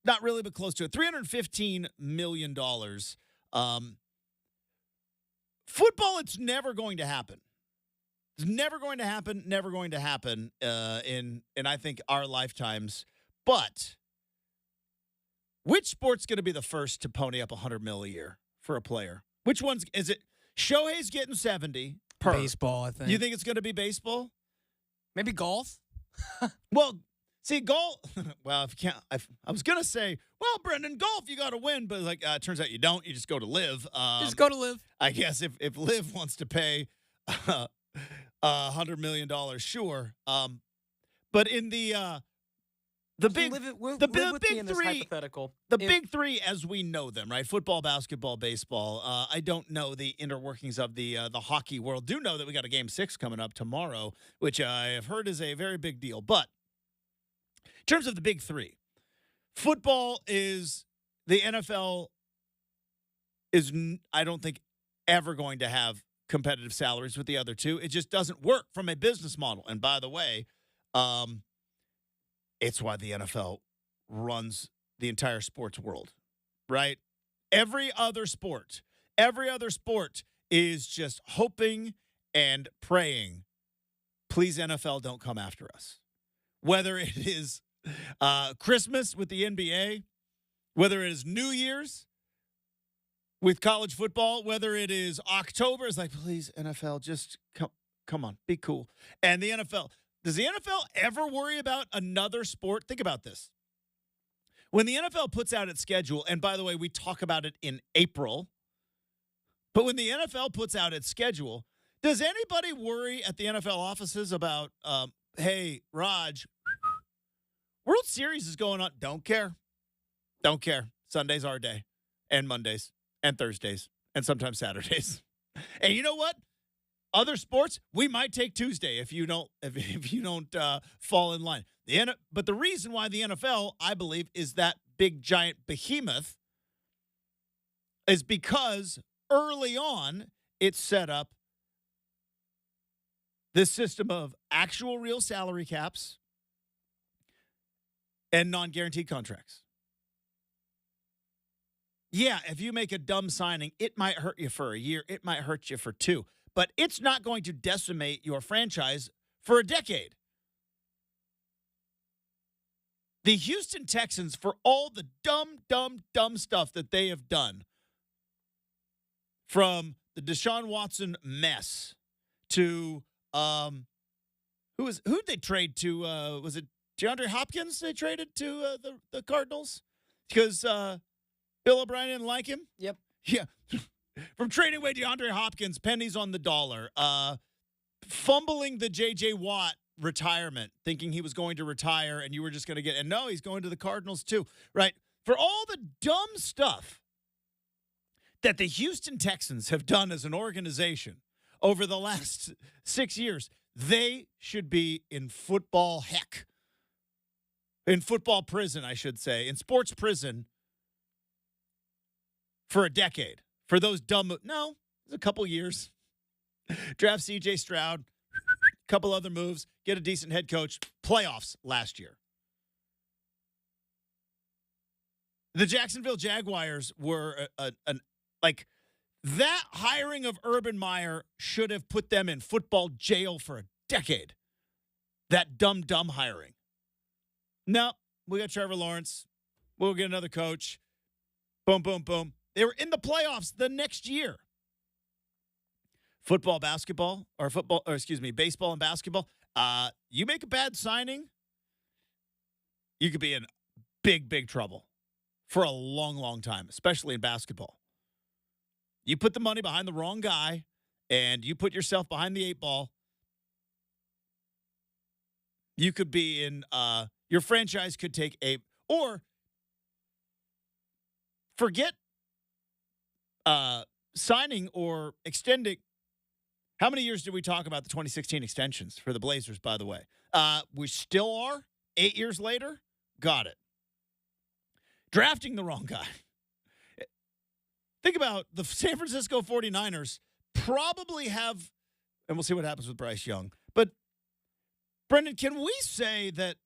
Not really, but close to it. $315 million. Football, it's never going to happen. It's never going to happen, never going to happen in I think, our lifetimes. But which sport's going to be the first to pony up $100 million a year for a player? Which one's is it? Shohei's getting 70 per. Baseball, I think. You think it's going to be baseball? Maybe golf? Well, see, golf. Well, if you can't, I was going to say, well, Brenden, golf, you got to win. But like, it turns out you don't. You just go to live. Just go to live. I guess if Liv wants to pay $100 million, sure. But in the big three, hypothetical. Big three as we know them, right? Football, basketball, baseball. I don't know the inner workings of the hockey world. Do know that we got a Game 6 coming up tomorrow, which I have heard is a very big deal. But in terms of the big three, football is the NFL is I don't think ever going to have competitive salaries with the other two. It just doesn't work from a business model. And by the way, it's why the NFL runs the entire sports world, right? Every other sport is just hoping and praying, please, NFL, don't come after us. Whether it is Christmas with the NBA, whether it is New Year's with college football, whether it is October, it's like, please, NFL, just come on, be cool. And the NFL, does the NFL ever worry about another sport? Think about this. When the NFL puts out its schedule, and by the way, we talk about it in April, but when the NFL puts out its schedule, does anybody worry at the NFL offices about, hey, Raj, World Series is going on? Don't care. Don't care. Sunday's our day, and Mondays, and Thursdays, and sometimes Saturdays. And you know what? Other sports, we might take Tuesday if you don't fall in line. But the reason why the NFL, I believe, is that big giant behemoth is because early on it set up this system of actual real salary caps and non-guaranteed contracts. Yeah, if you make a dumb signing, it might hurt you for a year. It might hurt you for two. But it's not going to decimate your franchise for a decade. The Houston Texans, for all the dumb stuff that they have done, from the Deshaun Watson mess to who'd they trade to? Was it DeAndre Hopkins they traded to the Cardinals? Because Bill O'Brien didn't like him? Yep. Yeah. From trading away DeAndre Hopkins, pennies on the dollar, fumbling the J.J. Watt retirement, thinking he was going to retire and you were just going to get – and no, he's going to the Cardinals too, right? For all the dumb stuff that the Houston Texans have done as an organization over the last 6 years, they should be in football heck. In football prison, I should say. In sports prison for a decade. For those dumb, no, it's a couple years. Draft C.J. Stroud, couple other moves, get a decent head coach. Playoffs last year. The Jacksonville Jaguars were that hiring of Urban Meyer should have put them in football jail for a decade. That dumb hiring. No, we got Trevor Lawrence. We'll get another coach. Boom, boom, boom. They were in the playoffs the next year. Baseball and basketball. You make a bad signing, you could be in big trouble for a long time, especially in basketball. You put the money behind the wrong guy, and you put yourself behind the 8 ball, you could be in, your franchise could take or forget signing or extending. How many years did we talk about the 2016 extensions for the Blazers, by the way? We still are 8 years later. Got it. Drafting the wrong guy. Think about the San Francisco 49ers probably have, and we'll see what happens with Bryce Young. But, Brenden, can we say that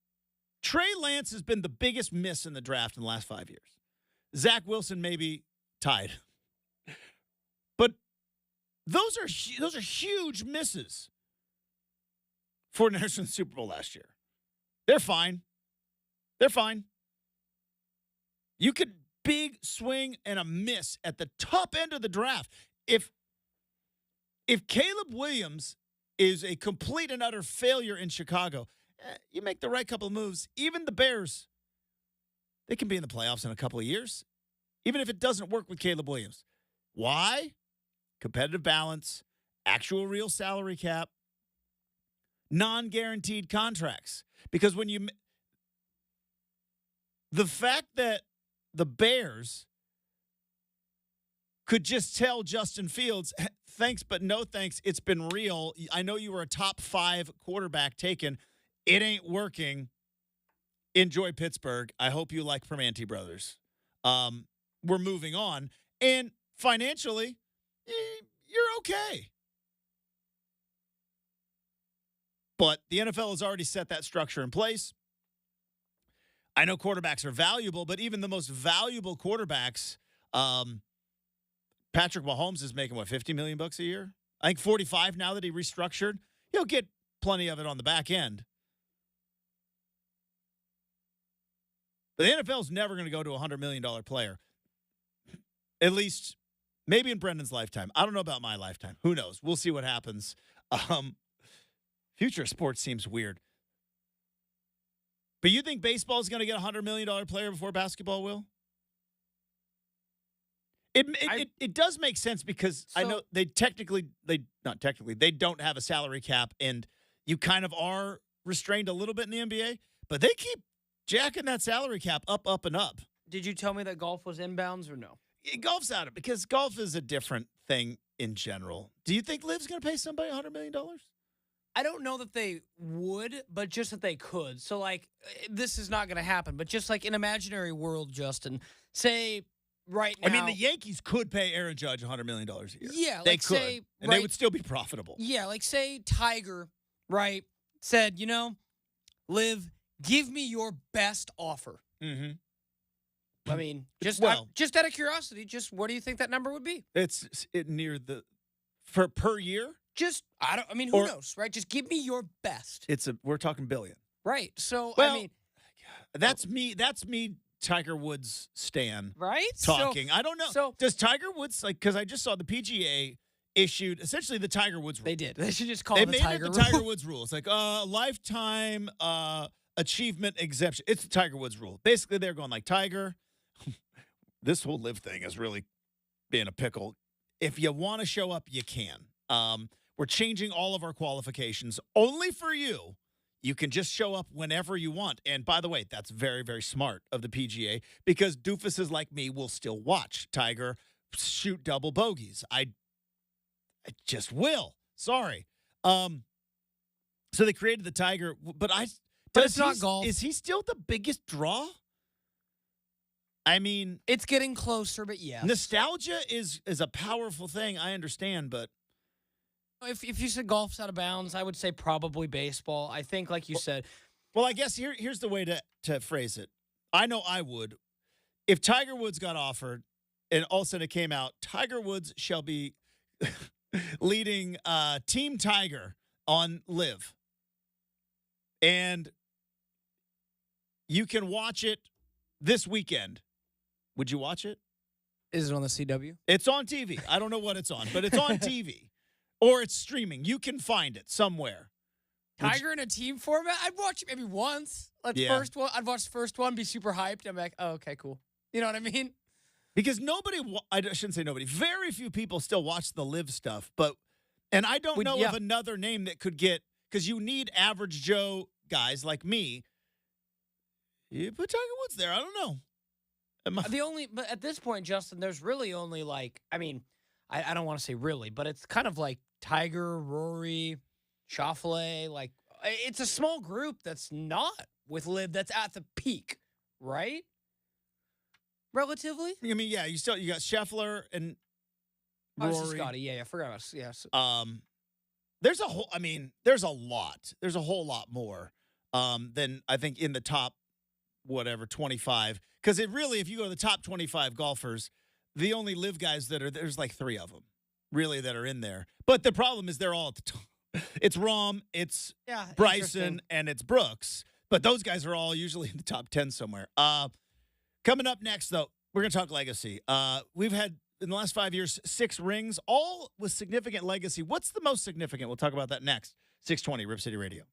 Trey Lance has been the biggest miss in the draft in the last 5 years. Zach Wilson maybe tied. But those are huge misses for Niners in the Super Bowl last year. They're fine. They're fine. You could big swing and a miss at the top end of the draft. If Caleb Williams is a complete and utter failure in Chicago, you make the right couple of moves. Even the Bears, they can be in the playoffs in a couple of years, even if it doesn't work with Caleb Williams. Why? Competitive balance, actual real salary cap, non-guaranteed contracts. Because the fact that the Bears could just tell Justin Fields, thanks, but no thanks. It's been real. I know you were a top 5 quarterback taken. It ain't working. Enjoy Pittsburgh. I hope you like Primanti Brothers. We're moving on. And financially, you're okay. But the NFL has already set that structure in place. I know quarterbacks are valuable, but even the most valuable quarterbacks, Patrick Mahomes is making, $50 million a year? I think 45 now that he restructured. He'll get plenty of it on the back end. But the NFL is never going to go to a $100 million player. At least maybe in Brendan's lifetime. I don't know about my lifetime. Who knows? We'll see what happens. Future sports seems weird. But you think baseball is going to get a $100 million player before basketball will? It does make sense because I know they don't have a salary cap, and you kind of are restrained a little bit in the NBA, but they keep jacking that salary cap up, and up. Did you tell me that golf was inbounds or no? Golf's out of it because golf is a different thing in general. Do you think Liv's going to pay somebody $100 million? I don't know that they would, but just that they could. So, this is not going to happen. But just like an imaginary world, Justin, say right now. I mean, the Yankees could pay Aaron Judge $100 million a year. Yeah, they could. And they would still be profitable. Yeah, say Tiger, right, said, Liv, give me your best offer. Mm-hmm. I mean, just out of curiosity, what do you think that number would be? It's near per year? Who knows, right? Just give me your best. We're talking billion. Right. So, that's me, Tiger Woods stan. Right? Talking. I don't know. So, does Tiger Woods, because I just saw the PGA issued essentially the Tiger Woods rule. They did. They should just call it the Tiger rule. They made it the Tiger Woods rule. It's like lifetime achievement exemption. It's the Tiger Woods rule. Basically, they're going like, Tiger, this whole live thing is really being a pickle. If you want to show up, you can. We're changing all of our qualifications only for you. You can just show up whenever you want. And by the way, that's very, very smart of the PGA because doofuses like me will still watch Tiger shoot double bogeys. I just will. Sorry. So they created the Tiger, but it's not golf. Is he still the biggest draw? I mean, it's getting closer, but yes. Nostalgia is a powerful thing. I understand, but if you said golf's out of bounds, I would say probably baseball. I think, like you said. Well, I guess here's the way to phrase it. I know I would. If Tiger Woods got offered and all of a sudden it came out, Tiger Woods shall be leading Team Tiger on Live. And you can watch it this weekend. Would you watch it? Is it on the CW? It's on TV. I don't know what it's on, but it's on TV. Or it's streaming. You can find it somewhere. Tiger in a team format? I'd watch it maybe once. First one. I'd watch the first one, be super hyped. I'm like, oh, okay, cool. You know what I mean? Because I shouldn't say nobody. Very few people still watch the live stuff. And I don't know of another name that could get, because you need average Joe guys like me. You put Tiger Woods there. I don't know. But at this point, Justin, there's really only I don't want to say really, but it's kind of like Tiger, Rory, Schauffele. It's a small group that's not with Liv that's at the peak, right? Relatively. I mean, yeah, you got Scheffler and Rory. Scotty. Yeah, I forgot about. Yeah. There's a lot. There's a whole lot more. than I think in the top, whatever, 25. Because it really, if you go to the top 25 golfers, the only live guys there's like 3 of them really that are in there. But the problem is they're all at the top. It's Rahm, it's Bryson, and it's Brooks. But those guys are all usually in the top 10 somewhere. Coming up next, though, we're going to talk legacy. We've had, in the last 5 years, 6 rings, all with significant legacy. What's the most significant? We'll talk about that next. 620 Rip City Radio.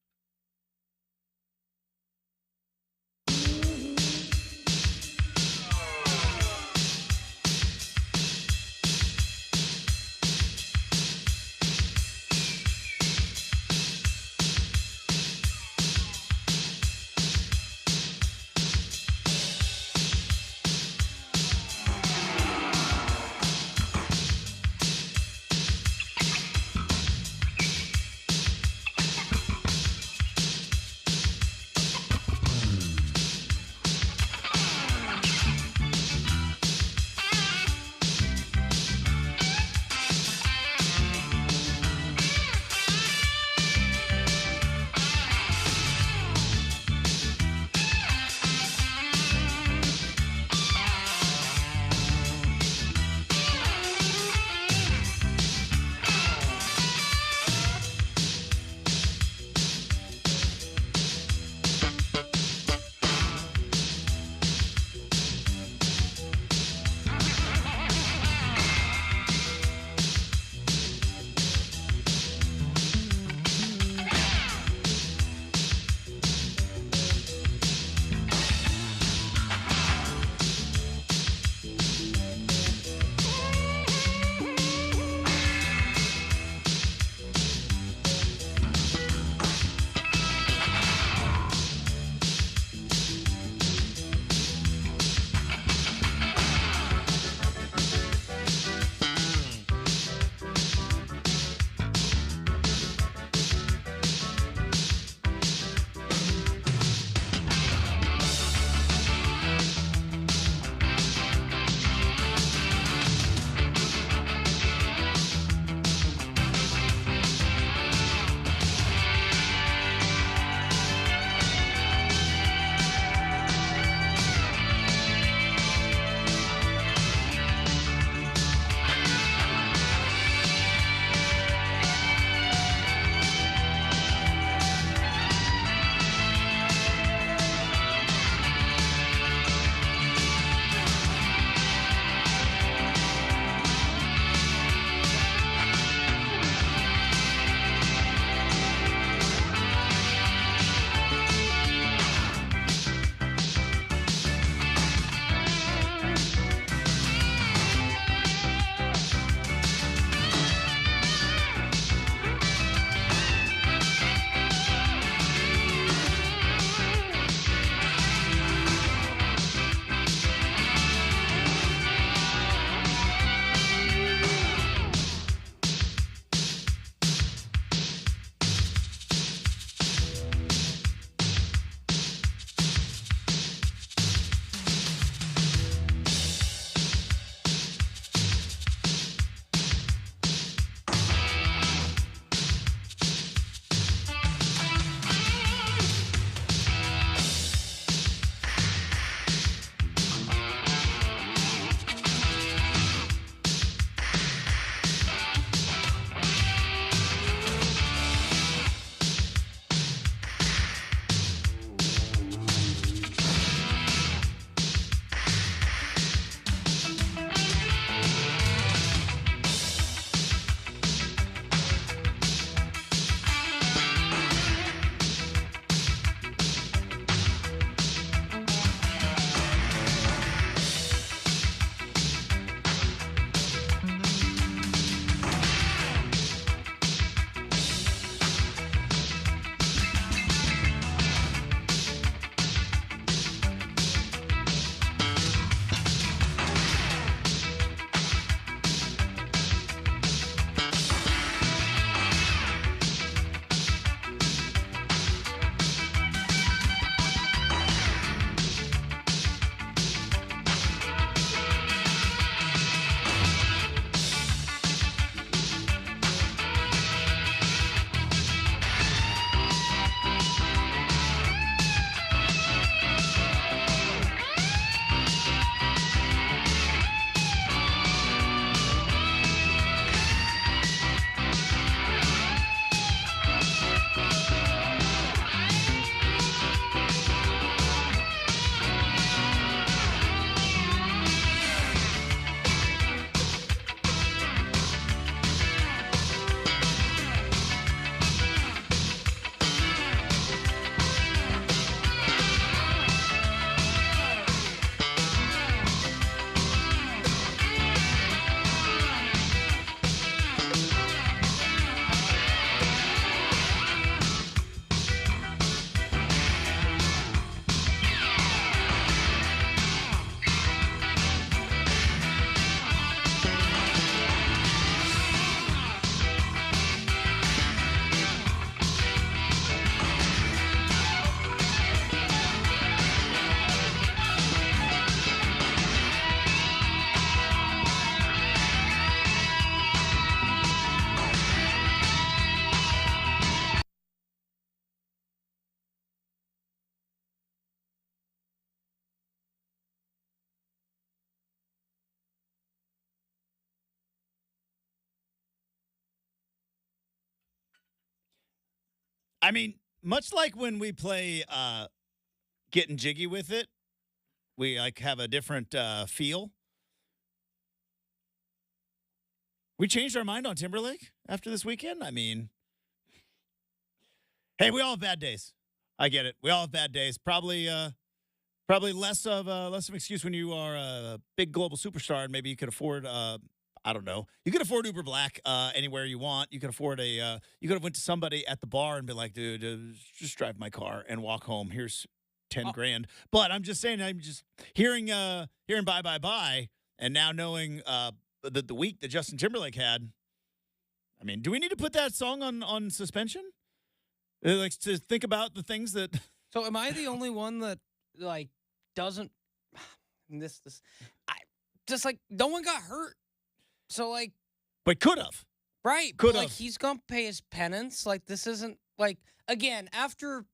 I mean, much like when we play Getting Jiggy with It, we like have a different feel. We changed our mind on Timberlake after this weekend. I mean, hey, we all have bad days. I get it. We all have bad days. Probably less of an excuse when you are a big global superstar and maybe you could afford I don't know. You could afford Uber Black anywhere you want. You could afford you could have went to somebody at the bar and be like, dude, just drive my car and walk home. Here's 10 grand. But I'm just saying, I'm just hearing bye, bye, bye. And now knowing the week that Justin Timberlake had, I mean, do we need to put that song on suspension? Like to think about the things that. So am I the only one that like doesn't I just like no one got hurt. So like, but could have. Right. Could like have. he's gonna pay his penance. Like this isn't like again, after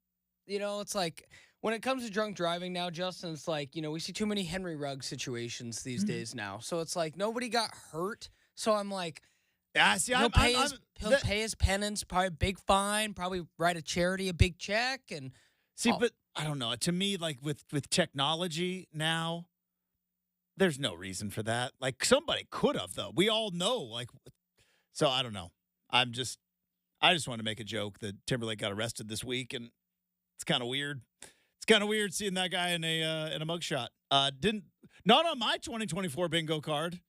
it's like when it comes to drunk driving now, Justin, it's like, we see too many Henry Rugg situations these days now. So it's like nobody got hurt. So I'm like, yeah, see, he'll pay his penance, probably a big fine, probably write a charity a big check, and but I don't know. To me, like with technology now, there's no reason for that. Like somebody could have though. We all know. Like, so I don't know. I just want to make a joke that Timberlake got arrested this week, and it's kind of weird. It's kind of weird seeing that guy in a mugshot. Not on my 2024 bingo card.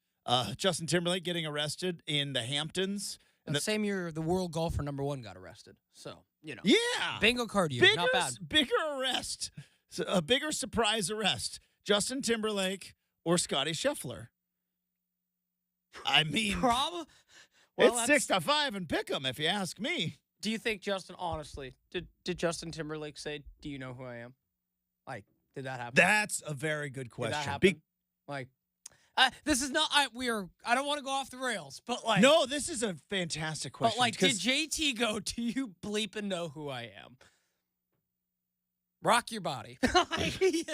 Justin Timberlake getting arrested in the Hamptons. The same year the world golfer #1 got arrested. So, Yeah. Bingo card year, not bad. Bigger arrest. A bigger surprise arrest. Justin Timberlake or Scotty Scheffler. I mean, well, it's 6-5 and pick 'em if you ask me. Do you think Justin, honestly, did Justin Timberlake say, "Do you know who I am"? Like, did that happen? That's a very good question. Did that happen? This is not. I don't want to go off the rails, but like. No, this is a fantastic question. But like, did JT go? Do you bleep and know who I am? Rock your body. Have you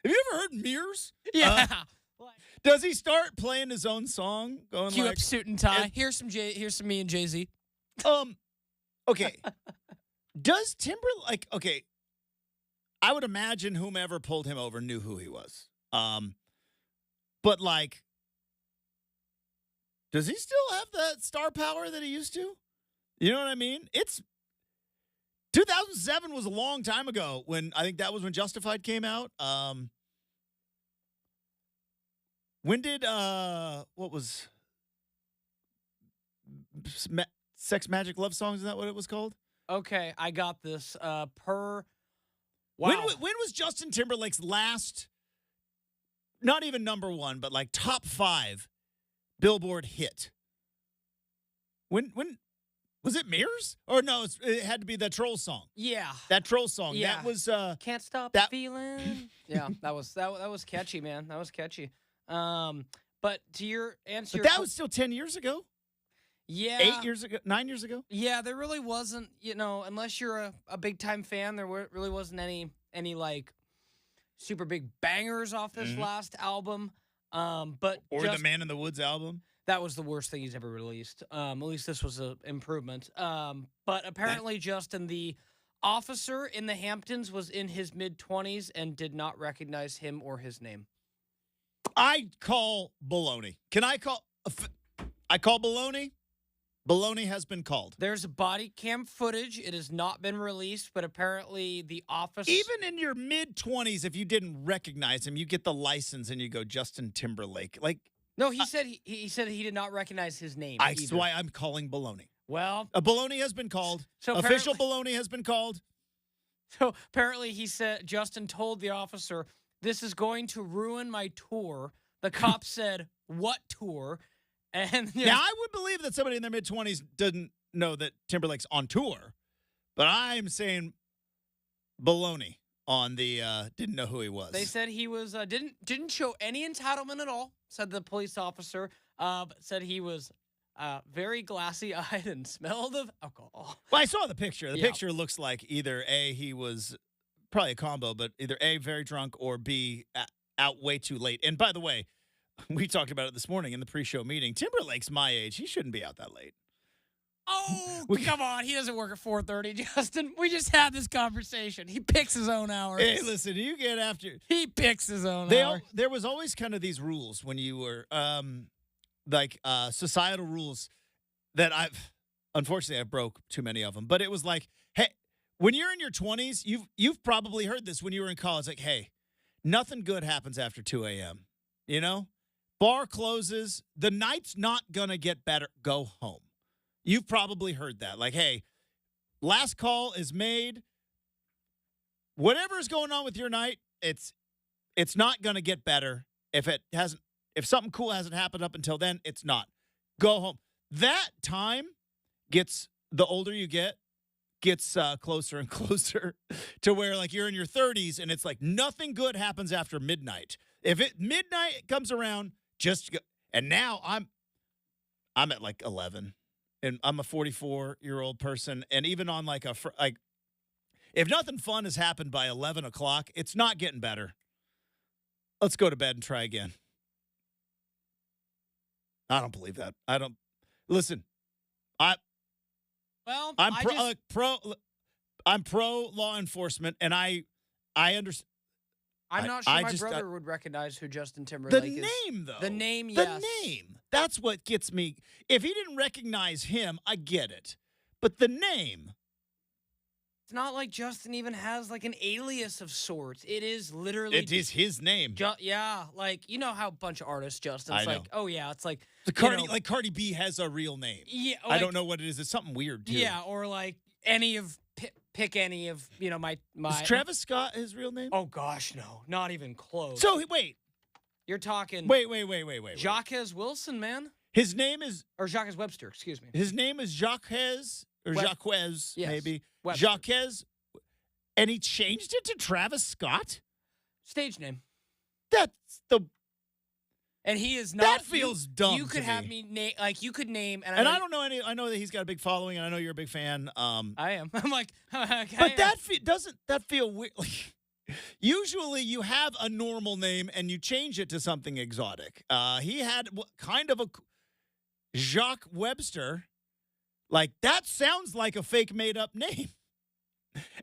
ever heard Mirrors? Yeah. Does he start playing his own song? Going cue like, up suit and tie. Here's some me and Jay-Z. Okay. Does Timberlake? Okay. I would imagine whomever pulled him over knew who he was. But like, does he still have that star power that he used to? You know what I mean? It's 2007 was a long time ago when I think that was when Justified came out. When did what was Sex Magic Love Songs? Is that what it was called? Okay, I got this. Wow. When was Justin Timberlake's last, not even #1, but like top 5 Billboard hit? When was it Mirrors? Or no, it had to be that Troll song. Yeah. That Troll song. Yeah. That was Can't Stop the Feeling. Yeah, that was catchy, man. That was catchy. But to your answer, but that was still 10 years ago. Yeah. 8 years ago, 9 years ago. Yeah, there really wasn't, unless you're a big time fan, there really wasn't any like super big bangers off this last album. But the Man in the Woods album. That was the worst thing he's ever released. At least this was an improvement. But apparently Justin, the officer in the Hamptons, was in his mid-20s and did not recognize him or his name. I call baloney. Can I call? I call baloney. Baloney has been called. There's body cam footage. It has not been released, but apparently the officer... Even in your mid-20s, if you didn't recognize him, you get the license and you go Justin Timberlake. Like, no, he said he did not recognize his name. That's why I'm calling baloney. Well, a baloney has been called. So official baloney has been called. So apparently Justin told the officer, "This is going to ruin my tour." The cop said, "What tour?" And now I would believe that somebody in their mid-20s didn't know that Timberlake's on tour, but I'm saying baloney on the didn't know who he was. They said he was didn't show any entitlement at all, said the police officer. Said he was very glassy-eyed and smelled of alcohol. Well, I saw the picture. The picture looks like either A, he was probably a combo, but either A, very drunk, or B, out way too late. And by the way, we talked about it this morning in the pre-show meeting. Timberlake's my age. He shouldn't be out that late. Oh, come on. He doesn't work at 4:30, Justin. We just had this conversation. He picks his own hours. Hey, listen, you get after. He picks his own hour. There was always kind of these rules when you were, societal rules that unfortunately, I broke too many of them. But it was like, hey, when you're in your 20s, you've probably heard this when you were in college. Like, hey, nothing good happens after 2 a.m. You know, bar closes. The night's not gonna get better. Go home. You've probably heard that. Like, hey, last call is made. Whatever is going on with your night, it's not going to get better if something cool hasn't happened up until then, it's not. Go home. That time the older you gets closer and closer to where like you're in your 30s and it's like nothing good happens after midnight. If midnight comes around, just go. And now I'm at like 11. And I'm a 44-year-old person, and even on if nothing fun has happened by 11 o'clock, it's not getting better. Let's go to bed and try again. I don't believe that. I don't listen. I'm pro law enforcement, and I understand. I'm not sure my brother would recognize who Justin Timberlake is. The name, though. The name, yes. The name. That's what gets me. If he didn't recognize him, I get it. But the name. It's not like Justin even has like an alias of sorts. It is literally. It is his name. Yeah. Like, you know how a bunch of artists, Justin's like, oh, yeah, it's like. Cardi B has a real name. Yeah. Like, I don't know what it is. It's something weird, too. Yeah. Or like pick any of, my. Is Travis Scott his real name? Oh, gosh, no. Not even close. So, wait. You're talking. Wait. Jaquez Wilson, man. His name is. Or Jaquez Webster, excuse me. His name is Jaquez, or Jaquez, yes. maybe. Webster. Jaquez. And he changed it to Travis Scott? Stage name. That's the. And he is not. That feels dumb. You could have me name, like you could name, and I don't know any. I know that he's got a big following, and I know you're a big fan. I am. I'm like, okay. But doesn't that feel weird? Like, usually, you have a normal name and you change it to something exotic. He had kind of a Jacques Webster. Like that sounds like a fake made up name.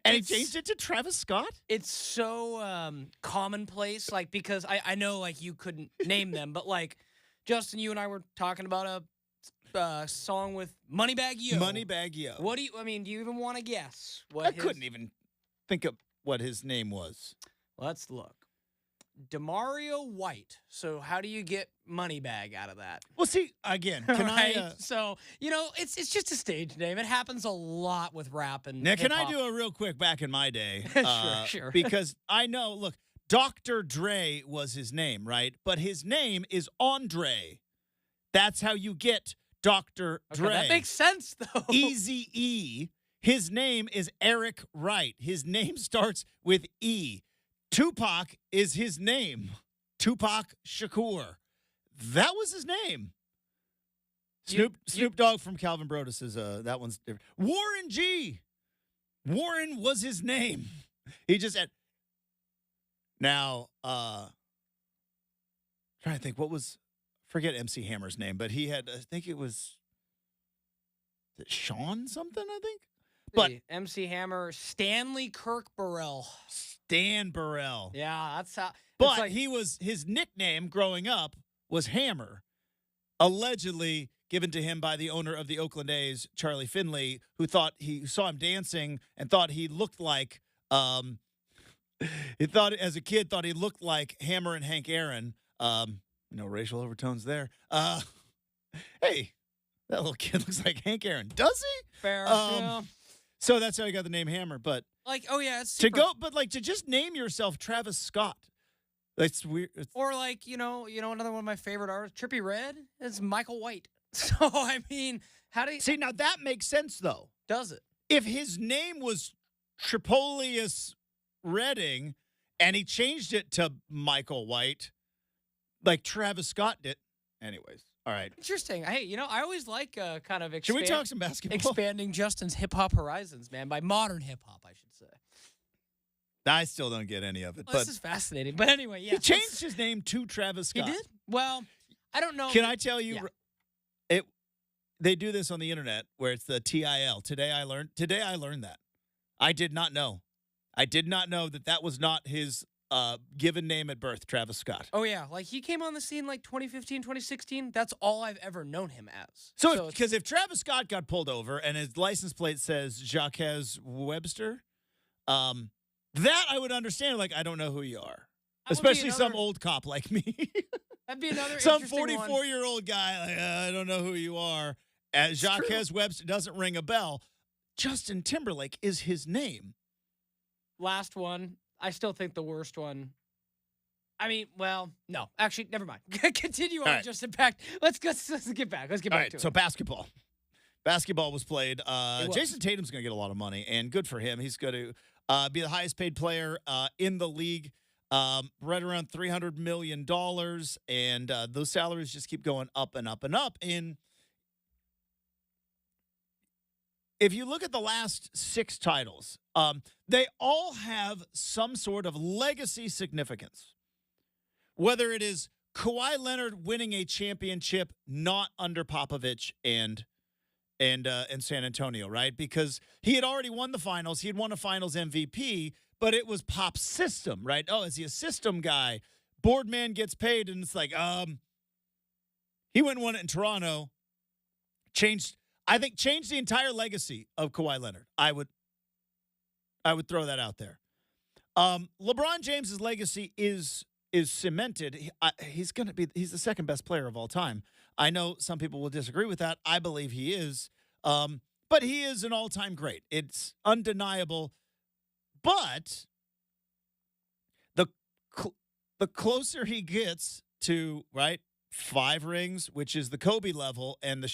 And he changed it to Travis Scott? It's so commonplace, like, because I know, like, you couldn't name them, but, like, Justin, you and I were talking about a song with Moneybagg Yo. Moneybagg Yo. Do you even want to guess what I couldn't even think of what his name was. Let's look. Demario White. So how do you get Moneybagg out of that? Well, see, again, can right? I? So, it's just a stage name. It happens a lot with rap and now, can hip-hop. I do a real quick back in my day? Sure. Because I know, look, Dr. Dre was his name, right? But his name is Andre. That's how you get Dr. Dre. That makes sense, though. Eazy-E. His name is Eric Wright. His name starts with E. Tupac is his name. Tupac Shakur. That was his name. Snoop Dogg from Calvin Brodus is that one's different. Warren G. Warren was his name. He just had. Now, trying to think forget MC Hammer's name, but he had, I think it was Sean something, I think. But MC Hammer, Stanley Kirk Burrell. Stan Burrell. Yeah, that's how. But his nickname growing up was Hammer, allegedly given to him by the owner of the Oakland A's, Charlie Finley, who saw him dancing and thought he looked like as a kid thought he looked like Hammer and Hank Aaron. No racial overtones there. Hey, that little kid looks like Hank Aaron. Does he? Fair. Yeah. So that's how he got the name Hammer. But like, oh yeah, it's to just name yourself Travis Scott. That's weird. Or like, another one of my favorite artists, Trippie Redd, is Michael White. So I mean, how do you see? Now that makes sense though. Does it? If his name was Tripolius Redding and he changed it to Michael White, like Travis Scott did. Anyways. All right. Interesting. Hey, I always like kind of Should we talk some basketball? Expanding Justin's hip-hop horizons, man, by modern hip-hop, I should say. I still don't get any of it. Well, this is fascinating. But anyway, yeah. He changed his name to Travis Scott. He did? Well, I don't know. Can I tell you? Yeah. they do this on the internet where it's the TIL. Today I learned that. I did not know. I did not know that was not his given name at birth, Travis Scott. Oh, yeah. Like, he came on the scene like 2015, 2016. That's all I've ever known him as. So because if Travis Scott got pulled over and his license plate says Jacques Webster, that I would understand. Like, I don't know who you are. Especially some old cop like me. That'd be another some 44-year-old guy, like, I don't know who you are. As Jacques Webster doesn't ring a bell. Justin Timberlake is his name. Last one. I still think the worst one. I mean, well, no. Actually, never mind. Continue on, Justin Pack. Let's get back. Let's get back to it. So basketball. Basketball was played. Jason Tatum's going to get a lot of money, and good for him. He's going to be the highest paid player in the league, right around $300 million, and those salaries just keep going up and up and up. And if you look at the last 6 titles, they all have some sort of legacy significance. Whether it is Kawhi Leonard winning a championship not under Popovich and San Antonio, right? Because he had already won the finals. He had won a finals MVP, but it was Pop's system, right? Oh, is he a system guy? Boardman gets paid, and it's like, he went and won it in Toronto. Changed the entire legacy of Kawhi Leonard. I would throw that out there. LeBron James's legacy is cemented. He's the second best player of all time. I know some people will disagree with that. I believe he is. But he is an all-time great. It's undeniable. But the closer he gets to, right, 5 rings, which is the Kobe level, and the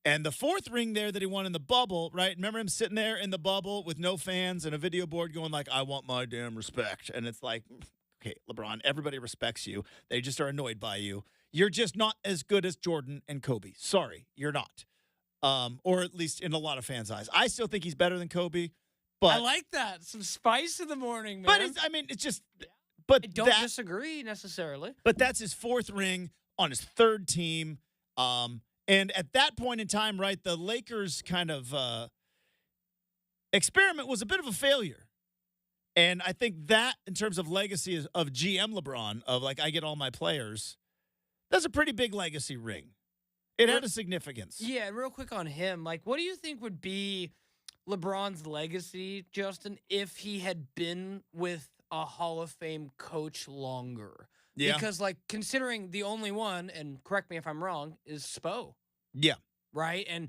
4th ring there that he won in the bubble, right? Remember him sitting there in the bubble with no fans and a video board going like, I want my damn respect. And it's like, okay, LeBron, everybody respects you. They just are annoyed by you. You're just not as good as Jordan and Kobe. Sorry, you're not. Or at least in a lot of fans' eyes. I still think he's better than Kobe. But I like that. Some spice in the morning, man. But it's just but I don't disagree necessarily. But that's his 4th ring on his 3rd team. And at that point in time, right, the Lakers kind of experiment was a bit of a failure. And I think that in terms of legacy of GM LeBron, of like, I get all my players, that's a pretty big legacy ring. It had a significance. Yeah, real quick on him. Like, what do you think would be LeBron's legacy, Justin, if he had been with a Hall of Fame coach longer? Yeah. Because, like, considering the only one, and correct me if I'm wrong, is Spo. Yeah. Right? And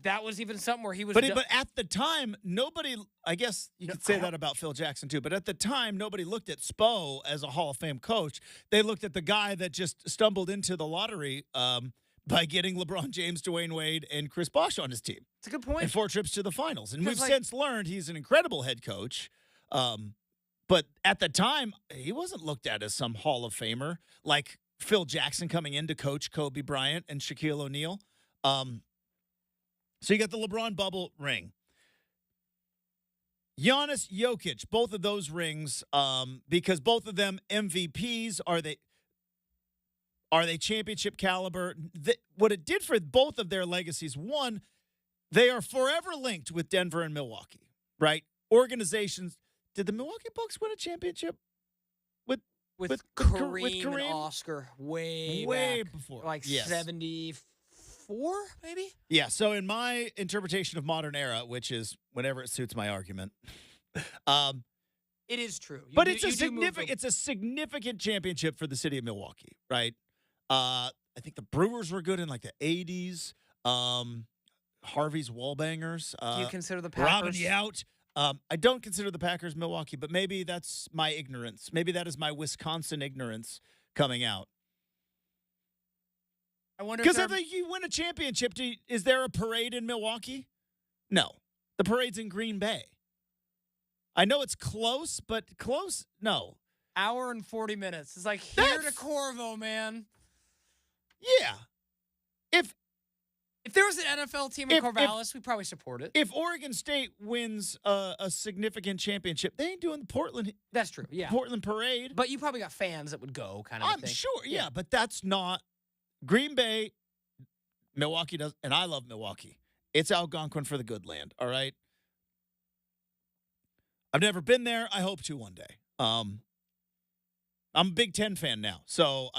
that was even something where he was... But at the time, nobody... I guess you could say that about Phil Jackson, too. But at the time, nobody looked at Spo as a Hall of Fame coach. They looked at the guy that just stumbled into the lottery by getting LeBron James, Dwayne Wade, and Chris Bosh on his team. It's a good point. And 4 trips to the finals. And we've since learned he's an incredible head coach. But at the time, he wasn't looked at as some Hall of Famer like Phil Jackson coming in to coach Kobe Bryant and Shaquille O'Neal. So you got the LeBron bubble ring. Giannis, Jokic, both of those rings, because both of them MVPs. Are they championship caliber? What it did for both of their legacies, one, they are forever linked with Denver and Milwaukee, right? Organizations. Did the Milwaukee Bucks win a championship with Kareem and Oscar way back, before? Like 74, maybe? Yeah, so in my interpretation of modern era, which is whenever it suits my argument, it is true. It's a significant championship for the city of Milwaukee, right? I think the Brewers were good in like the 80s. Harvey's Wallbangers. Do you consider the Packers? Robin Yount. I don't consider the Packers Milwaukee, but maybe that's my ignorance. Maybe that is my Wisconsin ignorance coming out. I wonder because if you win a championship, is there a parade in Milwaukee? No, the parade's in Green Bay. I know it's close, but close? No. Hour and 40 minutes. It's like here to Corvo, man. Yeah. If there was an NFL team in Corvallis, we'd probably support it. If Oregon State wins a significant championship, they ain't doing the Portland. That's true. Yeah, Portland parade. But you probably got fans that would go, kind of. I'm sure. Yeah, but that's not Green Bay. Milwaukee does, and I love Milwaukee. It's Algonquin for the good land, all right? I've never been there. I hope to one day. I'm a Big Ten fan now, so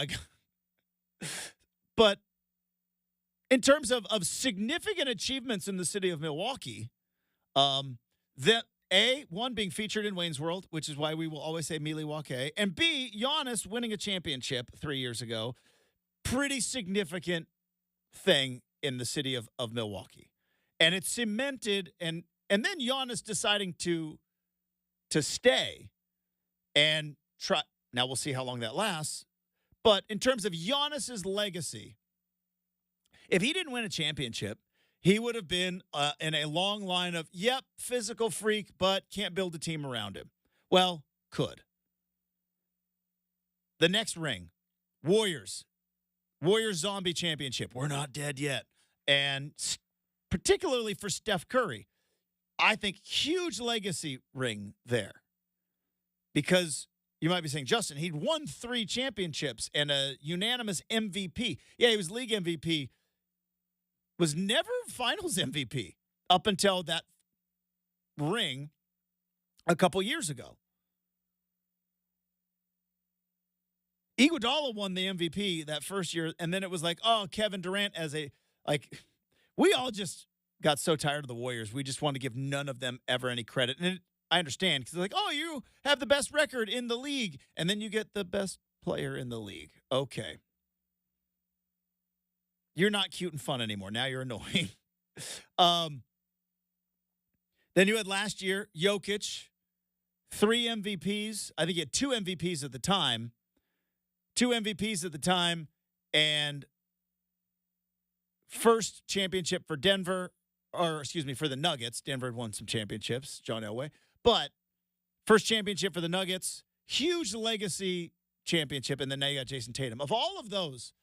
but in terms of significant achievements in the city of Milwaukee, that one being featured in Wayne's World, which is why we will always say Milwaukee, and B, Giannis winning a championship 3 years ago, pretty significant thing in the city of Milwaukee, and it's cemented, and then Giannis deciding to stay and try. Now we'll see how long that lasts, but in terms of Giannis's legacy, if he didn't win a championship, he would have been in a long line of, physical freak, but can't build a team around him. Well, could. The next ring, Warriors Zombie Championship. We're not dead yet. And particularly for Steph Curry, I think huge legacy ring there. Because you might be saying, Justin, he'd won 3 championships and a unanimous MVP. Yeah, he was league MVP. Was never finals MVP up until that ring a couple years ago. Iguodala won the MVP that first year, and then it was like, Kevin Durant we all just got so tired of the Warriors. We just want to give none of them ever any credit. And I understand, because they're like, you have the best record in the league, and then you get the best player in the league. Okay. You're not cute and fun anymore. Now you're annoying. Then you had last year, Jokic, 3 MVPs. I think he had 2 MVPs at the time. 2 MVPs at the time, and first championship for Denver, for the Nuggets. Denver had won some championships, John Elway. But first championship for the Nuggets, huge legacy championship, and then now you got Jason Tatum. Of all of those,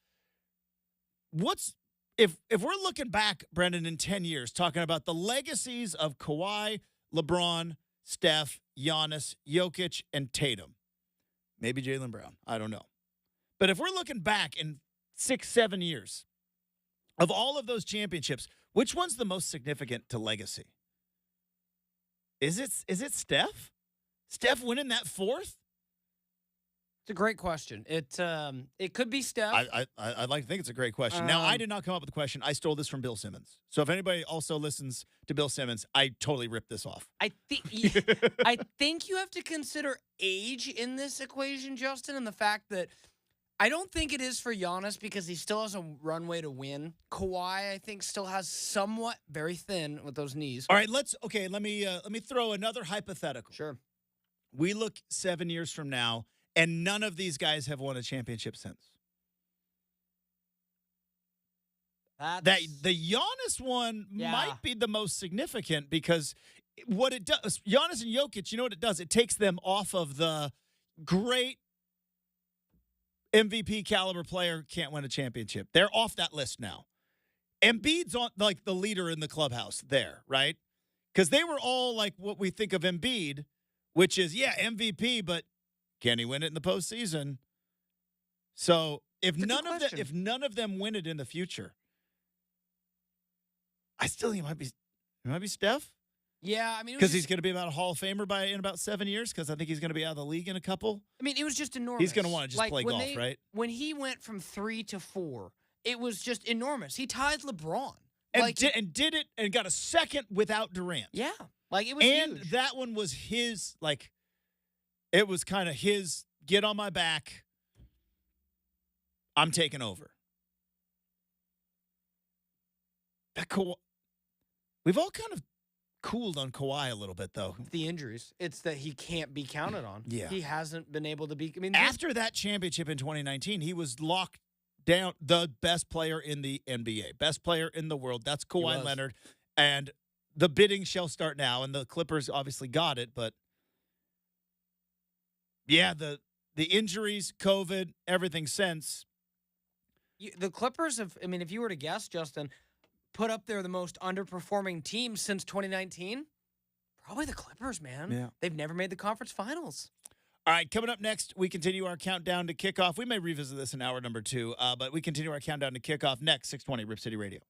if we're looking back, Brenden, in 10 years, talking about the legacies of Kawhi, LeBron, Steph, Giannis, Jokic, and Tatum, maybe Jaylen Brown, I don't know. But if we're looking back in 6-7 years, of all of those championships, which one's the most significant to legacy? Is it Steph? Steph winning that 4th? It's a great question. It could be Steph. I'd like to think it's a great question. Now, I did not come up with the question. I stole this from Bill Simmons. So if anybody also listens to Bill Simmons, I totally ripped this off. I think you have to consider age in this equation, Justin, and the fact that I don't think it is for Giannis because he still has a runway to win. Kawhi, I think, still has somewhat very thin with those knees. All right, let me throw another hypothetical. Sure. We look 7 years from now, and none of these guys have won a championship since. The Giannis one might be the most significant because what it does, Giannis and Jokic, you know what it does? It takes them off of the great MVP caliber player can't win a championship. They're off that list now. Embiid's on like the leader in the clubhouse there, right? Because they were all like what we think of Embiid, which is, MVP, but can he win it in the postseason? So if none of them win it in the future, I still think it might be Steph. Yeah, I mean, because he's going to be about a Hall of Famer in about 7 years. Because I think he's going to be out of the league in a couple. I mean, it was just enormous. He's going to want to just play golf, right? When he went from 3 to 4, it was just enormous. He tied LeBron and did it and got a second without Durant. Yeah, it was and huge. That one was his. It was kind of his. Get on my back. I'm taking over. That Kawhi. We've all kind of cooled on Kawhi a little bit, though. The injuries. It's that he can't be counted on. Yeah. He hasn't been able to be. I mean, after that championship in 2019, he was locked down, the best player in the NBA, best player in the world. That's Kawhi Leonard. And the bidding shall start now. And the Clippers obviously got it. But, yeah, the injuries, COVID, everything since. The Clippers have, I mean, if you were to guess, Justin, put up there the most underperforming team since 2019, probably the Clippers, man. Yeah. They've never made the conference finals. All right, coming up next, we continue our countdown to kickoff. We may revisit this in hour number 2, but we continue our countdown to kickoff next, 620 Rip City Radio.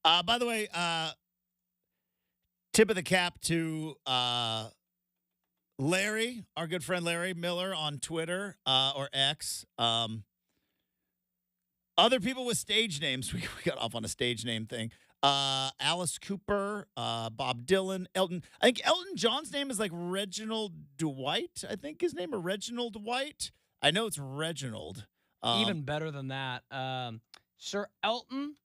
By the way, tip of the cap to Larry, our good friend Larry Miller on Twitter or X. Other people with stage names. We got off on a stage name thing. Alice Cooper, Bob Dylan, Elton. I think Elton John's name is like Reginald Dwight. I think his name is Reginald Dwight. I know it's Reginald. Even better than that. Sir Elton,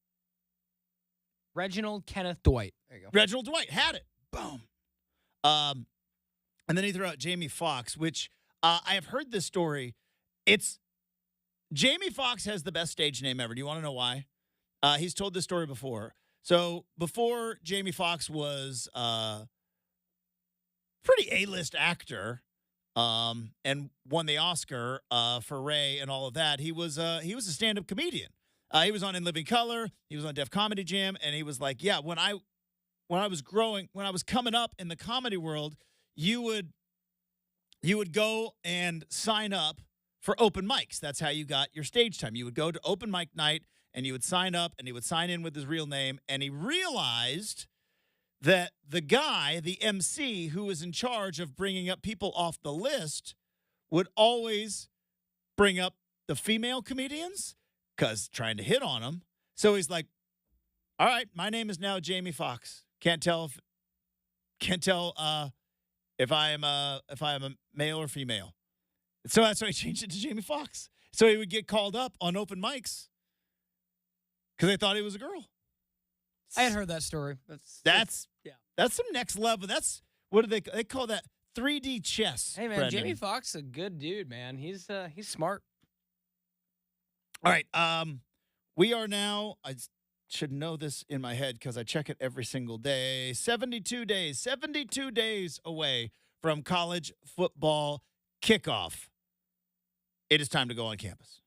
Reginald Kenneth Dwight. There you go. Reginald Dwight had it. Boom. And then he threw out Jamie Foxx, which I have heard this story. It's Jamie Foxx has the best stage name ever. Do you want to know why? He's told this story before. So before Jamie Foxx was pretty A-list actor and won the Oscar for Ray and all of that, he was a stand-up comedian. He was on In Living Color. He was on Def Comedy Jam, and he was like, yeah, when I was coming up in the comedy world, you would go and sign up for open mics. That's how you got your stage time. You would go to open mic night and you would sign up and he would sign in with his real name. And he realized that the guy, the MC who was in charge of bringing up people off the list would always bring up the female comedians because trying to hit on them. So he's like, all right, my name is now Jamie Foxx. Can't tell if I am a male or female. So that's why he changed it to Jamie Foxx. So he would get called up on open mics because they thought he was a girl. I had heard that story. That's some next level. That's what do they call that? 3D chess. Hey man, Brenden. Jamie Foxx is a good dude, man. He's smart. All right. We are now. I should know this in my head because I check it every single day. 72 days away from college football kickoff. It is time to go on campus.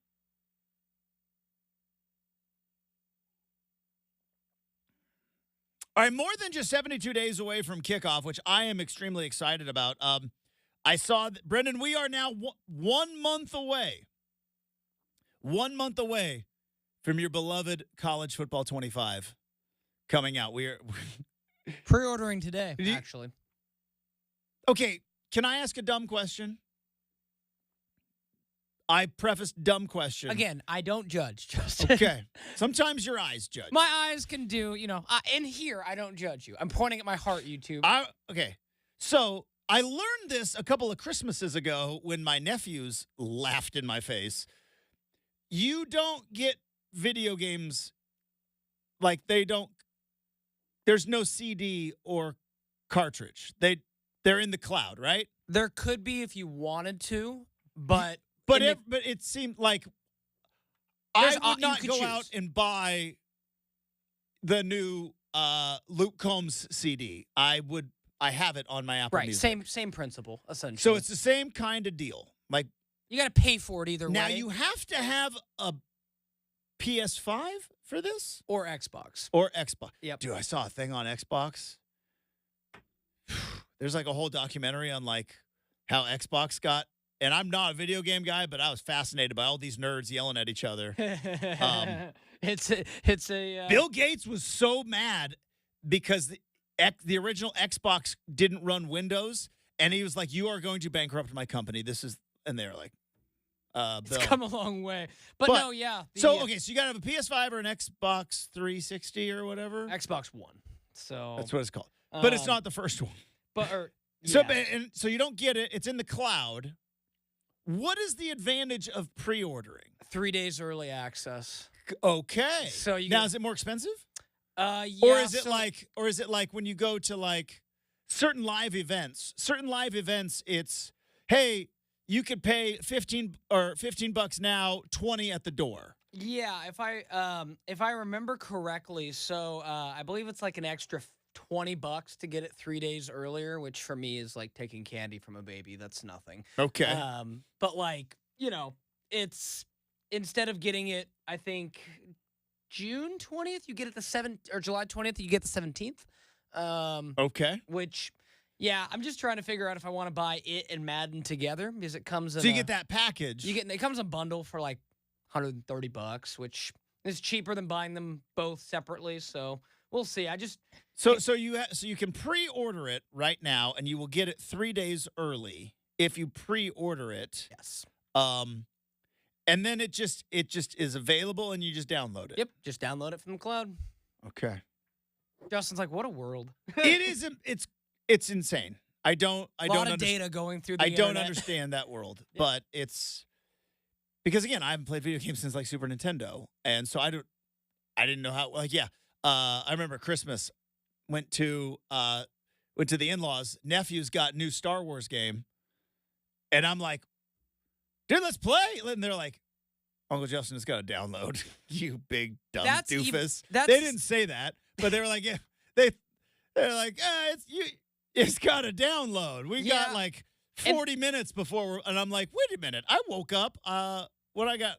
All right, more than just 72 days away from kickoff, which I am extremely excited about. I saw that, Brenden, we are now 1 month away. 1 month away from your beloved College Football 25 coming out. We are Pre-ordering today, actually. Okay, can I ask a dumb question? I prefaced dumb question. Again, I don't judge, Justin. Okay. Sometimes your eyes judge. My eyes can do, in here, I don't judge you. I'm pointing at my heart, YouTube. Okay. So I learned this a couple of Christmases ago when my nephews laughed in my face. You don't get video games like there's no CD or cartridge. They're in the cloud, right? There could be if you wanted to, but it seemed like I would not go out and buy the new Luke Combs CD. I have it on my Apple Music. Right, same principle, essentially. So it's the same kind of deal. Like you got to pay for it either way. Now you have to have a PS5 for this? Or Xbox. Yep. Dude, I saw a thing on Xbox. There's like a whole documentary on like how Xbox got, and I'm not a video game guy, but I was fascinated by all these nerds yelling at each other. Bill Gates was so mad because the original Xbox didn't run Windows, and he was like, "You are going to bankrupt my company." And they're like, Bill. It's come a long way. But no, yeah. So you got to have a PS5 or an Xbox 360 or whatever. Xbox One. So that's what it's called. But it's not the first one. So you don't get it. It's in the cloud. What is the advantage of pre-ordering? 3 days early access. Okay. So is it more expensive? Yeah. Or is it like when you go to like certain live events? Certain live events, it's hey, you could pay $15 now, $20 at the door. Yeah, if I remember correctly, so I believe it's like an extra $20 to get it 3 days earlier, which for me is like taking candy from a baby. That's nothing. Okay. But like, it's instead of getting it, I think June 20th, you get it the 7th, or July 20th, you get the 17th. Okay. Which, yeah, I'm just trying to figure out if I want to buy it and Madden together because it comes in. So you get that package. It comes in a bundle for like $130, which is cheaper than buying them both separately. So we'll see. I just So you can pre-order it right now, and you will get it 3 days early if you pre-order it. yes. And then it just is available, and you just download it. Yep, just download it from the cloud. Okay. Justin's like, what a world. It is. It's insane. I don't. A lot of data going through the I don't internet. understand that world, but it's because again, I haven't played video games since like Super Nintendo, and so I didn't know how. Like, yeah, I remember Christmas went to the in-laws. Nephew's got new Star Wars game, and I'm like, dude, let's play. And they're like, Uncle Justin has got to download. You big dumb doofus. They didn't say that, but they were like, yeah, they're like, it's got to download. We got like 40 minutes before and I'm like, wait a minute. I woke up. What I got?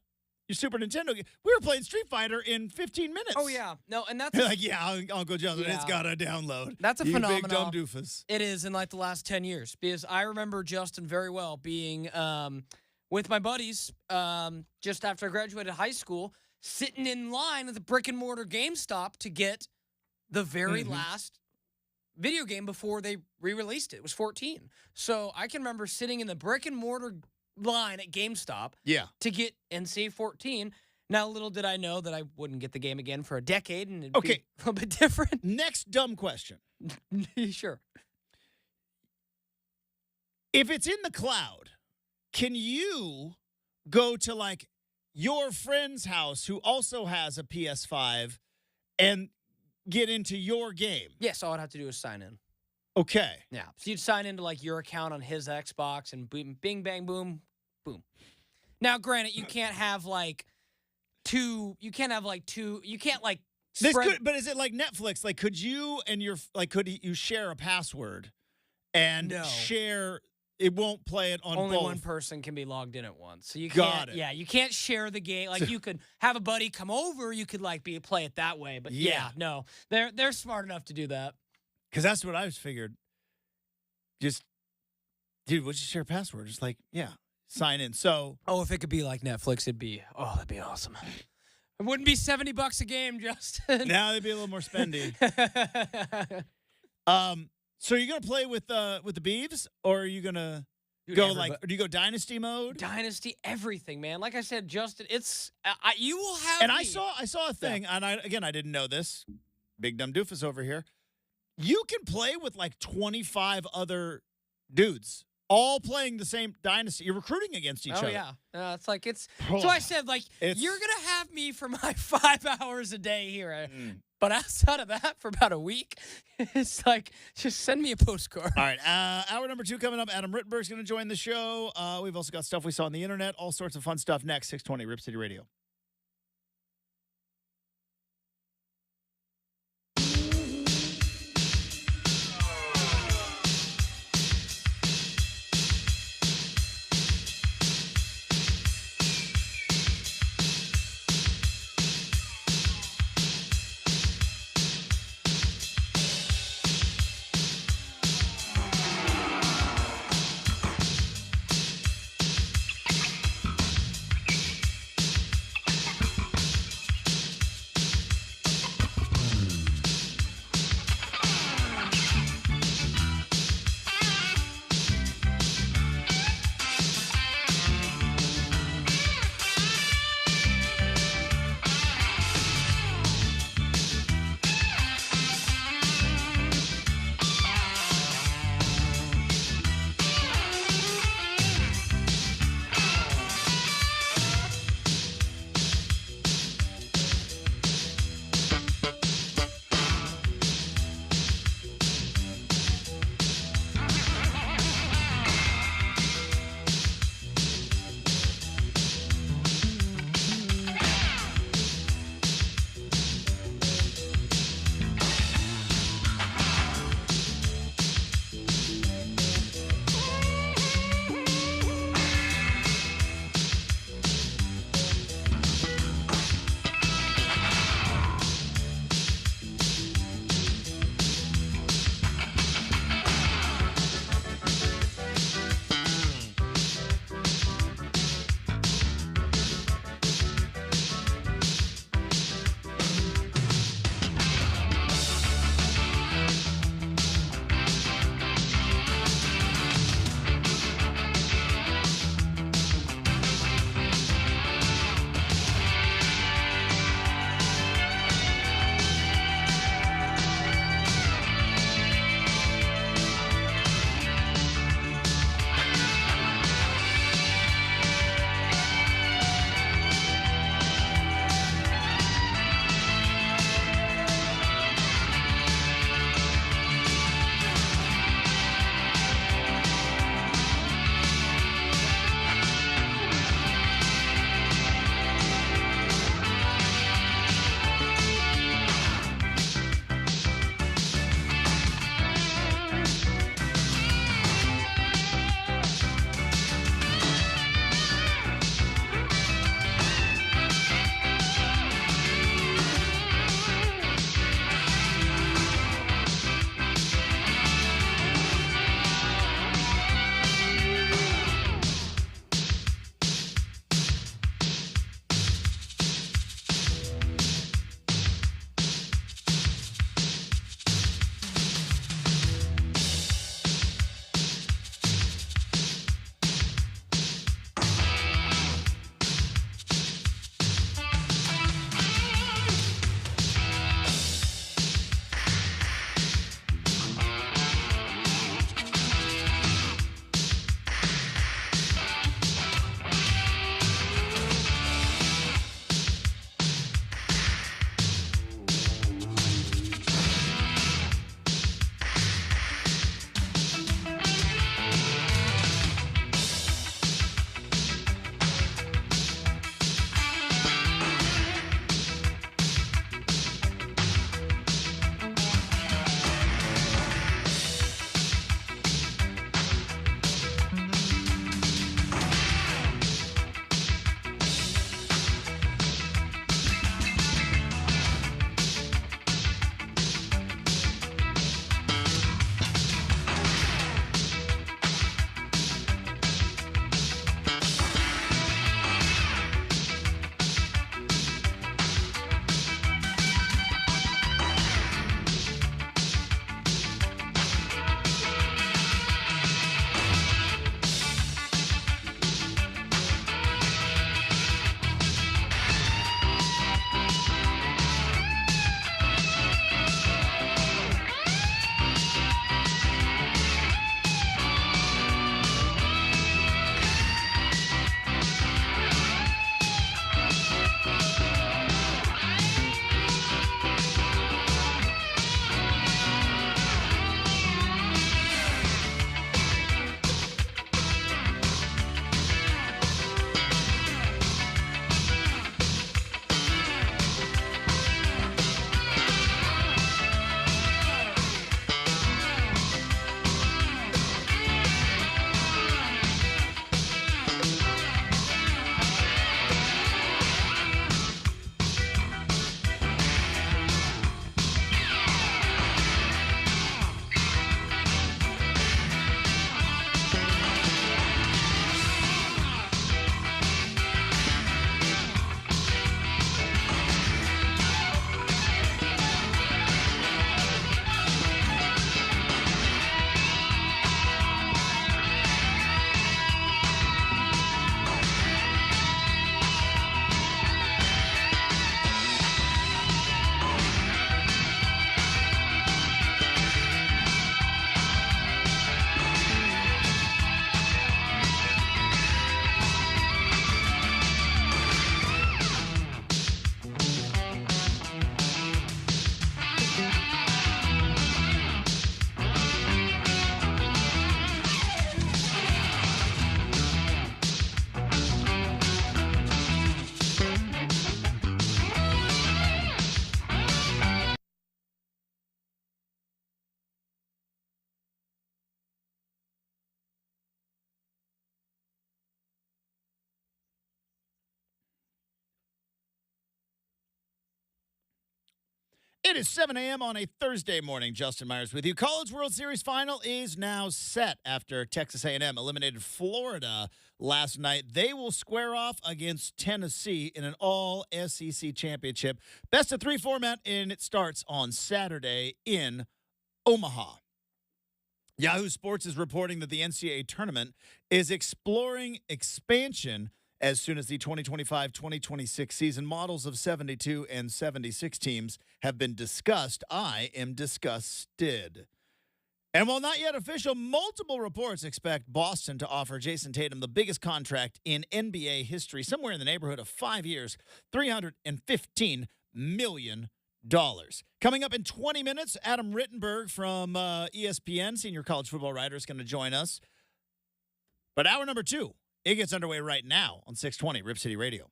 Your Super Nintendo game. We were playing Street Fighter in 15 minutes. Oh yeah, no, and that's like, yeah, Uncle Justin, it's got to download. That's a you phenomenon. Big dumb doofus. It is in like the last 10 years because I remember Justin very well being with my buddies just after I graduated high school, sitting in line at the brick and mortar GameStop to get the very last video game before they re-released it. It was 14. So I can remember sitting in the brick and mortar line at GameStop to get NCAA 14. Now, little did I know that I wouldn't get the game again for a decade and it'd be a little bit different. Next dumb question. Sure. If it's in the cloud, can you go to like your friend's house who also has a PS5 and get into your game? Yes, all I'd have to do is sign in. Okay. Yeah. So you'd sign into like your account on his Xbox and boom, bing, bang, boom, boom. Now, granted, you can't have like two. You can't like spread. But is it like Netflix? Like, could you and could you share a password and share? It won't play it on only both. one person can be logged in at once. So you can't. Yeah, you can't share the game. Like you could have a buddy come over. You could like play it that way. But no, they're smart enough to do that. Because that's what I was figured. Just, dude, we'll just share a password. Just like, sign in. So, if it could be like Netflix, that'd be awesome. It wouldn't be $70 a game, Justin. Now they'd be a little more spendy. So are you gonna play with the Beavs, or are you gonna go or do you go Dynasty mode? Dynasty, everything, man. Like I said, Justin, it's you will have. And I saw a thing, and I didn't know this. Big dumb doofus over here. You can play with like 25 other dudes, all playing the same Dynasty. You're recruiting against each other. Oh yeah, So I said like you're gonna have me for my 5 hours a day here. But outside of that, for about a week, it's like, just send me a postcard. All right. Hour number 2 coming up. Adam Rittenberg's going to join the show. We've also got stuff we saw on the internet. All sorts of fun stuff next. 620 Rip City Radio. It is 7 a.m. on a Thursday morning. Justin Myers with you. College World Series final is now set after Texas A&M eliminated Florida last night. They will square off against Tennessee in an all-SEC championship. Best of three format, and it starts on Saturday in Omaha. Yahoo Sports is reporting that the NCAA Tournament is exploring expansion as soon as the 2025-2026 season. Models of 72 and 76 teams have been discussed. I am disgusted. And while not yet official, multiple reports expect Boston to offer Jason Tatum the biggest contract in NBA history, somewhere in the neighborhood of 5 years, $315 million. Coming up in 20 minutes, Adam Rittenberg from ESPN, senior college football writer, is going to join us. But hour number 2, it gets underway right now on 620 Rip City Radio.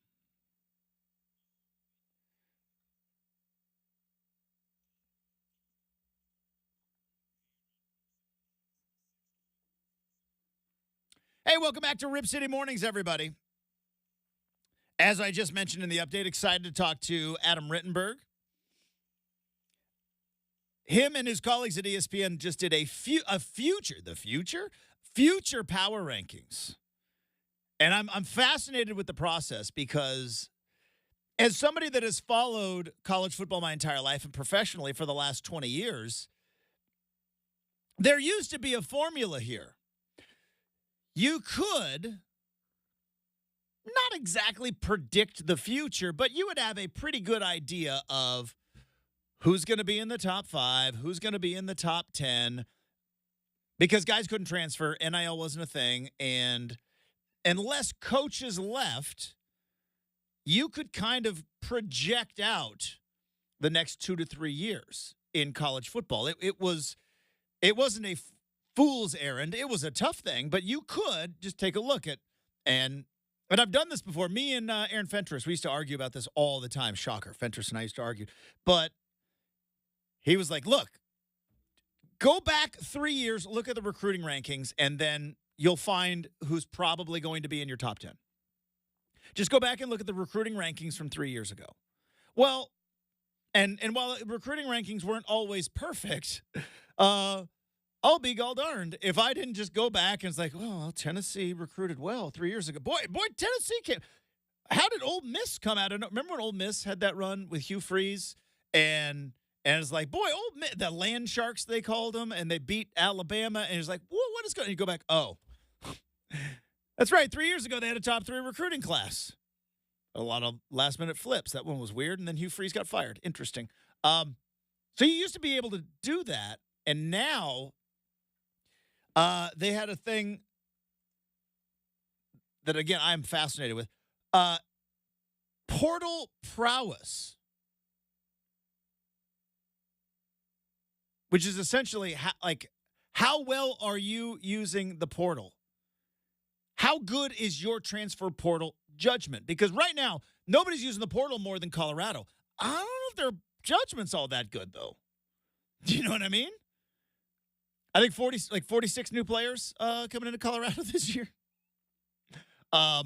Hey, welcome back to Rip City Mornings, everybody. As I just mentioned in the update, excited to talk to Adam Rittenberg. Him and his colleagues at ESPN just did a future power rankings. And I'm fascinated with the process because as somebody that has followed college football my entire life and professionally for the last 20 years, there used to be a formula here. You could not exactly predict the future, but you would have a pretty good idea of who's going to be in the top 5, who's going to be in the top 10, because guys couldn't transfer, NIL wasn't a thing, and unless coaches left, you could kind of project out the next 2 to 3 years in college football. It wasn't a fool's errand. It was a tough thing, but you could just take a look at, and I've done this before. Me and Aaron Fentress, we used to argue about this all the time. Shocker. Fentress and I used to argue. But he was like, look, go back 3 years, look at the recruiting rankings, and then you'll find who's probably going to be in your top 10. Just go back and look at the recruiting rankings from 3 years ago. Well, and while recruiting rankings weren't always perfect, I'll be gall-darned if I didn't just go back and it's like, oh, well, Tennessee recruited well 3 years ago. Boy, Tennessee came. How did Ole Miss come out? Remember when Ole Miss had that run with Hugh Freeze? And it's like, boy, Ole Miss, the Land Sharks, they called them, and they beat Alabama. And it's like, whoa, what is going on? You go back, oh. That's right. 3 years ago, they had a top 3 recruiting class. A lot of last-minute flips. That one was weird, and then Hugh Freeze got fired. Interesting. So you used to be able to do that, and now they had a thing that, again, I'm fascinated with. Portal prowess, which is essentially how well are you using the portal? How good is your transfer portal judgment? Because right now, nobody's using the portal more than Colorado. I don't know if their judgment's all that good, though. Do you know what I mean? I think 46 new players coming into Colorado this year. I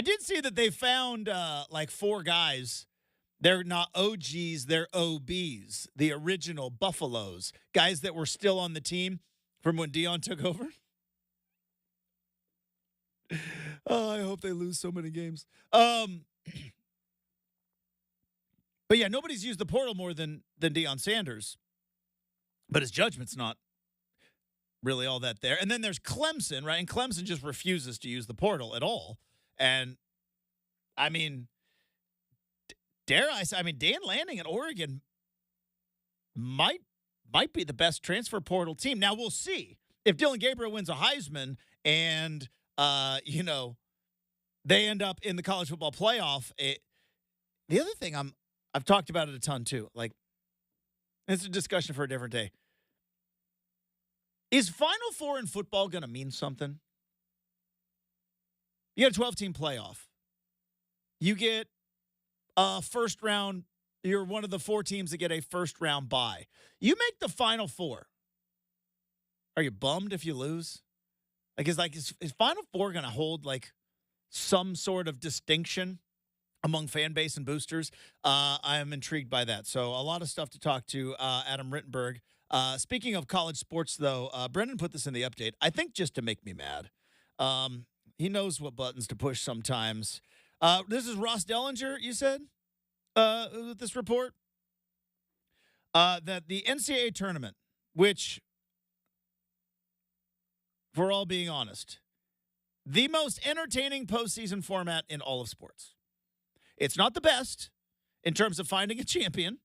did see that they found 4 guys. They're not OGs, they're OBs, the original Buffaloes, guys that were still on the team from when Dion took over. Oh, I hope they lose so many games. But yeah, nobody's used the portal more than Deion Sanders. But his judgment's not really all that there. And then there's Clemson, right? And Clemson just refuses to use the portal at all. And, I mean, dare I say, Dan Lanning at Oregon might be the best transfer portal team. Now, we'll see. If Dylan Gabriel wins a Heisman and they end up in the college football playoff. The other thing I've talked about it a ton too. It's a discussion for a different day. Is Final Four in football going to mean something? You get a 12-team playoff. You get a first round. You're one of the 4 teams that get a first round bye. You make the Final Four. Are you bummed if you lose? Is Final Four going to hold some sort of distinction among fan base and boosters. I am intrigued by that. So a lot of stuff to talk to Adam Rittenberg. Speaking of college sports, though, Brenden put this in the update. I think just to make me mad. He knows what buttons to push sometimes. This is Ross Dellinger, you said, with this report? That the NCAA tournament, which, if we're all being honest, the most entertaining postseason format in all of sports. It's not the best in terms of finding a champion,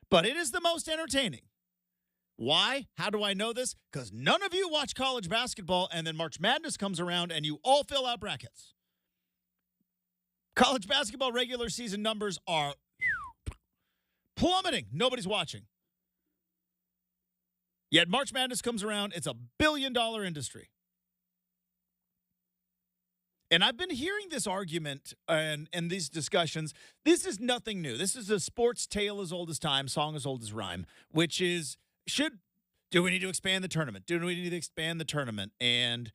but it is the most entertaining. Why? How do I know this? Because none of you watch college basketball, and then March Madness comes around, and you all fill out brackets. College basketball regular season numbers are plummeting. Nobody's watching. Yet March Madness comes around, it's a billion-dollar industry. And I've been hearing this argument and these discussions. This is nothing new. This is a sports tale as old as time, song as old as rhyme, which is, do we need to expand the tournament? Do we need to expand the tournament? And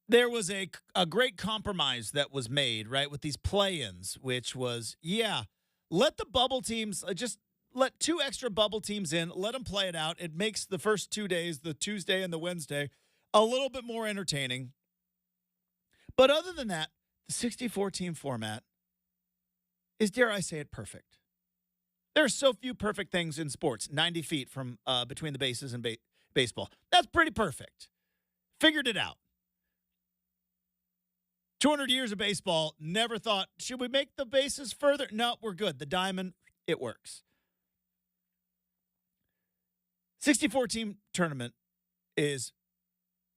there was a great compromise that was made, right, with these play-ins, which was, let the bubble teams, just let 2 extra bubble teams in, let them play it out. It makes the first 2 days, the Tuesday and the Wednesday, a little bit more entertaining. But other than that, the 64-team format is, dare I say it, perfect. There are so few perfect things in sports, 90 feet from between the bases and baseball. That's pretty perfect. Figured it out. 200 years of baseball, never thought, should we make the bases further? No, we're good. The diamond, it works. 64-team tournament is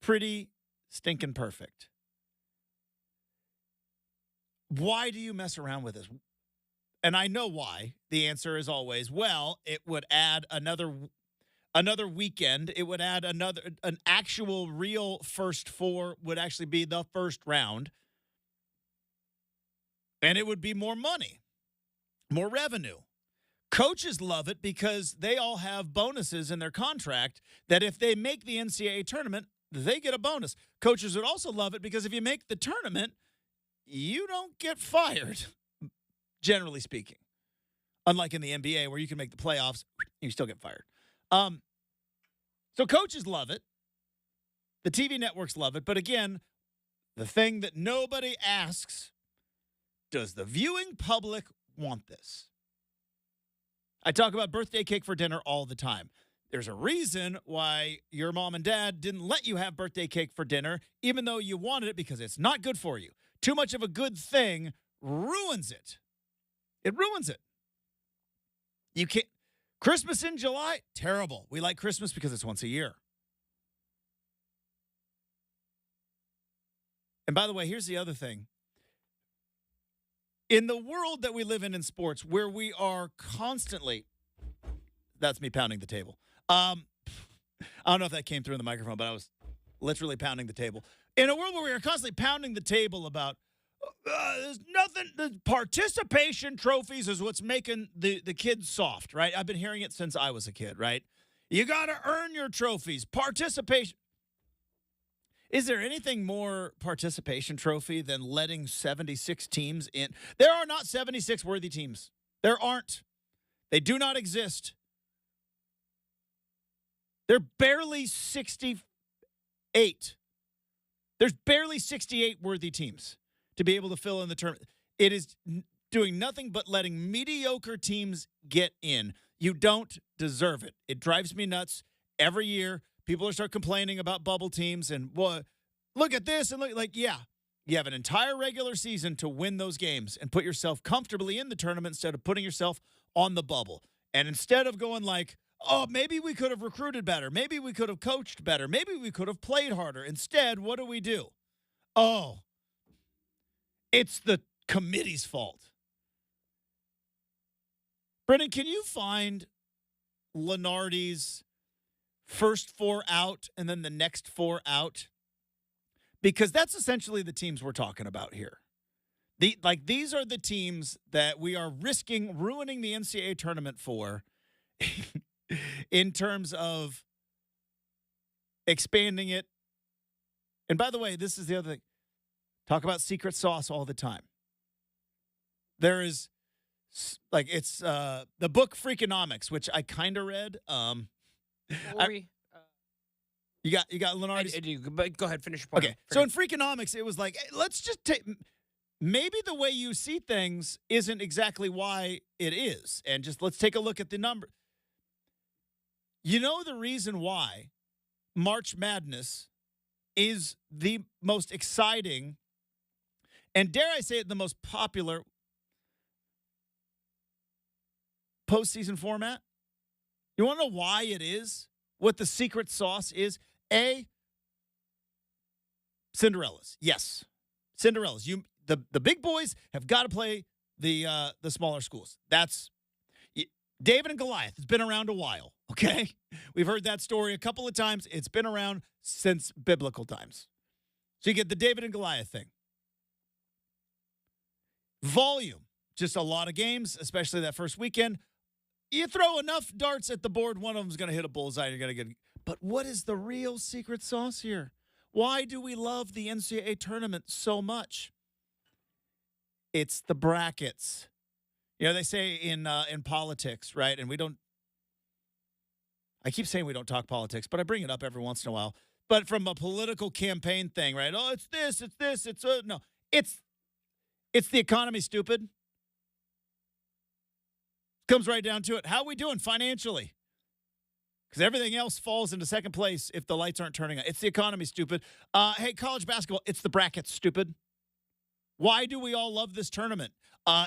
pretty stinking perfect. Why do you mess around with this? And I know why. The answer is always, well, it would add another weekend. It would add an actual real first 4 would actually be the first round. And it would be more money, more revenue. Coaches love it because they all have bonuses in their contract that if they make the NCAA tournament, they get a bonus. Coaches would also love it because if you make the tournament, you don't get fired, generally speaking. Unlike in the NBA where you can make the playoffs, you still get fired. So coaches love it. The TV networks love it. But again, the thing that nobody asks, does the viewing public want this? I talk about birthday cake for dinner all the time. There's a reason why your mom and dad didn't let you have birthday cake for dinner, even though you wanted it, because it's not good for you. Too much of a good thing ruins it. It ruins it. You can't. Christmas in July, terrible. We like Christmas because it's once a year. And by the way, here's the other thing. In the world that we live in sports, where we are constantly, that's me pounding the table. I don't know if that came through in the microphone, but I was literally pounding the table. In a world where we are constantly pounding the table about there's nothing, the participation trophies is what's making the kids soft, right? I've been hearing it since I was a kid, right? You got to earn your trophies. Participation. Is there anything more participation trophy than letting 76 teams in? There are not 76 worthy teams. There aren't. They do not exist. They're barely 68. There's barely 68 worthy teams to be able to fill in the tournament. It is doing nothing but letting mediocre teams get in. You don't deserve it. It drives me nuts every year. People start complaining about bubble teams and, well, look at this. And look, you have an entire regular season to win those games and put yourself comfortably in the tournament instead of putting yourself on the bubble. And instead of going oh, maybe we could have recruited better. Maybe we could have coached better. Maybe we could have played harder. Instead, what do? Oh, it's the committee's fault. Brenden, can you find Lenardi's first 4 out and then the next 4 out? Because that's essentially the teams we're talking about here. These are the teams that we are risking ruining the NCAA tournament for in terms of expanding it. And by the way, this is the other thing. Talk about secret sauce all the time. There is like it's the book Freakonomics, which I kind of read. You got Lenardi's? I do, but go ahead, finish your point. Okay, so in Freakonomics, it was like, hey, let's just take. Maybe the way you see things isn't exactly why it is, and just let's take a look at the number. You know the reason why March Madness is the most exciting, and dare I say it, the most popular postseason format? You want to know why it is? What the secret sauce is? Cinderellas. Yes. Cinderellas. The big boys have got to play the smaller schools. That's David and Goliath. It's been around a while, okay? We've heard that story a couple of times. It's been around since biblical times. So you get the David and Goliath thing. Volume. Just a lot of games, especially that first weekend. You throw enough darts at the board, one of them's going to hit a bullseye. You're going to get. But what is the real secret sauce here? Why do we love the NCAA tournament so much? It's the brackets. You know, they say in politics, right? And we don't. I keep saying we don't talk politics, but I bring it up every once in a while. But from a political campaign thing, right? Oh, it's this, no. It's the economy, stupid. Comes right down to it. How are we doing financially? Because everything else falls into second place if the lights aren't turning on. It's the economy, stupid. Hey, college basketball, it's the brackets, stupid. Why do we all love this tournament?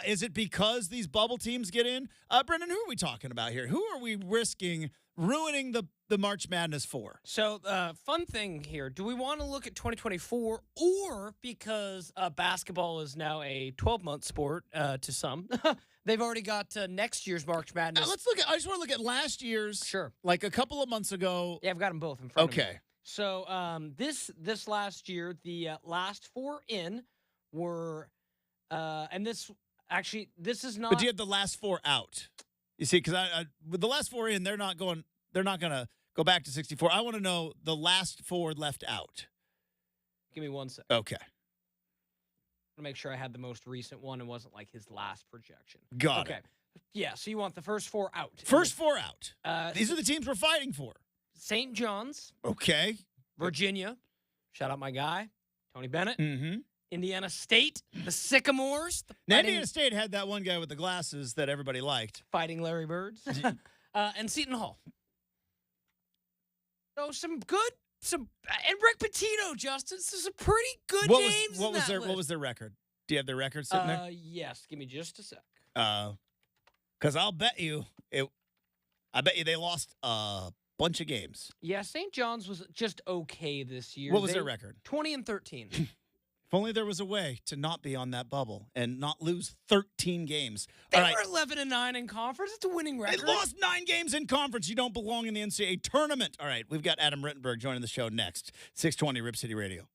Is it because these bubble teams get in? Brenden, who are we talking about here? Who are we risking ruining the March Madness for? So, fun thing here. Do we want to look at 2024 or because basketball is now a 12-month sport to some? They've already got next year's March Madness. Let's look at. I just want to look at last year's. Sure. Like a couple of months ago. Yeah, I've got them both in front of me. Okay. So this last year, the last four in were, and this is not. But do you have the last four out? You see, because with the last four in, they're not going to go back to 64. I want to know the last four left out. Give me 1 second. Okay. To make sure I had the most recent one and wasn't like his last projection. Got it. Okay. Yeah, so you want the first four out. First four out. These are the teams we're fighting for. St. John's. Okay. Virginia. Shout out my guy, Tony Bennett. Mm-hmm. Indiana State. The Sycamores. Indiana State had that one guy with the glasses that everybody liked. Fighting Larry Birds. And Seton Hall. So and Rick Pitino, Justin. This is a pretty good names. What was their record? Do you have their record sitting there? Yes. Give me just a sec. Because I'll bet you they lost a bunch of games. Yeah, St. John's was just okay this year. What was their record? 20-13. If only there was a way to not be on that bubble and not lose 13 games. They were 11-9 in conference. It's a winning record. They lost 9 games in conference. You don't belong in the NCAA tournament. All right, we've got Adam Rittenberg joining the show next. 620 Rip City Radio.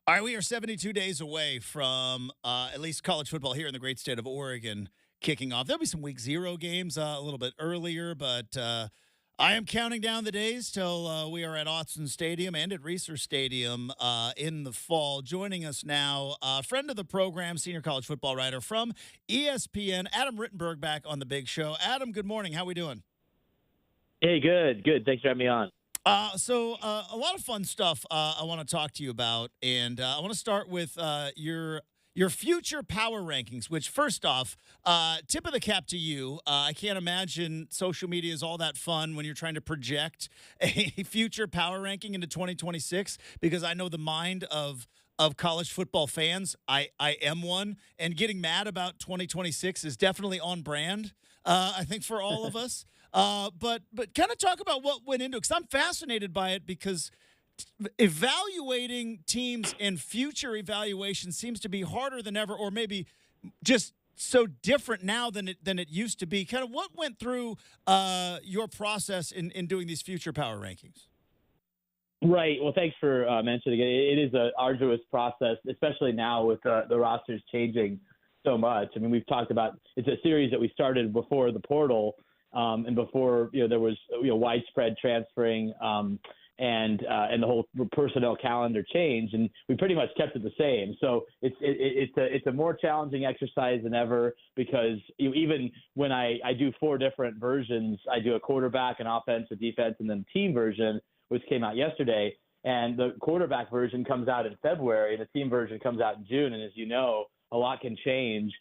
All right, we are 72 days away from at least college football here in the great state of Oregon kicking off. There'll be some week zero games a little bit earlier, but I am counting down the days till we are at Autzen Stadium and at Reser Stadium in the fall. Joining us now, friend of the program, senior college football writer from ESPN, Adam Rittenberg, back on the big show. Adam, good morning. How we doing? Hey, good. Thanks for having me on. So a lot of fun stuff I want to talk to you about, and I want to start with your future power rankings. Which, first off, tip of the cap to you. I can't imagine social media is all that fun when you're trying to project a future power ranking into 2026, because I know the mind of college football fans. I am one, and getting mad about 2026 is definitely on brand. I think for all of us. But kind of talk about what went into it, because I'm fascinated by it, because evaluating teams and future evaluation seems to be harder than ever, or maybe just so different now than it used to be. Kind of what went through your process in doing these future power rankings? Right. Well, thanks for mentioning it. It is an arduous process, especially now with the rosters changing so much. I mean, we've talked about it's a series that we started before the portal. And before there was widespread transferring and the whole personnel calendar change, and we pretty much kept it the same. So it's a more challenging exercise than ever, because even when I do four different versions, I do a quarterback, an offense, a defense, and then team version, which came out yesterday. And the quarterback version comes out in February, and the team version comes out in June. And as you know, a lot can change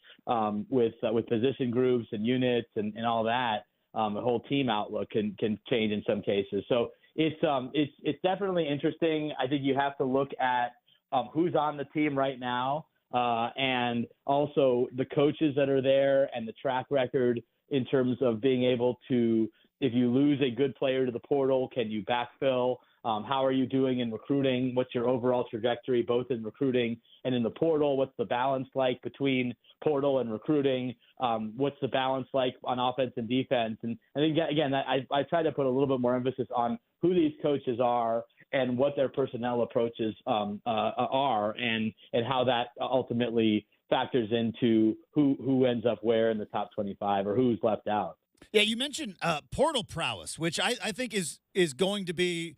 with position groups and units and all that. The whole team outlook can change in some cases. So it's definitely interesting. I think you have to look at who's on the team right now, and also the coaches that are there and the track record in terms of being able to, if you lose a good player to the portal, can you backfill? How are you doing in recruiting? What's your overall trajectory, both in recruiting and in the portal? What's the balance like between portal and recruiting? What's the balance like on offense and defense? And I think, again, I try to put a little bit more emphasis on who these coaches are and what their personnel approaches are, and how that ultimately factors into who ends up where in the top 25 or who's left out. Yeah, you mentioned portal prowess, which I think is going to be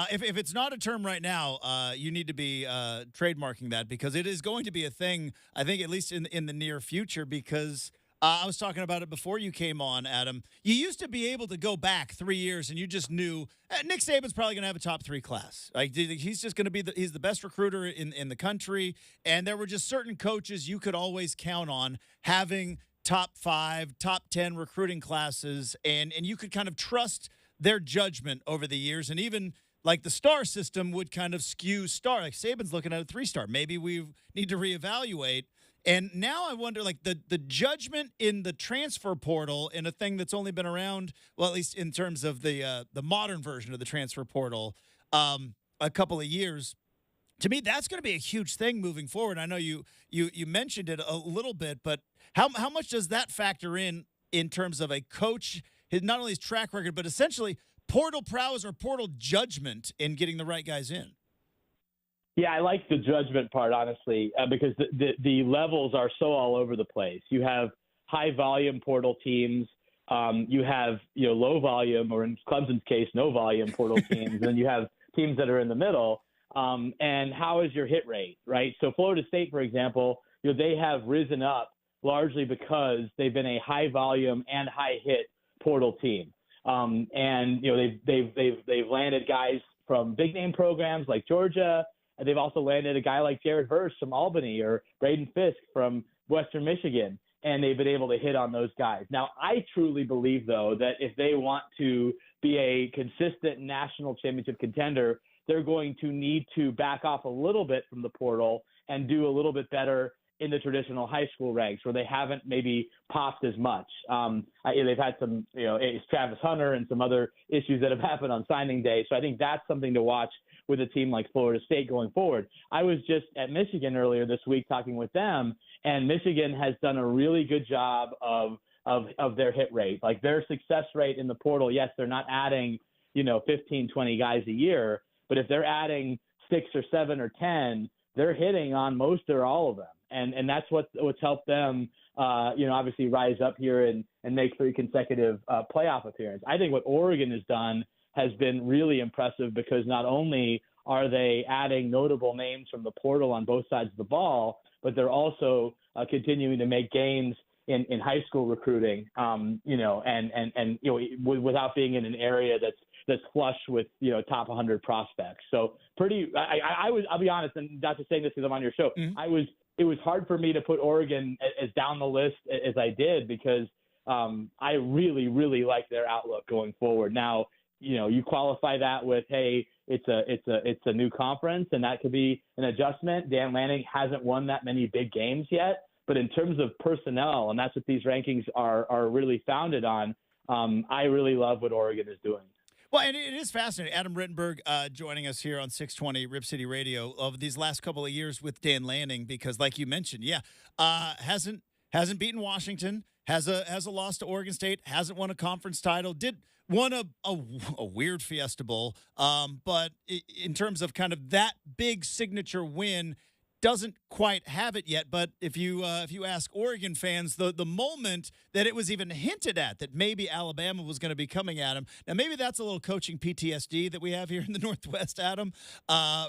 if it's not a term right now, you need to be trademarking that, because it is going to be a thing, I think, at least in the near future, because I was talking about it before you came on, Adam. You used to be able to go back 3 years and you just knew Nick Saban's probably going to have a top 3 class. Like, he's just going to be he's the best recruiter in the country. And there were just certain coaches you could always count on having top 5, top 10 recruiting classes, and you could kind of trust their judgment over the years. And even like the star system would kind of skew star. Like Saban's looking at a 3-star. Maybe we need to reevaluate. And now I wonder, like, the judgment in the transfer portal, in a thing that's only been around, well, at least in terms of the modern version of the transfer portal, a couple of years. To me, that's going to be a huge thing moving forward. I know you mentioned it a little bit, but how much does that factor in terms of a coach, not only his track record, but essentially portal prowess or portal judgment in getting the right guys in? Yeah, I like the judgment part, honestly, because the levels are so all over the place. You have high volume portal teams. You have low volume, or in Clemson's case, no volume portal teams. And then you have teams that are in the middle. And how is your hit rate, right? So Florida State, for example, they have risen up largely because they've been a high volume and high hit portal team. And they've landed guys from big name programs like Georgia. And they've also landed a guy like Jared Verse from Albany, or Braden Fisk from Western Michigan, and they've been able to hit on those guys. Now, I truly believe, though, that if they want to be a consistent national championship contender, they're going to need to back off a little bit from the portal and do a little bit better in the traditional high school ranks, where they haven't maybe popped as much. They've had some, it's Travis Hunter and some other issues that have happened on signing day. So I think that's something to watch with a team like Florida State going forward. I was just at Michigan earlier this week talking with them, and Michigan has done a really good job of their hit rate. Like, their success rate in the portal, yes, they're not adding, 15, 20 guys a year, but if they're adding 6 or 7 or 10, they're hitting on most or all of them. And that's what's helped them, obviously rise up here and make 3 consecutive playoff appearances. I think what Oregon has done has been really impressive because not only are they adding notable names from the portal on both sides of the ball, but they're also continuing to make gains in high school recruiting, without being in an area that's flush with, top 100 prospects. So I'll be honest, and not just saying this because I'm on your show. Mm-hmm. It was hard for me to put Oregon as down the list as I did because I really, really like their outlook going forward. Now, you qualify that with, hey, it's a new conference, and that could be an adjustment. Dan Lanning hasn't won that many big games yet, but in terms of personnel, and that's what these rankings are really founded on, I really love what Oregon is doing. Well, and it is fascinating. Adam Rittenberg joining us here on 620 Rip City Radio of these last couple of years with Dan Lanning, because like you mentioned, hasn't beaten Washington, has a loss to Oregon State, hasn't won a conference title, won a weird Fiesta Bowl, but in terms of kind of that big signature win, doesn't quite have it yet. But if you ask Oregon fans, the moment that it was even hinted at that maybe Alabama was going to be coming at him, now maybe that's a little coaching PTSD that we have here in the Northwest, Adam,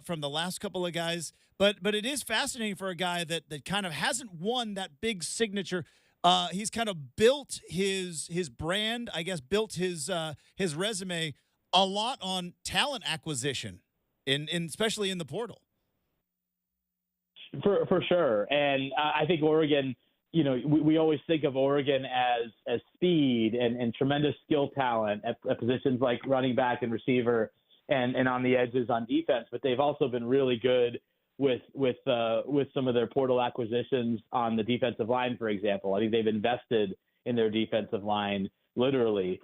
from the last couple of guys. But it is fascinating for a guy that kind of hasn't won that big signature. He's kind of built his brand, I guess, built his resume a lot on talent acquisition, in especially in the portal. For sure. And I think Oregon, we always think of Oregon as speed and tremendous skill talent at positions like running back and receiver and on the edges on defense. But they've also been really good with some of their portal acquisitions on the defensive line, for example. I think they've invested in their defensive line literally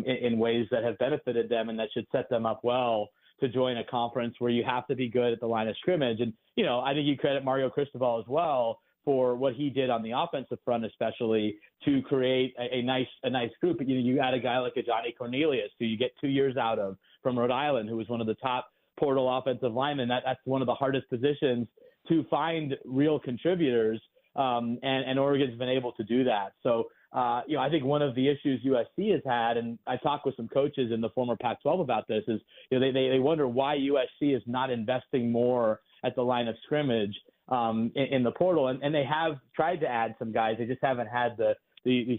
in ways that have benefited them and that should set them up well to join a conference where you have to be good at the line of scrimmage. And, I think you credit Mario Cristobal as well for what he did on the offensive front, especially to create a nice group. You add a guy like a Johnny Cornelius, who you get 2 years out of from Rhode Island, who was one of the top portal offensive linemen. That's one of the hardest positions to find real contributors. And Oregon's been able to do that. So, I think one of the issues USC has had, and I talked with some coaches in the former Pac-12 about this, is they wonder why USC is not investing more at the line of scrimmage in the portal, and they have tried to add some guys. They just haven't had the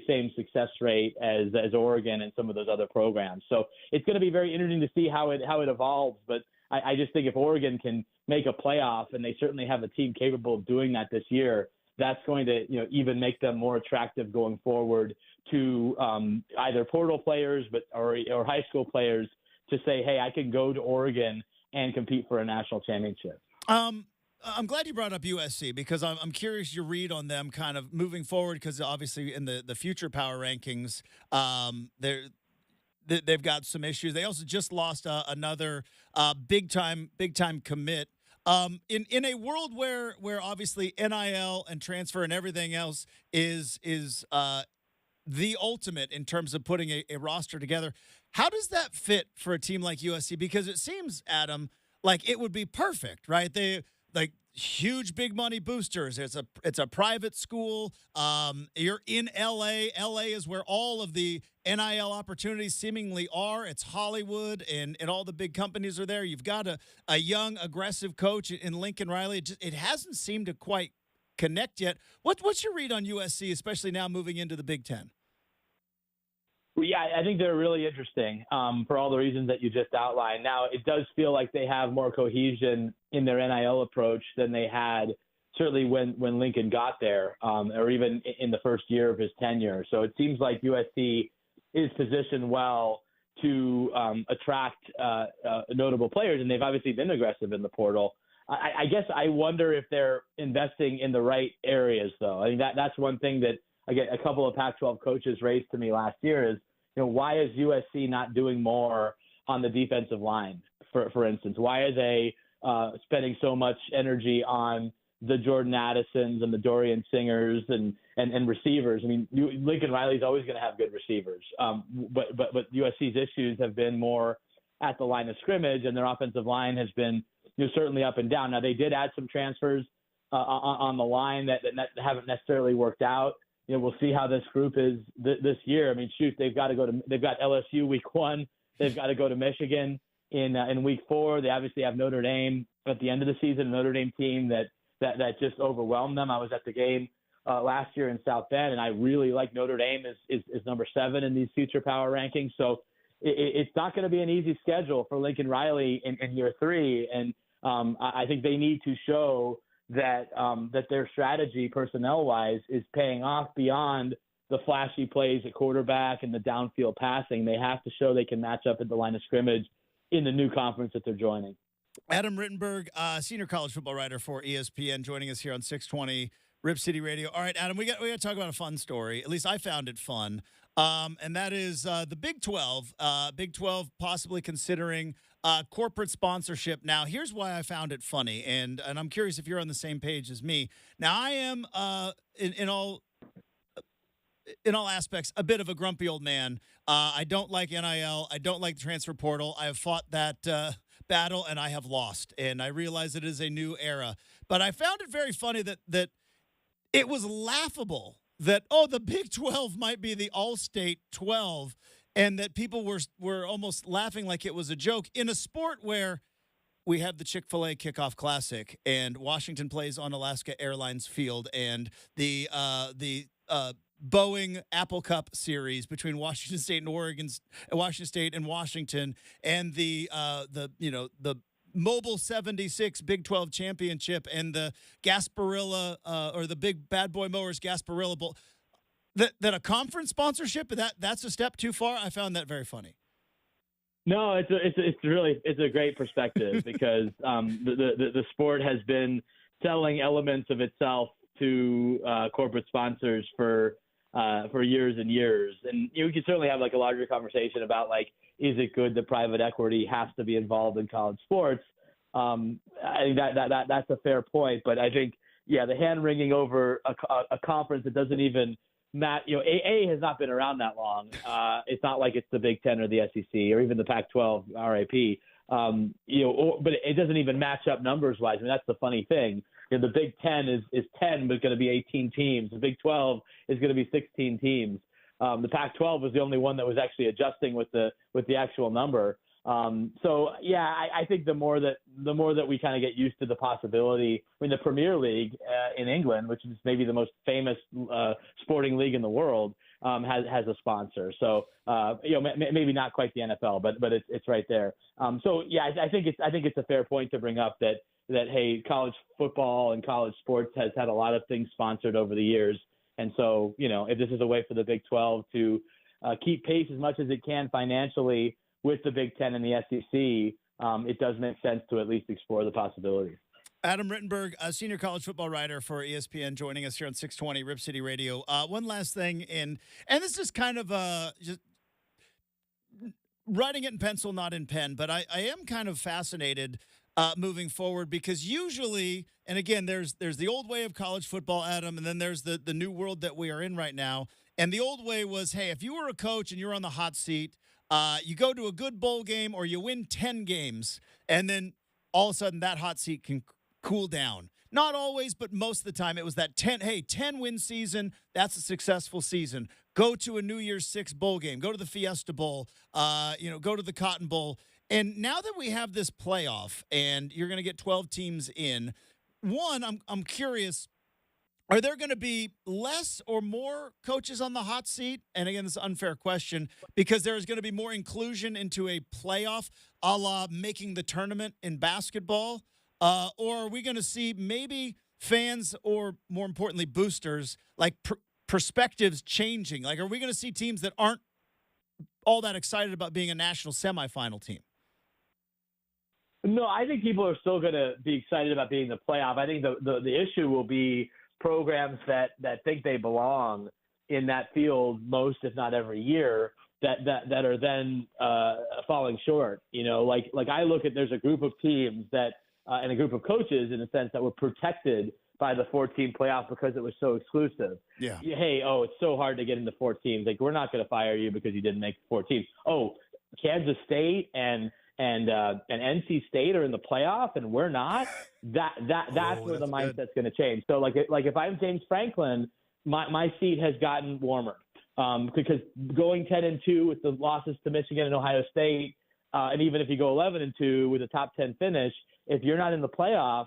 same success rate as Oregon and some of those other programs. So it's going to be very interesting to see how it evolves. But I just think if Oregon can make a playoff, and they certainly have a team capable of doing that this year, that's going to even make them more attractive going forward to either portal players or high school players to say, hey, I can go to Oregon and compete for a national championship. I'm glad you brought up USC because I'm curious your read on them kind of moving forward, because obviously in the future power rankings, they've got some issues. They also just lost another big time commit. In a world where obviously NIL and transfer and everything else is the ultimate in terms of putting a roster together, how does that fit for a team like USC? Because it seems, Adam, like it would be perfect, right? They like huge big money boosters. It's a private school. You're in LA. LA is where all of the NIL opportunities seemingly are. It's Hollywood, and all the big companies are there. You've got a young, aggressive coach in Lincoln Riley. It hasn't seemed to quite connect yet. What's your read on USC, especially now moving into the Big Ten? Well, yeah, I think they're really interesting for all the reasons that you just outlined. Now, it does feel like they have more cohesion in their NIL approach than they had certainly when Lincoln got there, or even in the first year of his tenure. So it seems like USC is positioned well to attract notable players, and they've obviously been aggressive in the portal. I guess I wonder if they're investing in the right areas, though. I think that's one thing that, again, a couple of Pac-12 coaches raised to me last year is, why is USC not doing more on the defensive line, for instance? Why are they spending so much energy on the Jordan Addisons and the Dorian Singers and receivers? I mean, Lincoln Riley's always going to have good receivers, but USC's issues have been more at the line of scrimmage, and their offensive line has been certainly up and down. Now they did add some transfers on the line that haven't necessarily worked out. We'll see how this group is this year. I mean, shoot, they've got LSU week 1. They've got to go to Michigan in week 4. They obviously have Notre Dame at the end of the season, a Notre Dame team that just overwhelmed them. I was at the game last year in South Bend, and I really like Notre Dame is number 7 in these future power rankings. So it's not going to be an easy schedule for Lincoln Riley in year 3. And I think they need to show that their strategy personnel-wise is paying off beyond the flashy plays at quarterback and the downfield passing. They have to show they can match up at the line of scrimmage in the new conference that they're joining. Adam Rittenberg, senior college football writer for ESPN, joining us here on 620 Rip City Radio. All right, Adam, we got to talk about a fun story. At least I found it fun, and that is the Big 12. Big 12 possibly considering corporate sponsorship. Now, here's why I found it funny, and I'm curious if you're on the same page as me. Now, I am in all aspects a bit of a grumpy old man. I don't like NIL. I don't like the transfer portal. I have fought that battle, and I have lost. And I realize it is a new era. But I found it very funny that it was laughable that, the Big 12 might be the all-state 12, and that people were almost laughing like it was a joke in a sport where we have the Chick-fil-A Kickoff Classic, and Washington plays on Alaska Airlines Field, and the Boeing Apple Cup series between Washington State and Washington, and the Mobile 76 Big 12 championship, and the Gasparilla or the Big Bad Boy Mowers Gasparilla Bowl. That a conference sponsorship, that's a step too far. I found that very funny. No, it's a great perspective because the sport has been selling elements of itself to corporate sponsors for years and years. And you can certainly have like a larger conversation about like, is it good that private equity has to be involved in college sports? I think that's a fair point. But I think, the hand wringing over a conference that doesn't even AA has not been around that long. It's not like it's the Big Ten or the SEC or even the Pac-12 RIP. But it doesn't even match up numbers wise. I mean, that's the funny thing. The Big Ten is 10, but it's going to be 18 teams. The Big 12 is going to be 16 teams. The Pac-12 was the only one that was actually adjusting with the actual number. I think the more that we kind of get used to the possibility. I mean, the Premier League in England, which is maybe the most famous sporting league in the world, has a sponsor. So maybe not quite the NFL, but it's right there. I think it's a fair point to bring up that hey, college football and college sports has had a lot of things sponsored over the years. And so, if this is a way for the Big 12 to keep pace as much as it can financially with the Big Ten and the SEC, it does make sense to at least explore the possibilities. Adam Rittenberg, a senior college football writer for ESPN, joining us here on 620 Rip City Radio. One last thing, and this is kind of just writing it in pencil, not in pen, but I am kind of fascinated moving forward because usually, and again, there's the old way of college football, Adam, and then there's the new world that we are in right now. And the old way was, hey, if you were a coach and you're on the hot seat, you go to a good bowl game or you win 10 games, and then all of a sudden that hot seat can cool down. Not always, but most of the time it was that 10-win season. That's a successful season. Go to a New Year's Six bowl game. Go to the Fiesta Bowl. Go to the Cotton Bowl. And now that we have this playoff and you're going to get 12 teams in, one, I'm curious, are there going to be less or more coaches on the hot seat? And again, this is an unfair question because there's going to be more inclusion into a playoff a la making the tournament in basketball. Or are we going to see maybe fans or, more importantly, boosters, like perspectives changing? Like, are we going to see teams that aren't all that excited about being a national semifinal team? No, I think people are still going to be excited about being in the playoff. I think the issue will be programs that think they belong in that field most, if not every year, that are then falling short. Like I look at, there's a group of teams that and a group of coaches in a sense that were protected by the 14 playoff because it was so exclusive. Yeah. Hey, it's so hard to get into 4 teams. Like, we're not going to fire you because you didn't make 4 teams. Oh, Kansas State and NC State are in the playoff and we're not, that's where the mindset's going to change. So like if I'm James Franklin, my seat has gotten warmer because going 10-2 with the losses to Michigan and Ohio State, and even if you go 11-2 with a top 10 finish, if you're not in the playoff,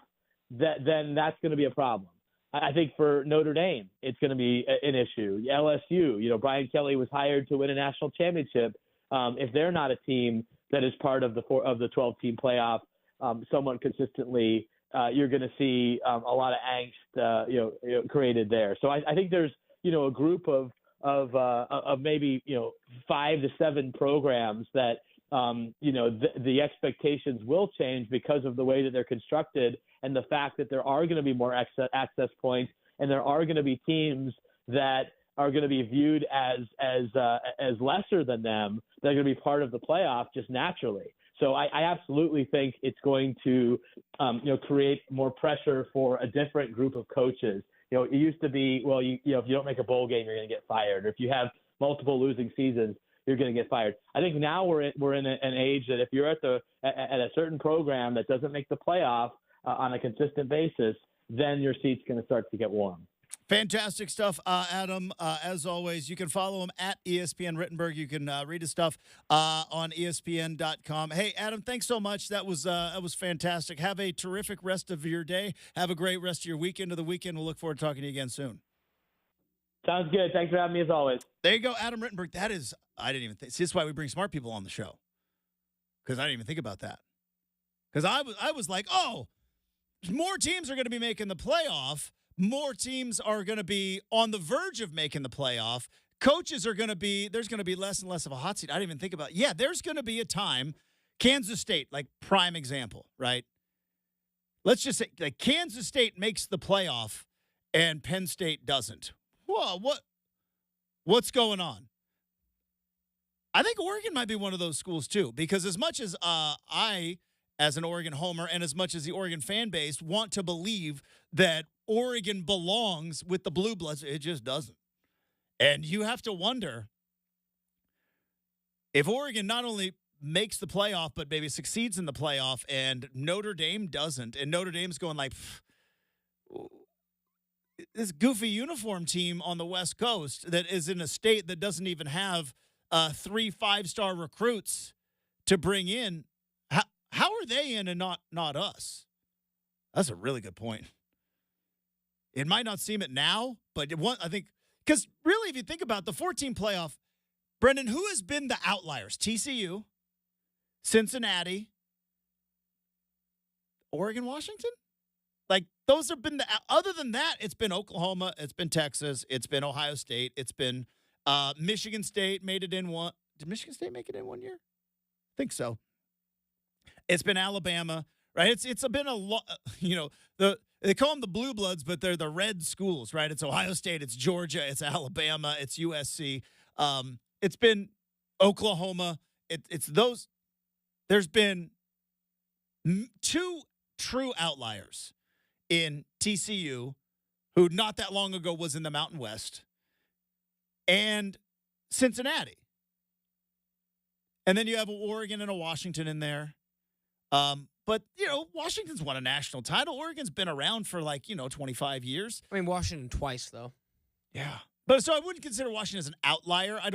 then that's going to be a problem. I think for Notre Dame, it's going to be an issue. LSU, Brian Kelly was hired to win a national championship. If they're not a team that is part of the 12-team playoff somewhat consistently, you're going to see a lot of angst, created there. So I think there's, a group of maybe 5 to 7 programs that the expectations will change because of the way that they're constructed and the fact that there are going to be more access points and there are going to be teams that are going to be viewed as lesser than them that are going to be part of the playoff just naturally. So I absolutely think it's going to create more pressure for a different group of coaches. It used to be, well, if you don't make a bowl game, you're going to get fired. Or if you have multiple losing seasons, you're going to get fired. I think now we're in an age that if you're at a certain program that doesn't make the playoff on a consistent basis, then your seat's going to start to get warm. Fantastic stuff, Adam. As always, you can follow him at ESPN Rittenberg. You can read his stuff on ESPN.com. Hey, Adam, thanks so much. That was fantastic. Have a terrific rest of your day. Have a great rest of your weekend. We'll look forward to talking to you again soon. Sounds good. Thanks for having me as always. There you go, Adam Rittenberg. That is, I didn't even think. See, this is why we bring smart people on the show, because I didn't even think about that. Because I was like, oh, more teams are going to be making the playoff. More teams are going to be on the verge of making the playoff. Coaches are going to be, there's going to be less and less of a hot seat. I didn't even think about it. Yeah, there's going to be a time, Kansas State, like prime example, right? Let's just say like Kansas State makes the playoff and Penn State doesn't. Whoa, what's going on? I think Oregon might be one of those schools too, because as much as I, as an Oregon homer, and as much as the Oregon fan base want to believe that Oregon belongs with the Blue Bloods, it just doesn't. And you have to wonder if Oregon not only makes the playoff, but maybe succeeds in the playoff, and Notre Dame doesn't, and Notre Dame's going like, this goofy uniform team on the West Coast that is in a state that doesn't even have 3 5-star recruits to bring in. How are they in and not us? That's a really good point. It might not seem it now, but I think because really, if you think about the 14 playoff, Brenden, who has been the outliers? TCU, Cincinnati, Oregon, Washington. Like, those have been other than that, it's been Oklahoma, it's been Texas, it's been Ohio State, it's been Michigan State made it in one. Did Michigan State make it in 1 year? I think so. It's been Alabama, right? It's been a lot, they call them the Blue Bloods, but they're the red schools, right? It's Ohio State, it's Georgia, it's Alabama, it's USC. It's been Oklahoma. It's those. There's been 2 true outliers in TCU, who not that long ago was in the Mountain West, and Cincinnati. And then you have Oregon and a Washington in there. But, Washington's won a national title. Oregon's been around for 25 years. I mean, Washington twice, though. Yeah. But so I wouldn't consider Washington as an outlier. I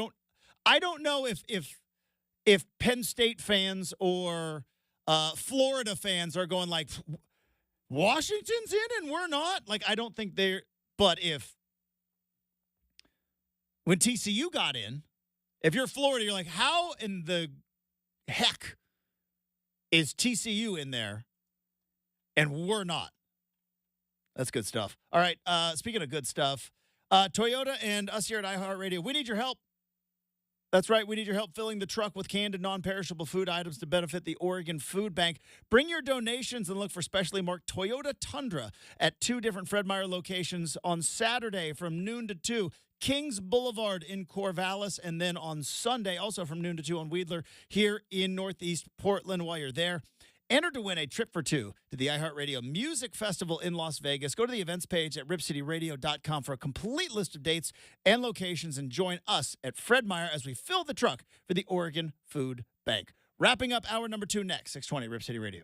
don't know if Penn State fans or Florida fans are going like, Washington's in and we're not. I don't think they're. But when TCU got in, if you're Florida, you're like, how in the heck is TCU in there and we're not? That's good stuff. All right. Speaking of good stuff, Toyota and us here at iHeartRadio, we need your help. That's right. We need your help filling the truck with canned and non-perishable food items to benefit the Oregon Food Bank. Bring your donations and look for specially marked Toyota Tundra at 2 different Fred Meyer locations on Saturday from noon to 2. Kings Boulevard in Corvallis, and then on Sunday, also from noon to 2 on Weidler here in Northeast Portland. While you're there, enter to win a trip for 2 to the iHeartRadio Music Festival in Las Vegas. Go to the events page at ripcityradio.com for a complete list of dates and locations, and join us at Fred Meyer as we fill the truck for the Oregon Food Bank. Wrapping up hour number 2 next, 620 Rip City Radio.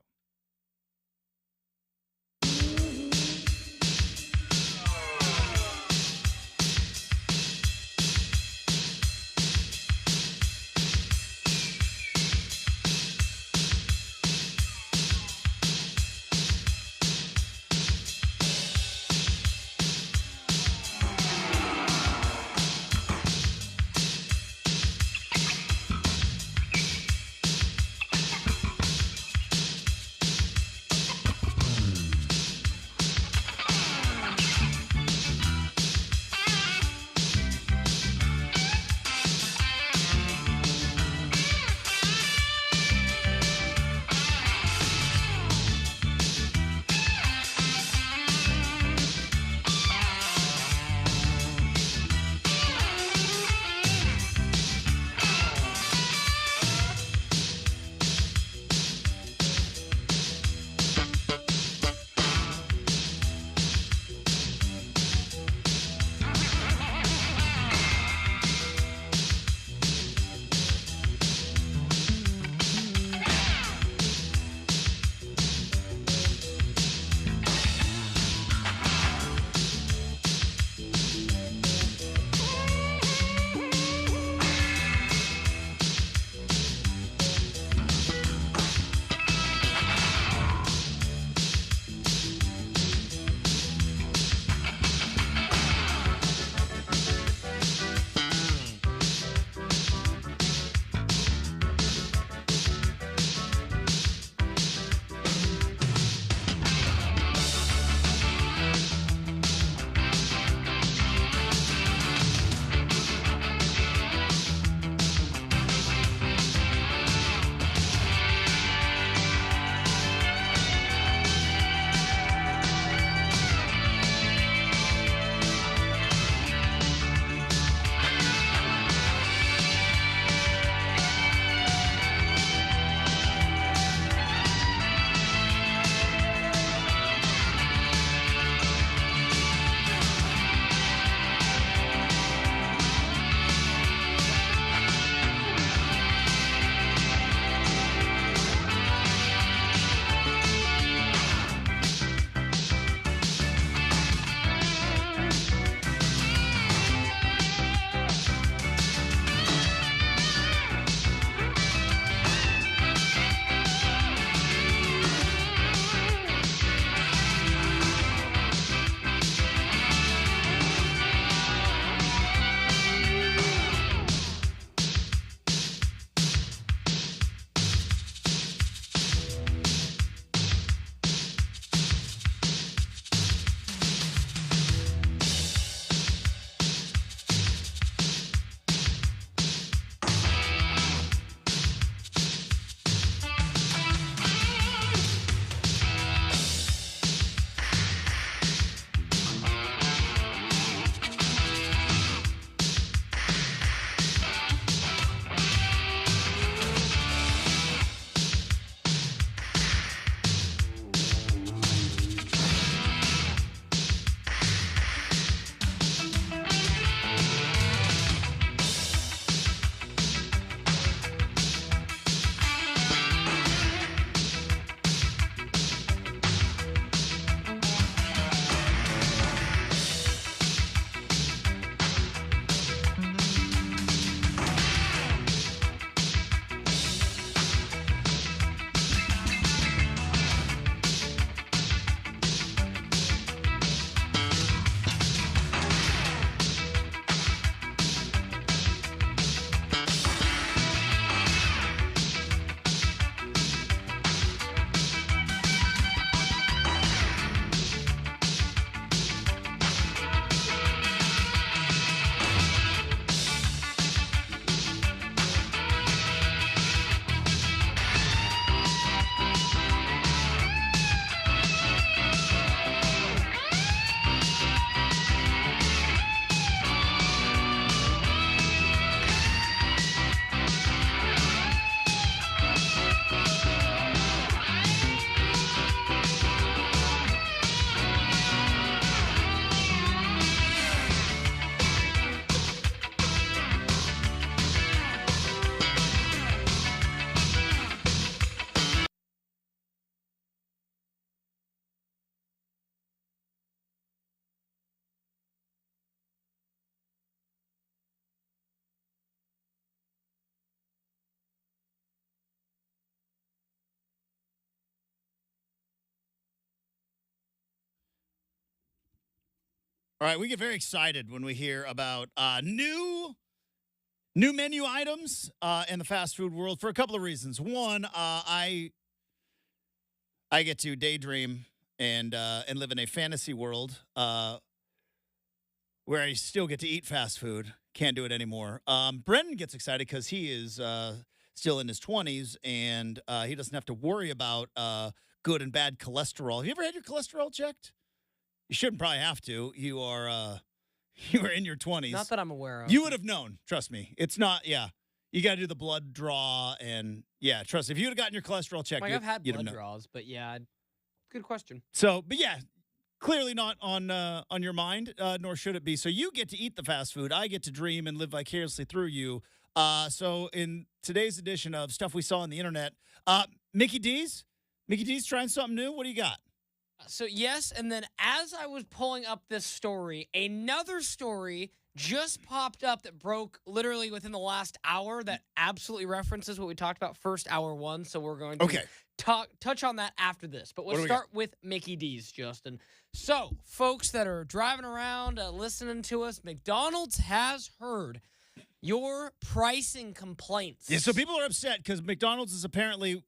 All right, we get very excited when we hear about new menu items in the fast food world for a couple of reasons. One, I get to daydream and live in a fantasy world where I still get to eat fast food. Can't do it anymore. Brenden gets excited because he is still in his 20s and he doesn't have to worry about good and bad cholesterol. Have you ever had your cholesterol checked? You shouldn't probably have to. You are in your 20s. Not that I'm aware of. You would have known. Trust me. It's not. Yeah, you got to do the blood draw and yeah. Trust me. If you would have gotten your cholesterol checked, Like, I've had you'd have blood known. draws, but yeah, good question. So, but yeah, clearly not on your mind, nor should it be. So you get to eat the fast food. I get to dream and live vicariously through you. So in today's edition of Stuff We Saw on the Internet, Mickey D's trying something new. What do you got? So yes, and then as I was pulling up this story, another story just popped up that broke literally within the last hour that absolutely references what we talked about first hour one. So we're going to touch on that after this. But we'll start with Mickey D's, Justin. So folks that are driving around, listening to us, McDonald's has heard your pricing complaints. Yeah, so people are upset because McDonald's is apparently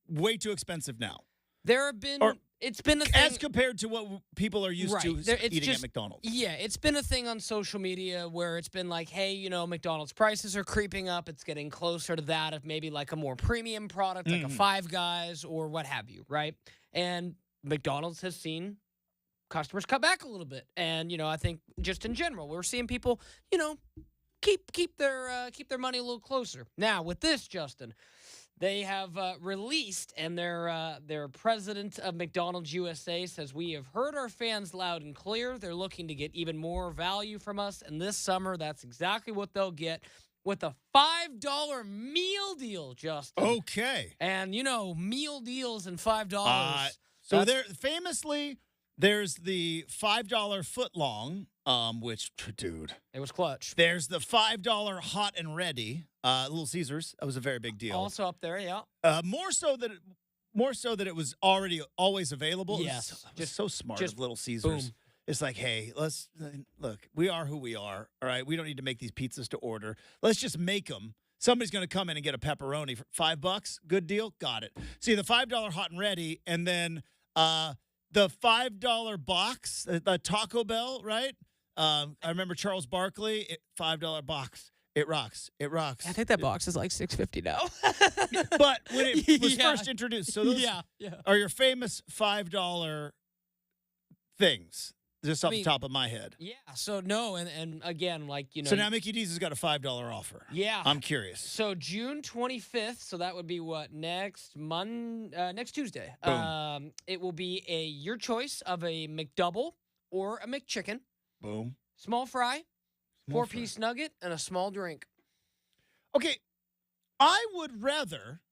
way too expensive now. There have been... It's been a thing. As compared to what people are used to eating at McDonald's. Yeah, it's been a thing on social media where it's been like, hey, McDonald's prices are creeping up. It's getting closer to that of maybe like a more premium product, like a Five Guys or what have you, right? And McDonald's has seen customers cut back a little bit. And, I think just in general, we're seeing people, keep their money a little closer. Now, with this, Justin, they have released, and their president of McDonald's USA says, we have heard our fans loud and clear. They're looking to get even more value from us. And this summer, that's exactly what they'll get with a $5 meal deal, Justin. Okay. And, meal deals and $5. So there's the $5 foot long, which, dude. It was clutch. There's the $5 hot and ready, Little Caesars. That was a very big deal. Also up there, yeah. More so that it was always available. Yes. Just so smart of Little Caesars. Boom. It's like, hey, let's look. We are who we are. All right, we don't need to make these pizzas to order. Let's just make them. Somebody's going to come in and get a pepperoni for $5. Good deal. Got it. See, the $5 hot and ready, and then the $5 box, the Taco Bell, right? I remember Charles Barkley, $5 box. It rocks. It rocks. I think that box is like $6.50 now. But when it was first introduced, so those are your famous $5 things, just off the top of my head. Yeah. So no, and again, So now Mickey D's has got a $5 offer. Yeah. I'm curious. So June 25th. So that would be what, next Tuesday. Boom. It will be your choice of a McDouble or a McChicken. Boom. Small fry, 4-piece nugget, and a small drink. Okay. I would rather,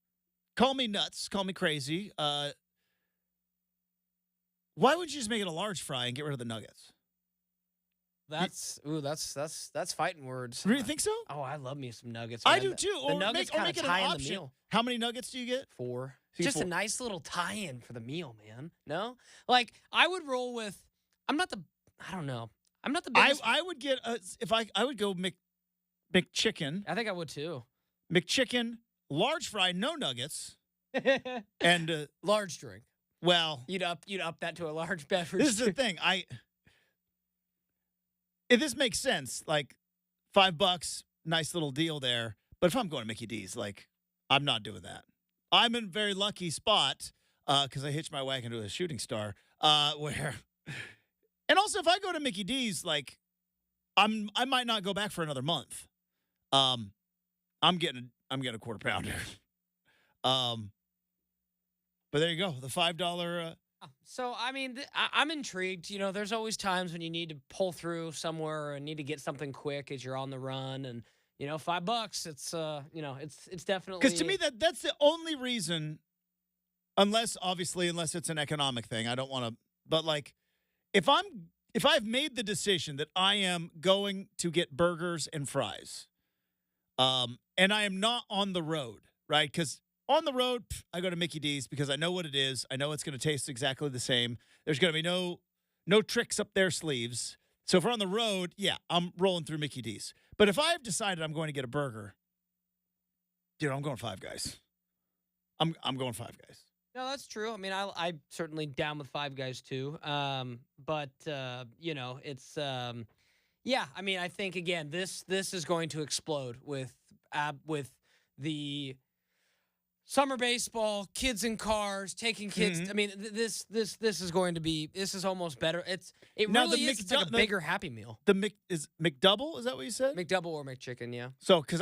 call me nuts, call me crazy. Why would you just make it a large fry and get rid of the nuggets? That's fighting words. Really think so? Oh, I love me some nuggets. I man. do too. The nuggets kind of tie in the meal. How many nuggets do you get? 4. So Just a nice little tie-in for the meal, man. No? I would roll with, I don't know. I'm not the biggest. I would get I would go McChicken. I think I would too. McChicken, large fry, no nuggets, and large drink. Well, you'd up that to a large beverage. This is the thing. If this makes sense, like $5, nice little deal there. But if I'm going to Mickey D's, I'm not doing that. I'm in a very lucky spot because I hitched my wagon to a shooting star where. And also, if I go to Mickey D's, I might not go back for another month. I'm getting a quarter pounder. But there you go, the $5. So I mean, I'm intrigued. There's always times when you need to pull through somewhere and need to get something quick as you're on the run, and $5. It's definitely because to me that's the only reason. Unless it's an economic thing, I don't want to. But if I've made the decision that I am going to get burgers and fries, and I am not on the road, right? Because on the road, I go to Mickey D's because I know what it is. I know it's going to taste exactly the same. There's going to be no no tricks up their sleeves. So if we're on the road, yeah, I'm rolling through Mickey D's. But if I've decided I'm going to get a burger, dude, I'm going Five Guys. I'm going Five Guys. No, that's true. I mean, I'm certainly down with Five Guys too. But it's yeah. I mean, I think again, this is going to explode with the summer baseball, kids in cars, taking kids. Mm-hmm. I mean, this is going to be. This is almost better. It Now, really is. It's like a bigger Happy Meal. Is McDouble? Is that what you said? McDouble or McChicken? Yeah. So because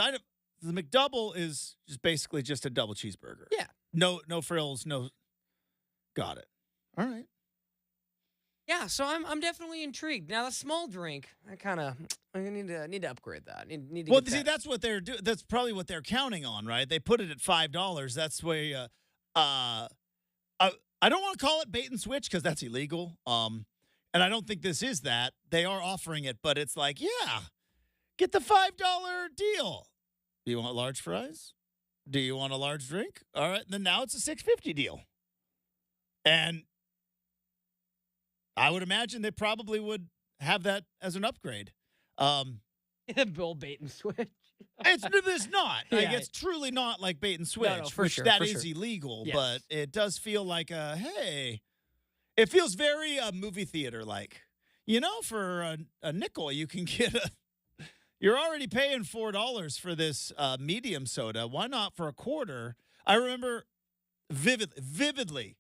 the McDouble is just basically just a double cheeseburger. Yeah. No frills. No. Got it. All right. Yeah, so I'm definitely intrigued. Now the small drink, I need to upgrade that. Need to Well, get see, that. that's what they're doing. That's probably what they're counting on, right? They put it at $5. That's where I don't want to call it bait and switch because that's illegal. And I don't think this is that. They are offering it, but it's like, yeah, get the $5 deal. Do you want large fries? Do you want a large drink? All right, then now it's a $6.50 deal. And I would imagine they probably would have that as an upgrade. Bill bait and switch. It's not. Yeah. Like, it's truly not like bait and switch, No, for which sure, that for is sure. illegal. Yes. But it does feel like hey, it feels very movie theater like. For a nickel, you can get you're already paying $4 for this medium soda. Why not for a quarter? I remember vividly.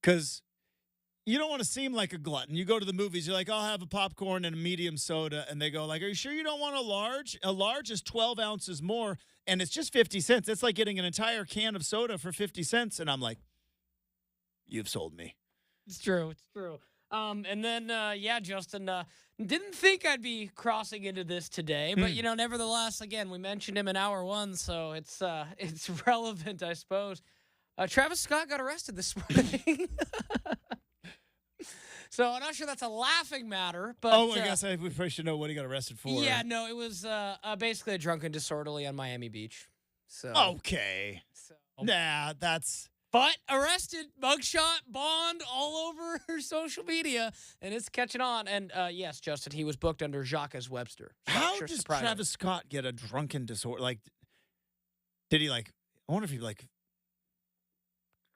Because you don't want to seem like a glutton. You go to the movies, you're like, I'll have a popcorn and a medium soda. And they go like, are you sure you don't want a large? A large is 12 ounces more, and it's just 50 cents. It's like getting an entire can of soda for 50 cents. And I'm like, you've sold me. It's true. And then, Justin, didn't think I'd be crossing into this today, but, nevertheless, again, we mentioned him in hour one, so it's relevant, I suppose. Travis Scott got arrested this morning. So I'm not sure that's a laughing matter, but I guess we probably should know what he got arrested for. Yeah, no, it was basically a drunken disorderly on Miami Beach. So okay, that's. But arrested, mugshot, bond, all over social media, and it's catching on. And yes, Justin, he was booked under Jacques Webster. How does Travis Scott get a drunken disorder? Like, did he I wonder if he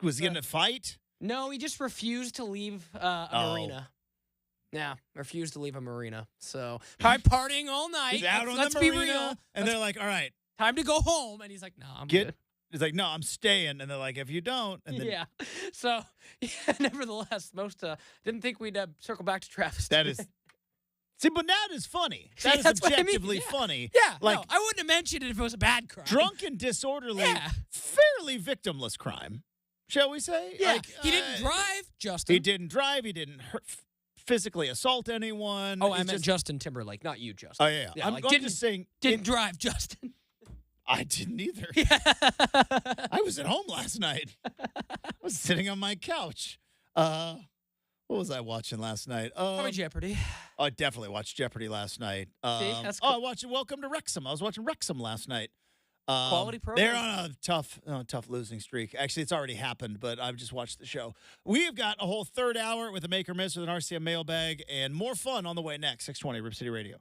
was he in a fight? No, he just refused to leave a marina. Yeah, refused to leave a marina. So probably partying all night. He's out on Let's the be marina, real. and they're like, "All right, time to go home." And he's like, "No, I'm good." He's like, "No, I'm staying." And they're like, "If you don't," and then yeah. So, nevertheless, most didn't think we'd circle back to Travis. That today. is. See, but that is funny. That is That's what I mean. objectively Yeah. funny. Yeah, like no, I wouldn't have mentioned it if it was a bad crime. drunk and disorderly, Yeah. fairly victimless crime, shall we say? Yeah, Like, he didn't drive, Justin. He didn't drive. He didn't physically assault anyone. Oh, I He's meant just, Justin Timberlake, not you, Justin. Oh yeah, Yeah, I'm like, just saying. Didn't drive, Justin. I didn't either. Yeah. I was at home last night. I was sitting on my couch. What was I watching last night? Probably Jeopardy. I definitely watched Jeopardy last night. See, that's cool. I watched Welcome to Wrexham. I was watching Wrexham last night. Quality program. They're on a tough losing streak. Actually, it's already happened, but I've just watched the show. We've got a whole third hour with a Make or Miss with an RCM mailbag and more fun on the way next. 620 Rip City Radio.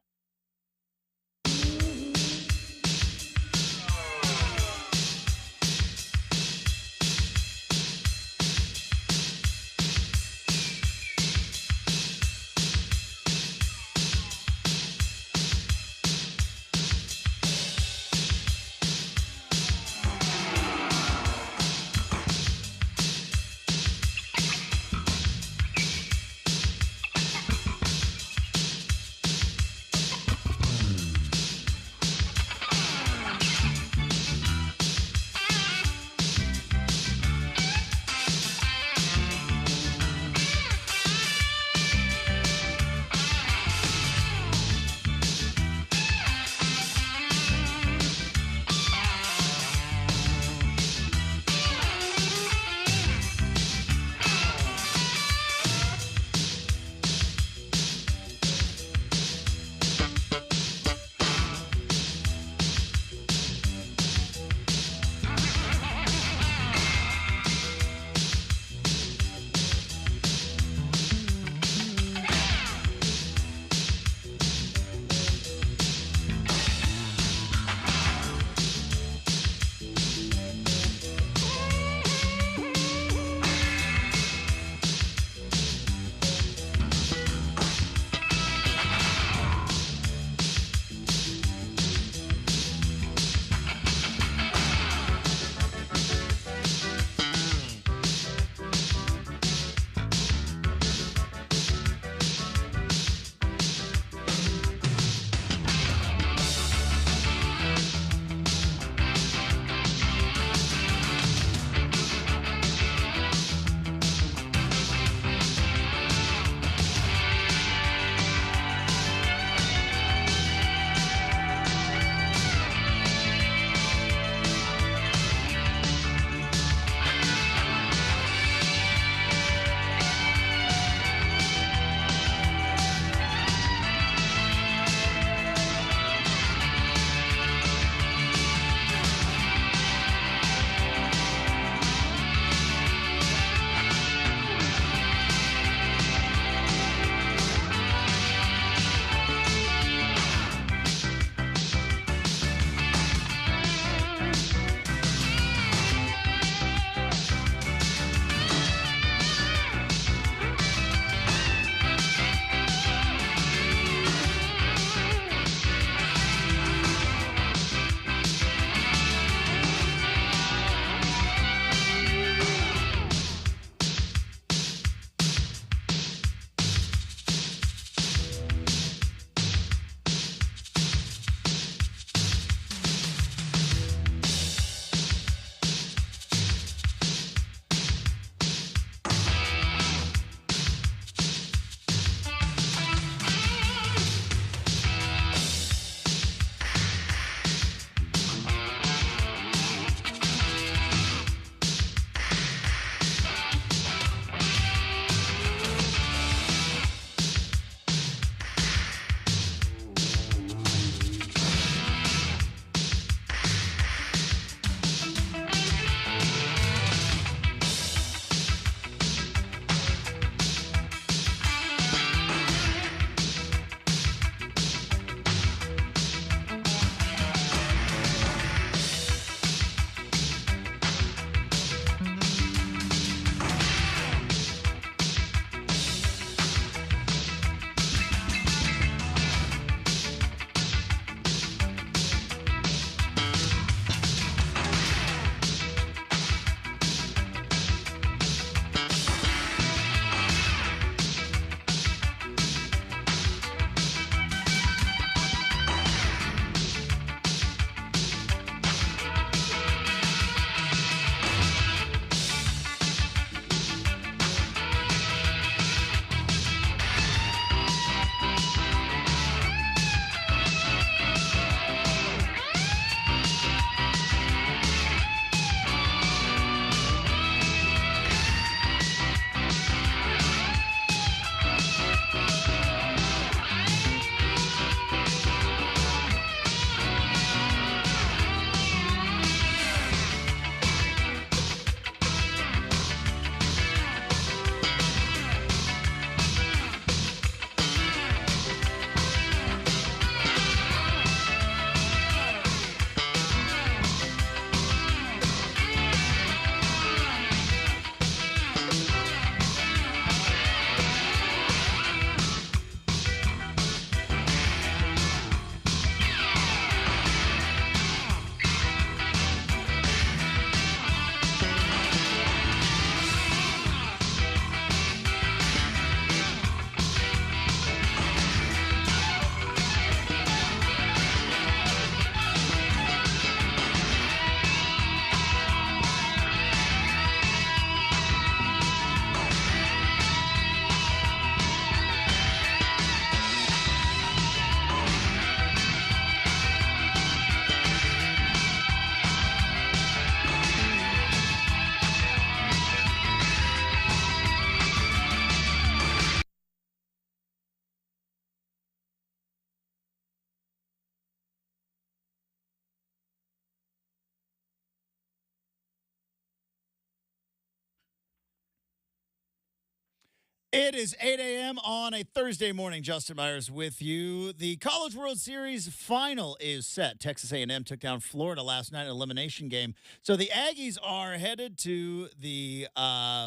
It is 8 a.m. on a Thursday morning. Justin Myers with you. The College World Series final is set. Texas A&M took down Florida last night in an elimination game. So the Aggies are headed to the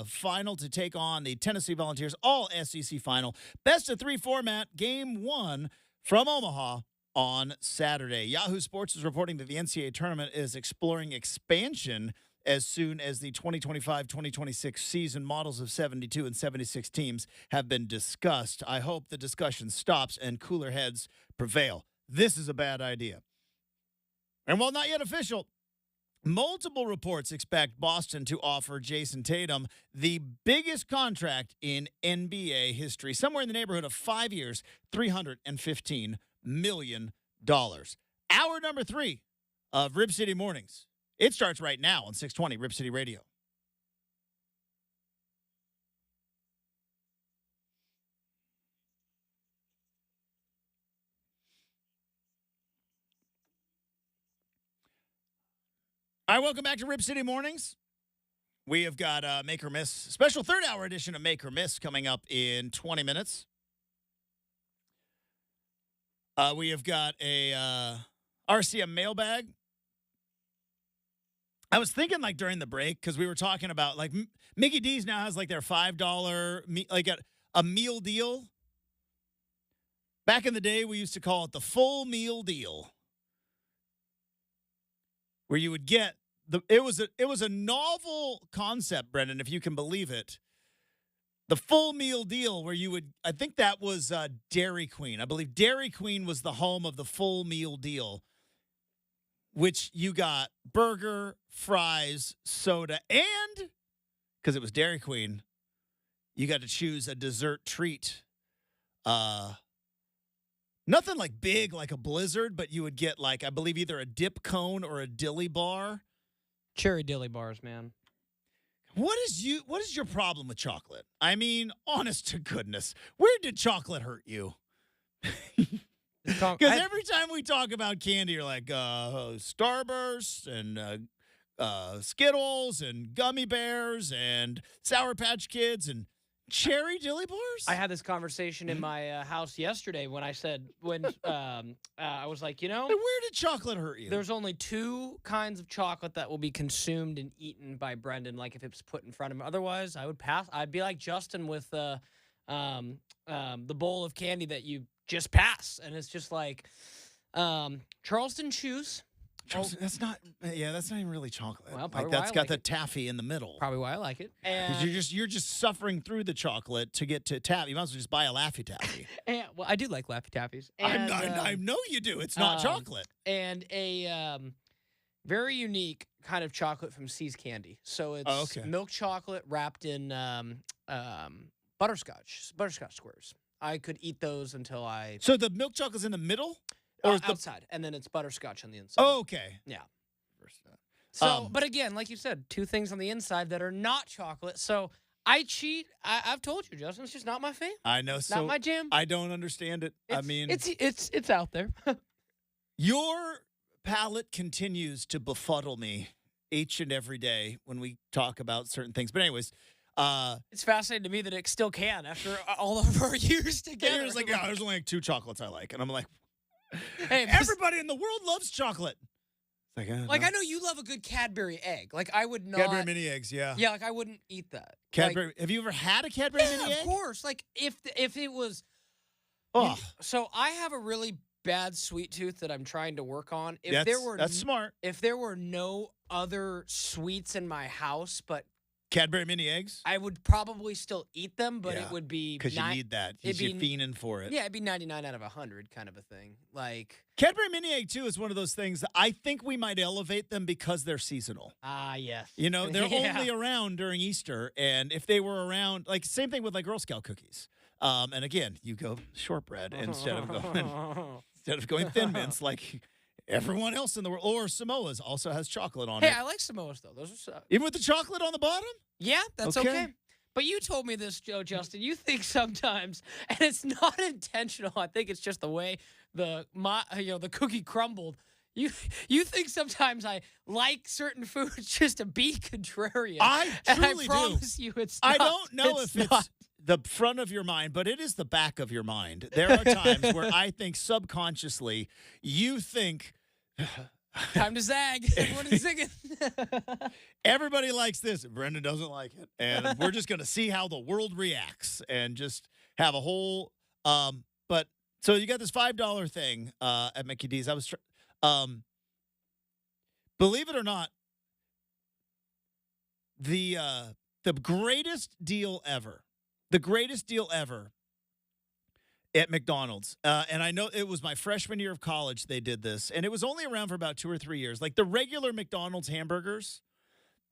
final to take on the Tennessee Volunteers, all SEC final. Best of three format, game one from Omaha on Saturday. Yahoo Sports is reporting that the NCAA Tournament is exploring expansion as soon as the 2025-2026 season. Models of 72 and 76 teams have been discussed. I hope the discussion stops and cooler heads prevail. This is a bad idea. And while not yet official, multiple reports expect Boston to offer Jason Tatum the biggest contract in NBA history, somewhere in the neighborhood of 5 years, $315 million. Hour number 3 of Rib City Mornings. It starts right now on 620 Rip City Radio. All right, welcome back to Rip City Mornings. We have got Make or Miss, special third-hour edition of Make or Miss coming up in 20 minutes. We have got a RCM mailbag. I was thinking, like, during the break, because we were talking about, like, Mickey D's now has, like, their $5, like, a meal deal. Back in the day, we used to call it the full meal deal, where you would get it was a novel concept, Brenden, if you can believe it. The full meal deal, where you would, I think that was Dairy Queen. I believe Dairy Queen was the home of the full meal deal, which you got burger, fries, soda, and, because it was Dairy Queen, you got to choose a dessert treat. Nothing like big, like a Blizzard, but you would get, like, I believe either a dip cone or a dilly bar. Cherry dilly bars, man. What is your problem with chocolate? I mean, honest to goodness, where did chocolate hurt you? Because every time we talk about candy, you're like, Starburst and Skittles and Gummy Bears and Sour Patch Kids and Cherry Dilly Bars? I had this conversation in my house yesterday when I said, I was like, Where did chocolate hurt you? There's only two kinds of chocolate that will be consumed and eaten by Brenden, like if it's put in front of him. Otherwise, I would pass. I'd be like Justin with the bowl of candy that you just pass, and it's just like Charleston Chews. That's not even really chocolate. Well, like that's got the taffy in the middle. Probably why I like it. And you're just suffering through the chocolate to get to taffy. You might as well just buy a Laffy Taffy. And, well, I do like Laffy Taffies. And, I know you do. It's not chocolate. And a very unique kind of chocolate from See's Candy. So it's milk chocolate wrapped in butterscotch squares. I could eat those until I. So the milk chocolate's in the middle? Or outside, and then it's butterscotch on the inside. Oh, okay. Yeah. So, but again, like you said, two things on the inside that are not chocolate. So I cheat. I've told you, Justin. It's just not my thing. I know. Not my jam. I don't understand it. It's out there. Your palate continues to befuddle me each and every day when we talk about certain things. But anyways. It's fascinating to me that it still can after all of our years together. It's like, there's only like 2 chocolates I like. And I'm like, hey, everybody in the world loves chocolate. Like I know you love a good Cadbury egg. Like I would not. Cadbury mini eggs, yeah. Yeah, like I wouldn't eat that. Cadbury. Have you ever had a Cadbury mini egg? Of course. Like if it was. Oh. So I have a really bad sweet tooth that I'm trying to work on. That's smart. If there were no other sweets in my house, but Cadbury mini eggs? I would probably still eat them, but it would be because you need that. You're fiending for it. Yeah, it'd be 99 out of 100 kind of a thing. Like Cadbury mini egg too is one of those things that I think we might elevate them because they're seasonal. Yes. They're only around during Easter, and if they were around, like same thing with like Girl Scout cookies. And again, you go shortbread instead of going Thin Mints like everyone else in the world, or Samoa's also has chocolate on it. Hey, I like Samoa's, though. Those are even with the chocolate on the bottom? Yeah, that's okay. But you told me this, Justin. You think sometimes, and it's not intentional. I think it's just the way the cookie crumbled. You think sometimes I like certain foods just to be contrarian. I truly do. I promise you it's not. I don't know if it's the front of your mind, but it is the back of your mind. There are times where I think subconsciously you think Time to zag. Everyone is singing. everybody likes this. Brenden doesn't like it. And we're just going to see how the world reacts and just have a whole but so you got this $5 thing at Mickey D's. I was believe it or not, the greatest deal ever at McDonald's. And I know it was my freshman year of college they did this, and it was only around for about 2 or 3 years. Like the regular McDonald's hamburgers,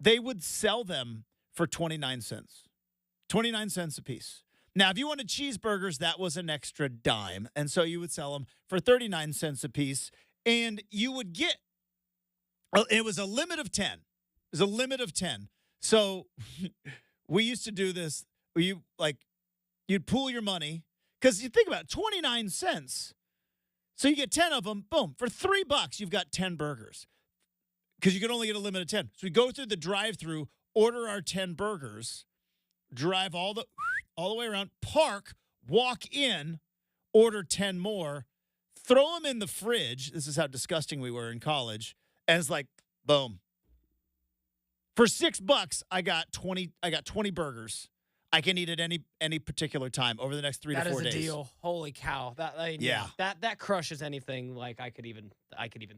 they would sell them for 29 cents. 29 cents a piece. Now, if you wanted cheeseburgers, that was an extra dime. And so you would sell them for 39 cents a piece, and you would get it was a limit of 10. It was a limit of 10. So we used to do this. You'd pool your money. Because you think about it, 29 cents. So you get 10 of them, boom. For $3, you've got 10 burgers. Because you can only get a limit of 10. So we go through the drive-thru, order our 10 burgers, drive all the way around, park, walk in, order 10 more, throw them in the fridge. This is how disgusting we were in college. And it's like, boom. For $6, I got 20 burgers. I can eat at any particular time over the next 3 to 4 days. That is a deal. Holy cow! That crushes anything like I could even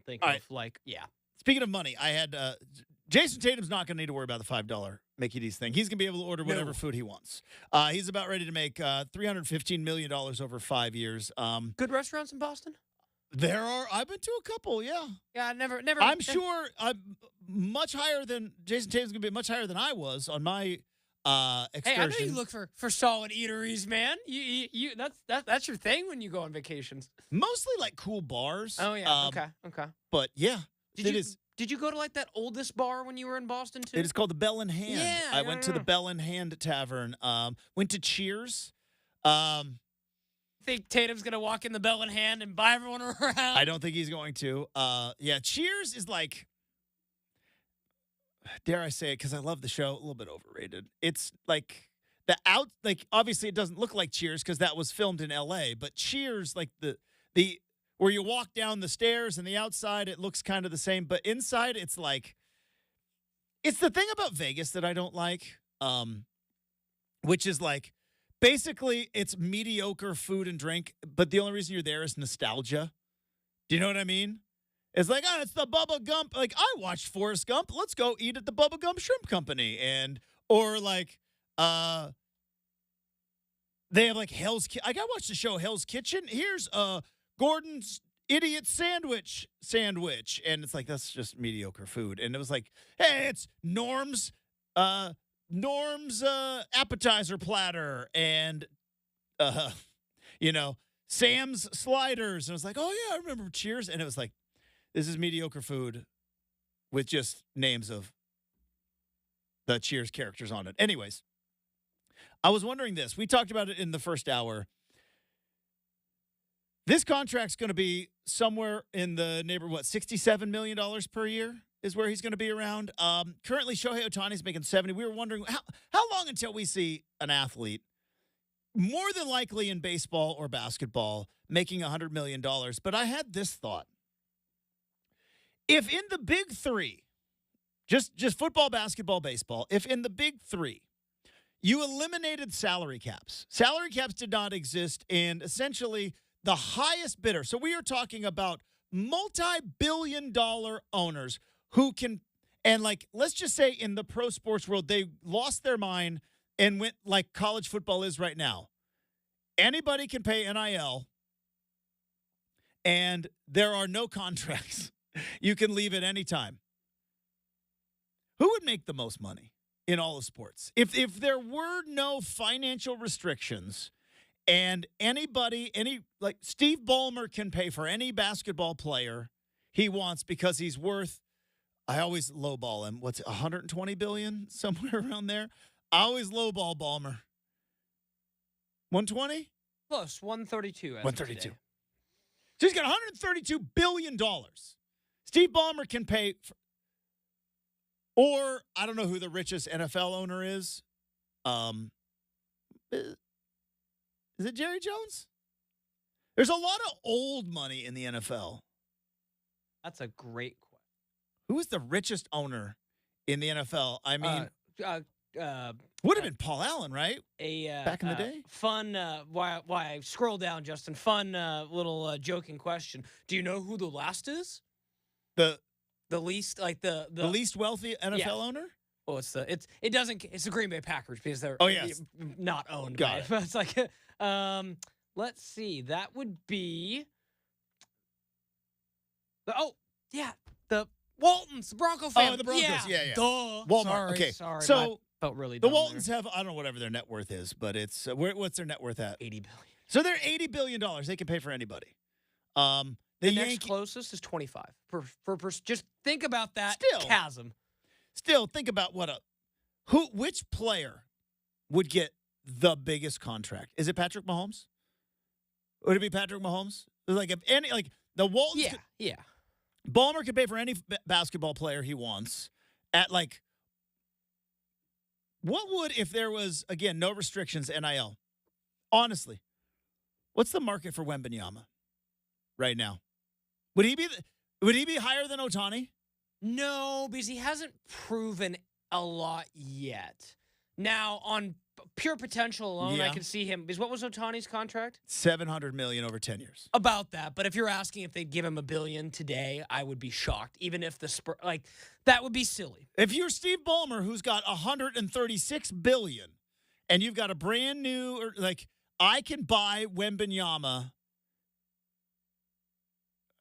think of. Like, yeah. Speaking of money, I had Jason Tatum's not going to need to worry about the $5 Mickey D's thing. He's going to be able to order whatever food he wants. He's about ready to make $315 million over 5 years. Good restaurants in Boston? There are. I've been to a couple. Yeah. Yeah. Never. I'm sure much higher than Jason Tatum's going to be much higher than I was on my. Excursion. Hey, I know you look for solid eateries, man. You that's your thing when you go on vacations. Mostly like cool bars. Oh yeah. Okay. But yeah, Did you go to like that oldest bar when you were in Boston too? It is called the Bell in Hand. Yeah, I went to the Bell in Hand Tavern. Went to Cheers. Think Tatum's gonna walk in the Bell in Hand and buy everyone around? I don't think he's going to. Yeah, Cheers is like. Dare I say it, because I love the show, a little bit overrated. It's like obviously it doesn't look like Cheers because that was filmed in LA, but Cheers, like the where you walk down the stairs and the outside, it looks kind of the same, but inside it's like, it's the thing about Vegas that I don't like, which is like, basically it's mediocre food and drink, but the only reason you're there is nostalgia. Do you know what I mean? It's like, it's the Bubba Gump. Like, I watched Forrest Gump. Let's go eat at the Bubba Gump Shrimp Company. Or like, they have like Hell's Kitchen. I got to watch the show Hell's Kitchen. Here's Gordon's Idiot Sandwich. And it's like, that's just mediocre food. And it was like, hey, it's Norm's appetizer platter. And, Sam's sliders. And I was like, oh, yeah, I remember Cheers. And it was like, this is mediocre food with just names of the Cheers characters on it. Anyways, I was wondering this. We talked about it in the first hour. This contract's going to be somewhere in the neighborhood, $67 million per year is where he's going to be around. Currently, Shohei Ohtani's making 70. We were wondering how long until we see an athlete, more than likely in baseball or basketball, making $100 million. But I had this thought. If in the big three, just football, basketball, baseball, if in the big three, you eliminated salary caps did not exist, and essentially the highest bidder. So we are talking about multi-billion-dollar owners who can, and like, let's just say in the pro sports world, they lost their mind and went like college football is right now. Anybody can pay NIL, and there are no contracts. You can leave at any time. Who would make the most money in all of sports? If there were no financial restrictions and like Steve Ballmer can pay for any basketball player he wants because he's worth, I always lowball him. What's it, $120 billion? Somewhere around there. I always lowball Ballmer. 120? Close, 132. 132. So he's got $132 billion. Steve Ballmer can pay or I don't know who the richest NFL owner is. Is it Jerry Jones? There's a lot of old money in the NFL. That's a great question. Who is the richest owner in the NFL? I mean, would have been Paul Allen, right? Back in the day. Fun. Why I scroll down, Justin? Fun little joking question. Do you know who the last is? The least, like the least wealthy NFL owner? Well, it's the Green Bay Packers because they're not owned by it. It's like let's see. That would be the Waltons, Bronco family. Oh, the Broncos. Yeah. Duh. Walmart. Sorry. So felt really the dumb Waltons there. have, I don't know whatever their net worth is, but it's what's their net worth at? $80 billion. So they're $80 billion. They can pay for anybody. The next closest is 25 per person. Just think about that chasm. Still, think about which player would get the biggest contract? Is it Patrick Mahomes? Would it be Patrick Mahomes? Like if any, like the Waltons. Yeah. Ballmer could pay for any basketball player he wants at like. What would, if there was, again, no restrictions, NIL? Honestly, what's the market for Wembanyama right now? Would he be higher than Ohtani? No, because he hasn't proven a lot yet. Now, on pure potential alone, I can see him. Because what was Ohtani's contract? $700 million over 10 years. About that, but if you're asking if they'd give him $1 billion today, I would be shocked. Even if the Spurs, that would be silly. If you're Steve Ballmer, who's got $136 billion, and you've got a brand new, I can buy Wembanyama.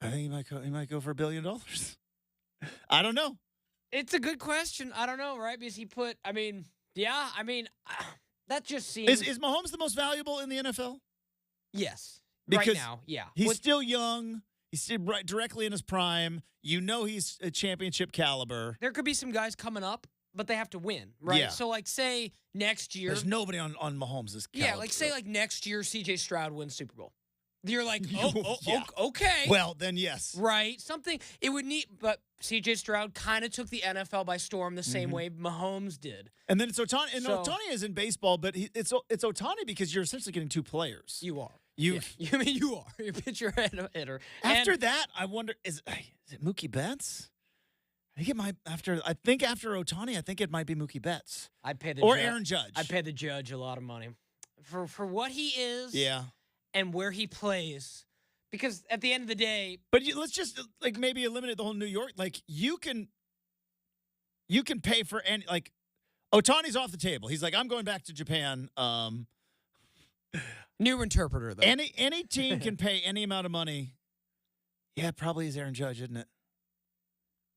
I think he might go for $1 billion. I don't know. It's a good question. I don't know, right? Because that just seems. Is Mahomes the most valuable in the NFL? Yes. Because right now, yeah. He's still young. He's still right directly in his prime. You know he's a championship caliber. There could be some guys coming up, but they have to win, right? Yeah. So, say next year. There's nobody on Mahomes' caliber. Yeah, say next year C.J. Stroud wins Super Bowl. You're like, okay. Well, then yes. Right. Something it would need, but C.J. Stroud kind of took the NFL by storm the same way Mahomes did. And then it's Ohtani. And Ohtani is in baseball, but it's Ohtani because you're essentially getting two players. You are. You are. You're a pitcher and a hitter. After that, I wonder, is it Mookie Betts? I think it might, after Ohtani, I think it might be Mookie Betts. I'd pay the Aaron Judge. I'd pay the Judge a lot of money. For what he is. Yeah. And where he plays, because at the end of the day, but let's just maybe eliminate the whole New York. You can pay for any Ohtani's off the table. He's like, I'm going back to Japan. New interpreter though. Any team can pay any amount of money. Yeah, it probably is Aaron Judge, isn't it?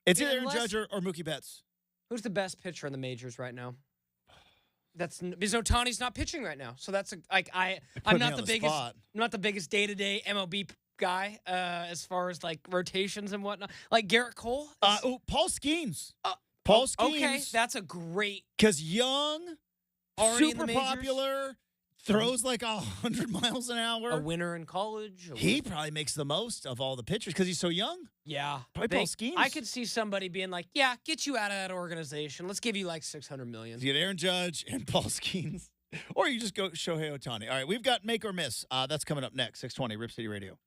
It's either Aaron Judge or Mookie Betts. Who's the best pitcher in the majors right now? That's because Ohtani's not pitching right now, so that's I'm not the biggest day-to-day MLB guy as far as rotations and whatnot. Garrett Cole. Paul Skeens. Paul Skeens. Okay, that's a great because young, already super popular, throws 100 miles an hour. A winner in college. He probably makes the most of all the pitchers because he's so young. Yeah. Probably Paul Skeens. I could see somebody being get you out of that organization. Let's give you $600 million. You get Aaron Judge and Paul Skeens. Or you just go Shohei Ohtani. All right, we've got Make or Miss. That's coming up next, 620 Rip City Radio.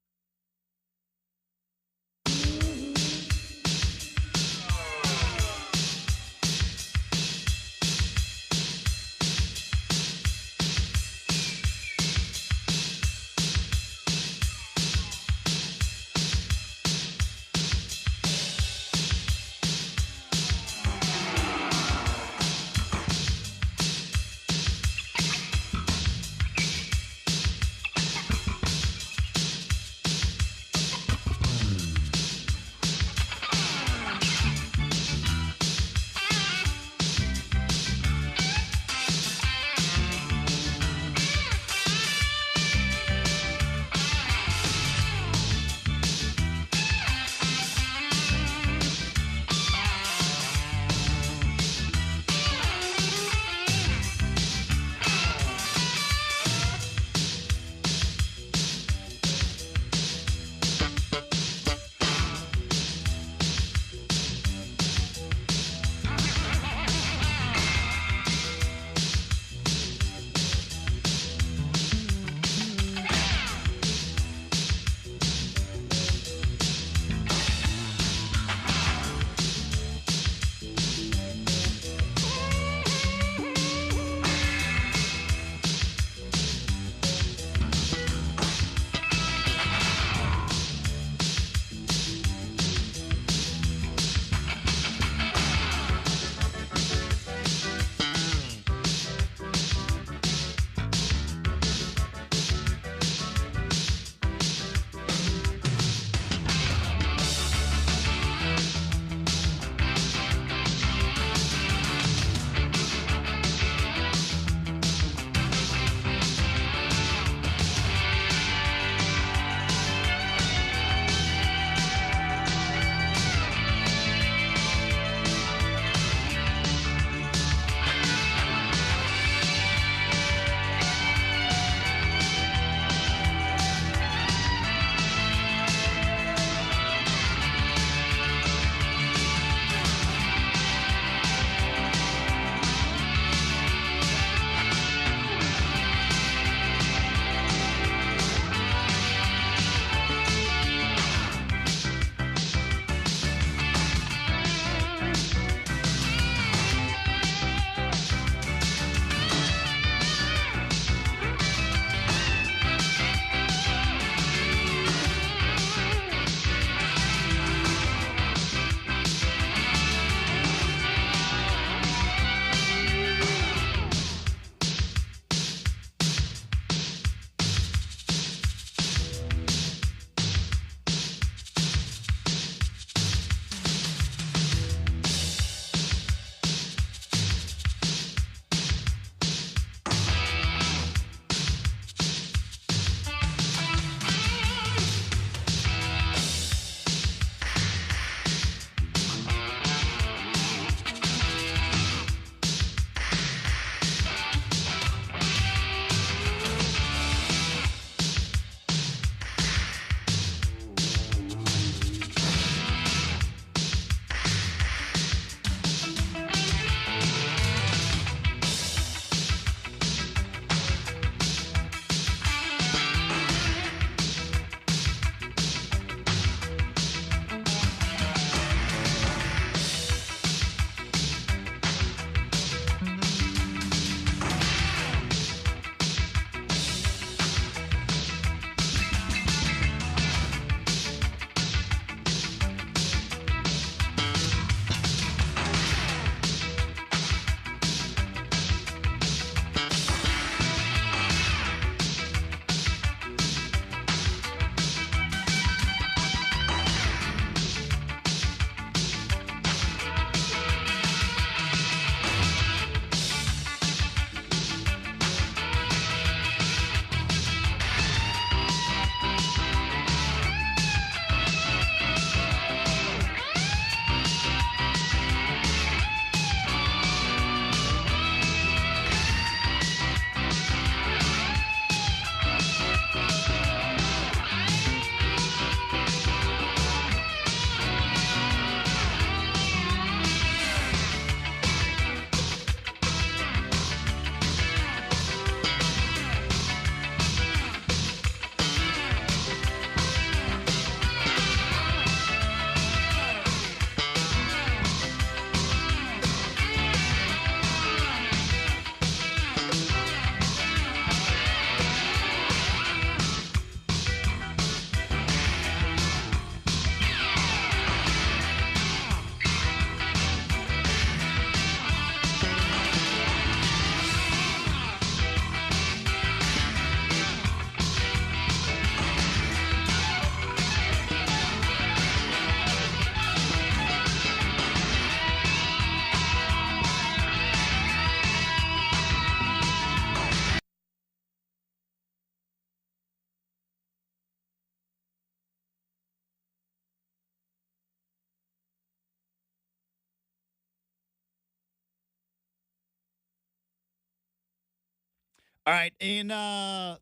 All right. In hour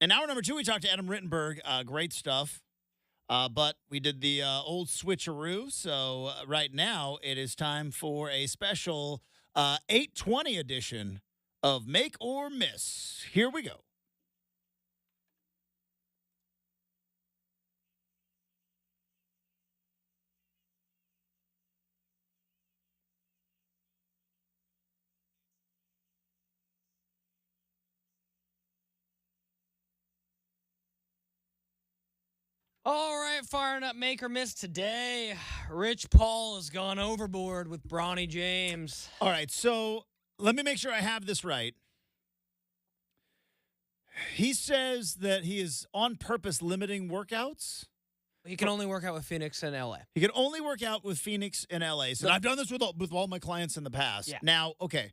number 2, we talked to Adam Rittenberg. Great stuff. But we did the old switcheroo. So right now it is time for a special 820 edition of Make or Miss. Here we go. All right, firing up Make or Miss today. Rich Paul has gone overboard with Bronny James. All right, so let me make sure I have this right. He says that he is on purpose limiting workouts. He can only work out with Phoenix and LA. He can only work out with Phoenix and LA. So I've done this with all my clients in the past. Yeah. Now, okay.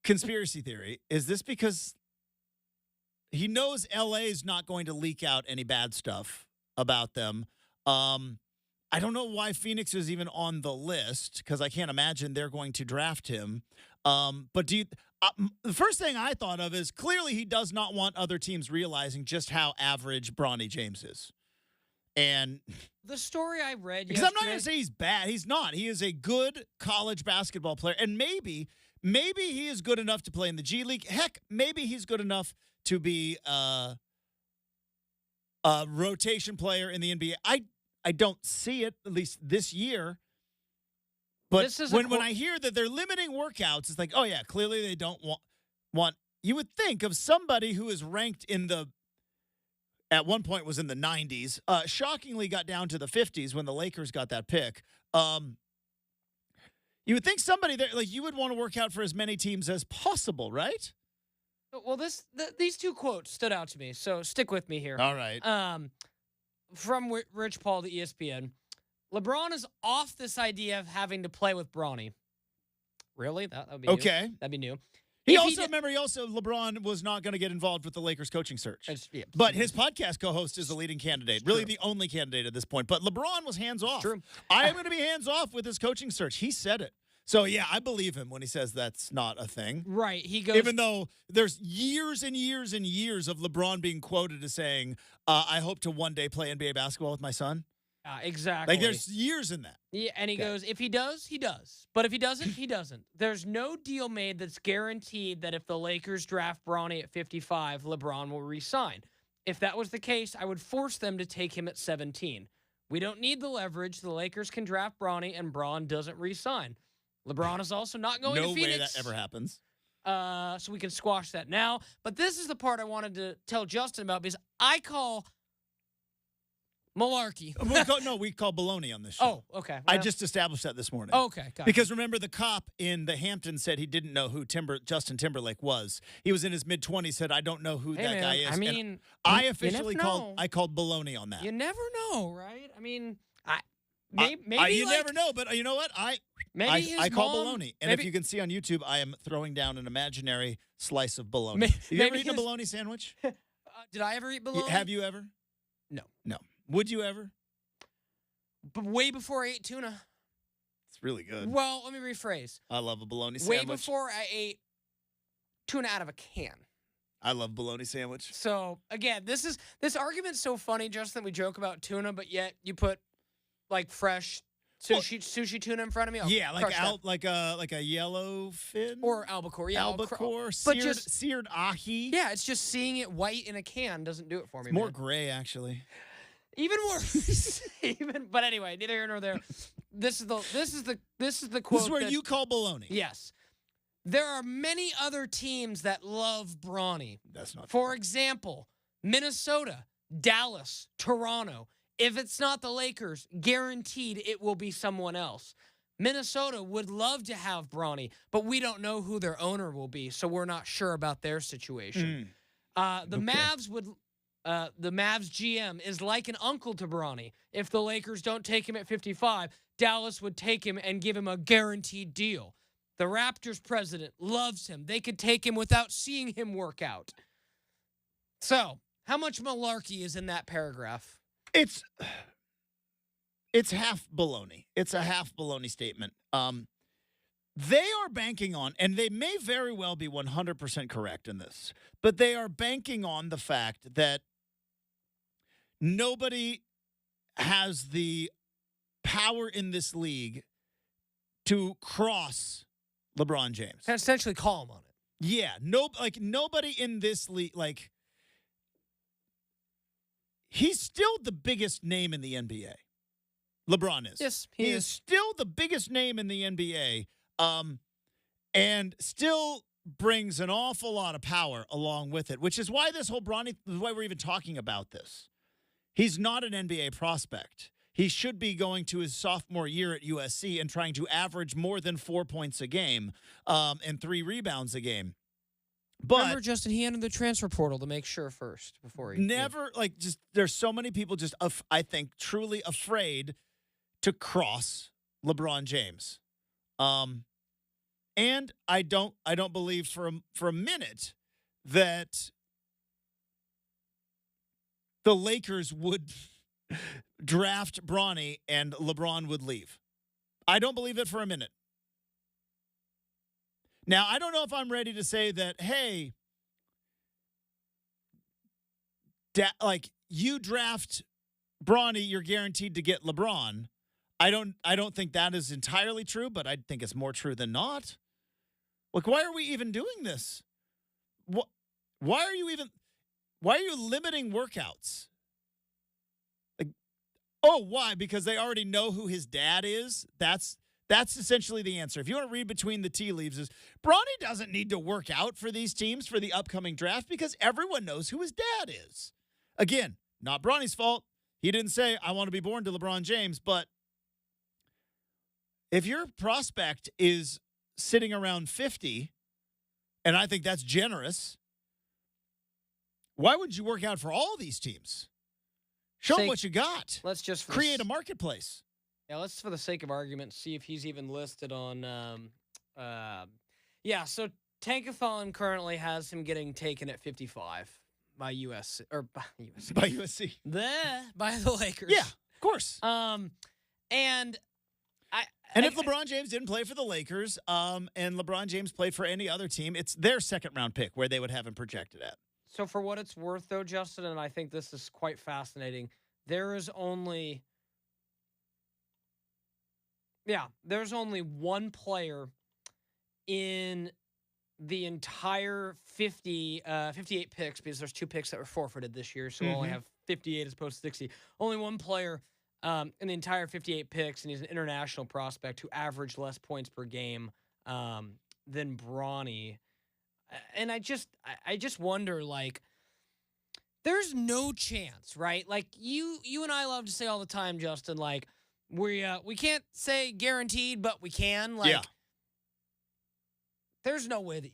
Conspiracy theory. Is this because he knows LA is not going to leak out any bad stuff about them? I don't know why Phoenix is even on the list because I can't imagine they're going to draft him. But the first thing I thought of is clearly he does not want other teams realizing just how average Bronny James is. And the story I read because I'm not going to say he's bad. He's not. He is a good college basketball player. And maybe he is good enough to play in the G League. Heck, maybe he's good enough to be a rotation player in the NBA. I don't see it, at least this year. But when I hear that they're limiting workouts, it's like, oh, yeah, clearly they don't want. You would think of somebody who is ranked at one point was in the 90s, shockingly got down to the 50s when the Lakers got that pick. You would think somebody there, like you would want to work out for as many teams as possible, right? Well, these two quotes stood out to me, so stick with me here. All right. From Rich Paul to ESPN, LeBron is off this idea of having to play with Bronny. Really? That would be okay. New. That'd be new. LeBron was not going to get involved with the Lakers coaching search. Yeah, but his podcast co-host is the leading candidate, really the only candidate at this point. But LeBron was hands off. True. I am going to be hands off with his coaching search. He said it. So, yeah, I believe him when he says that's not a thing. Right. He goes. Even though there's years and years and years of LeBron being quoted as saying, I hope to one day play NBA basketball with my son. Exactly. Like, there's years in that. Yeah, and he goes, if he does, he does. But if he doesn't, he doesn't. There's no deal made that's guaranteed that if the Lakers draft Bronny at 55, LeBron will re-sign. If that was the case, I would force them to take him at 17. We don't need the leverage. The Lakers can draft Bronny, and Bron doesn't re-sign. LeBron is also not going to Phoenix. No way that ever happens. So we can squash that now. But this is the part I wanted to tell Justin about because I call malarkey. We call baloney on this show. Oh, okay. Well, I just established that this morning. Okay, got because remember, the cop in the Hamptons said he didn't know who Justin Timberlake was. He was in his mid-20s, said, I don't know who that guy is. I mean, I officially called baloney on that. You never know, right? I mean, maybe you never know, but you know what? I call baloney. And if you can see on YouTube, I am throwing down an imaginary slice of bologna. Have you ever eaten a bologna sandwich? Did I ever eat bologna? Have you ever? No. Would you ever? But way before I ate tuna. It's really good. Well, let me rephrase. I love a bologna sandwich. Way before I ate tuna out of a can. I love bologna sandwich. So, again, this argument's so funny, Justin, we joke about tuna, but yet you put, like, fresh sushi tuna in front of me. Yeah, like a yellow fin or albacore. Yeah, albacore, seared ahi. Yeah, it's just seeing it white in a can doesn't do it for me. It's more gray, actually. Even worse. But anyway, neither here nor there. This is the quote. This is where you call baloney. Yes. There are many other teams that love Bronny. That's not For example, Minnesota, Dallas, Toronto. If it's not the Lakers, guaranteed it will be someone else. Minnesota would love to have Bronny, but we don't know who their owner will be, so we're not sure about their situation. The Mavs GM is like an uncle to Bronny. If the Lakers don't take him at 55, Dallas would take him and give him a guaranteed deal. The Raptors president loves him. They could take him without seeing him work out. So, how much malarkey is in that paragraph? It's half baloney. It's a half baloney statement. they are banking on, and they may very well be 100% correct in this, but they are banking on the fact that nobody has the power in this league to cross LeBron James. Can essentially call him on it. Yeah, nobody in this league, he's still the biggest name in the NBA. LeBron is. Yes, he is still the biggest name in the NBA, and still brings an awful lot of power along with it, which is why this whole Bronny, why we're even talking about this. He's not an NBA prospect. He should be going to his sophomore year at USC and trying to average more than 4 points a game and 3 rebounds a game. But remember, Justin, he entered the transfer portal to make sure first before he there's so many people I think truly afraid to cross LeBron James. And I don't believe for a minute that the Lakers would draft Bronny and LeBron would leave. I don't believe it for a minute. Now, I don't know if I'm ready to say that, hey, you draft Bronny, you're guaranteed to get LeBron. I don't think that is entirely true, but I think it's more true than not. Why are we even doing this? Why are you limiting workouts? Why? Because they already know who his dad is? That's essentially the answer. If you want to read between the tea leaves, is Bronny doesn't need to work out for these teams for the upcoming draft because everyone knows who his dad is. Again, not Bronny's fault. He didn't say, I want to be born to LeBron James, but if your prospect is sitting around 50, and I think that's generous, why would you work out for all these teams? Show them what you got. Let's just create a marketplace. Yeah, let's, for the sake of argument, see if he's even listed on. So Tankathon currently has him getting taken at 55 by USC by USC. By USC. By the Lakers. Yeah, of course. And if LeBron James didn't play for the Lakers, and LeBron James played for any other team, it's their second round pick where they would have him projected at. So for what it's worth, though, Justin, and I think this is quite fascinating, there's only one player in the entire 58 picks, because there's 2 picks that were forfeited this year, so we'll only have 58 as opposed to 60. Only one player in the entire 58 picks, and he's an international prospect who averaged less points per game than Bronny. And I just wonder, there's no chance, right? You and I love to say all the time, Justin, we can't say guaranteed, but we can. Yeah. There's no way that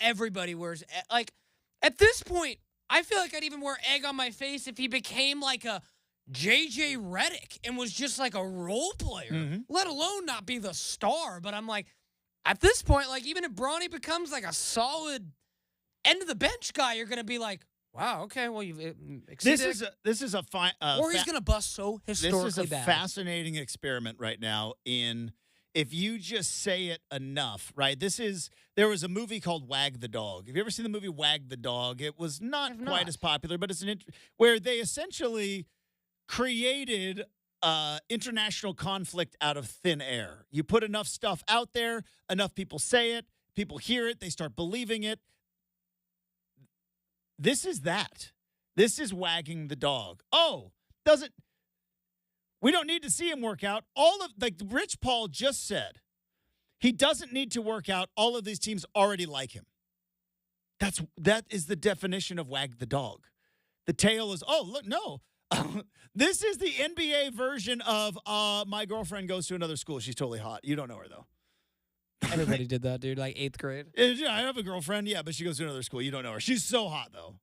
everybody wears at this point, I feel like I'd even wear egg on my face if he became like a JJ Redick and was just like a role player, let alone not be the star. But I'm like, at this point, even if Bronny becomes like a solid end of the bench guy, you're gonna be like, wow, okay, well you've exceeded. This is a fine. Or he's gonna bust so historically bad. This is a fascinating experiment right now. If you just say it enough, right? There was a movie called Wag the Dog. Have you ever seen the movie Wag the Dog? It was not quite as popular, but it's where they essentially created international conflict out of thin air. You put enough stuff out there, enough people say it, people hear it, they start believing it. This is that. This is wagging the dog. We don't need to see him work out. Rich Paul just said, he doesn't need to work out. All of these teams already like him. That is the definition of wag the dog. The tail is, no. This is the NBA version of my girlfriend goes to another school. She's totally hot. You don't know her, though. Everybody did that, dude, 8th grade. Yeah, I have a girlfriend, but she goes to another school. You don't know her. She's so hot, though.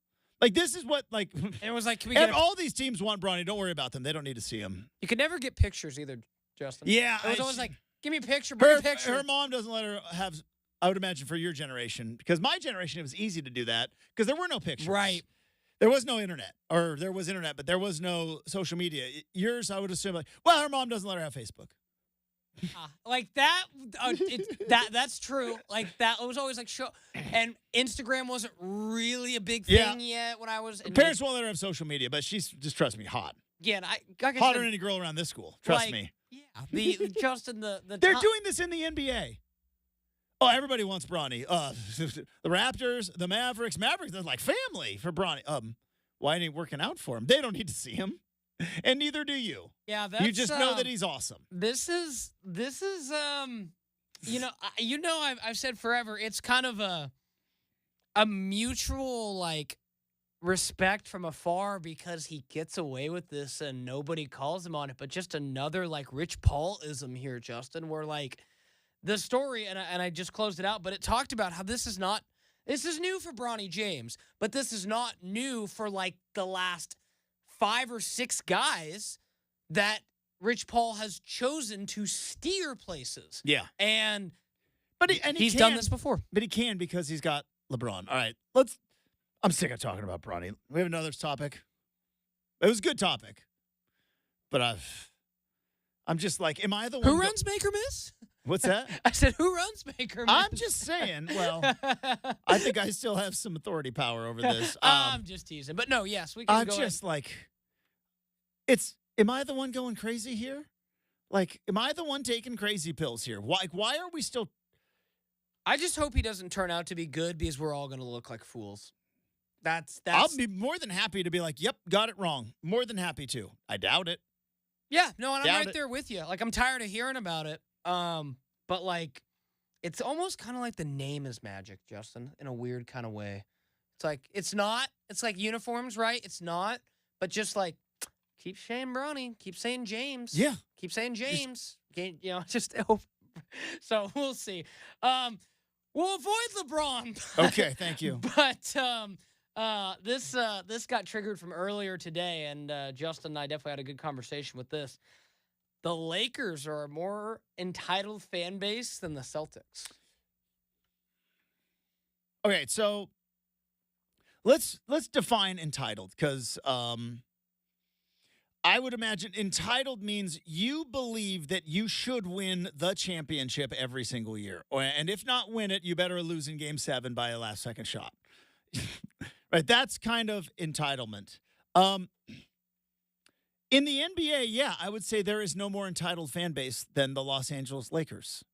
This is what, it was like, can we get all these teams want Bronny. Don't worry about them. They don't need to see him. You could never get pictures either, Justin. Yeah. It was always like, give me a picture, bring a picture. Her mom doesn't let her have, I would imagine, for your generation. Because my generation, it was easy to do that because there were no pictures. Right. There was no internet. Or there was internet, but there was no social media. Yours, I would assume, her mom doesn't let her have Facebook. Like that, that's true. Like that was always like show, and Instagram wasn't really a big thing yet when I was. Parents won't let her have social media, but she's just trust me, hot. Yeah, and hotter said, than any girl around this school. Trust like, me. Yeah, Justin, they're doing this in the NBA. Oh, everybody wants Bronny. The Raptors, the Mavericks. Mavericks are like family for Bronny. Why ain't he working out for him? They don't need to see him. And neither do you. Yeah, that's, you just know that he's awesome. This is I've said forever. It's kind of a mutual like respect from afar because he gets away with this and nobody calls him on it. But just another like Rich Paul-ism here, Justin, where like the story and I just closed it out, but it talked about how this is new for Bronny James, but this is not new for like the last 5 or 6 guys that Rich Paul has chosen to steer places. Yeah. But he's done this before. But he can because he's got LeBron. All right. I'm sick of talking about Bronny. We have another topic. It was a good topic. But I'm just like, am I the one who runs Make or Miss? What's that? I said, who runs Make or Miss? I'm just saying, well, I think I still have some authority power over this. I'm just teasing. But no, yes, we can I'm go just ahead. like, am I the one going crazy here? Like, am I the one taking crazy pills here? Why are we still? I just hope he doesn't turn out to be good because we're all going to look like fools. That's. I'll be more than happy to be like, yep, got it wrong. More than happy to. I doubt it. Yeah, no, and I'm right there with you. Like, I'm tired of hearing about it. But like, it's almost kind of like the name is magic, Justin, in a weird kind of way. It's like it's not. It's like uniforms, right? It's not. But just like, keep saying Bronny, keep saying James. Yeah, keep saying James. So we'll see. We'll avoid LeBron. Okay, thank you. But this got triggered from earlier today, and Justin and I definitely had a good conversation with this. The Lakers are a more entitled fan base than the Celtics. Okay, so let's define entitled because I would imagine entitled means you believe that you should win the championship every single year. And if not win it, you better lose in Game 7 by a last-second shot. Right? That's kind of entitlement. In the NBA, yeah, I would say there is no more entitled fan base than the Los Angeles Lakers,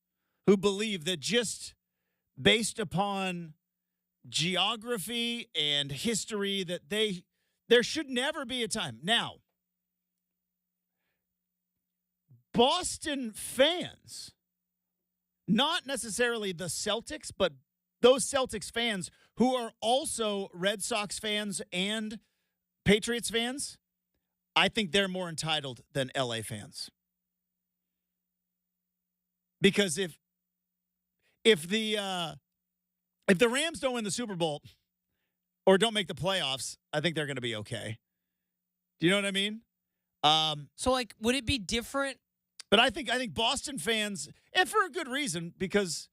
who believe that just based upon geography and history that there should never be a time. Now, Boston fans, not necessarily the Celtics, but those Celtics fans who are also Red Sox fans and Patriots fans, I think they're more entitled than LA fans. Because if the Rams don't win the Super Bowl or don't make the playoffs, I think they're going to be okay. Do you know what I mean? So like, would it be different? But I think Boston fans, and for a good reason, because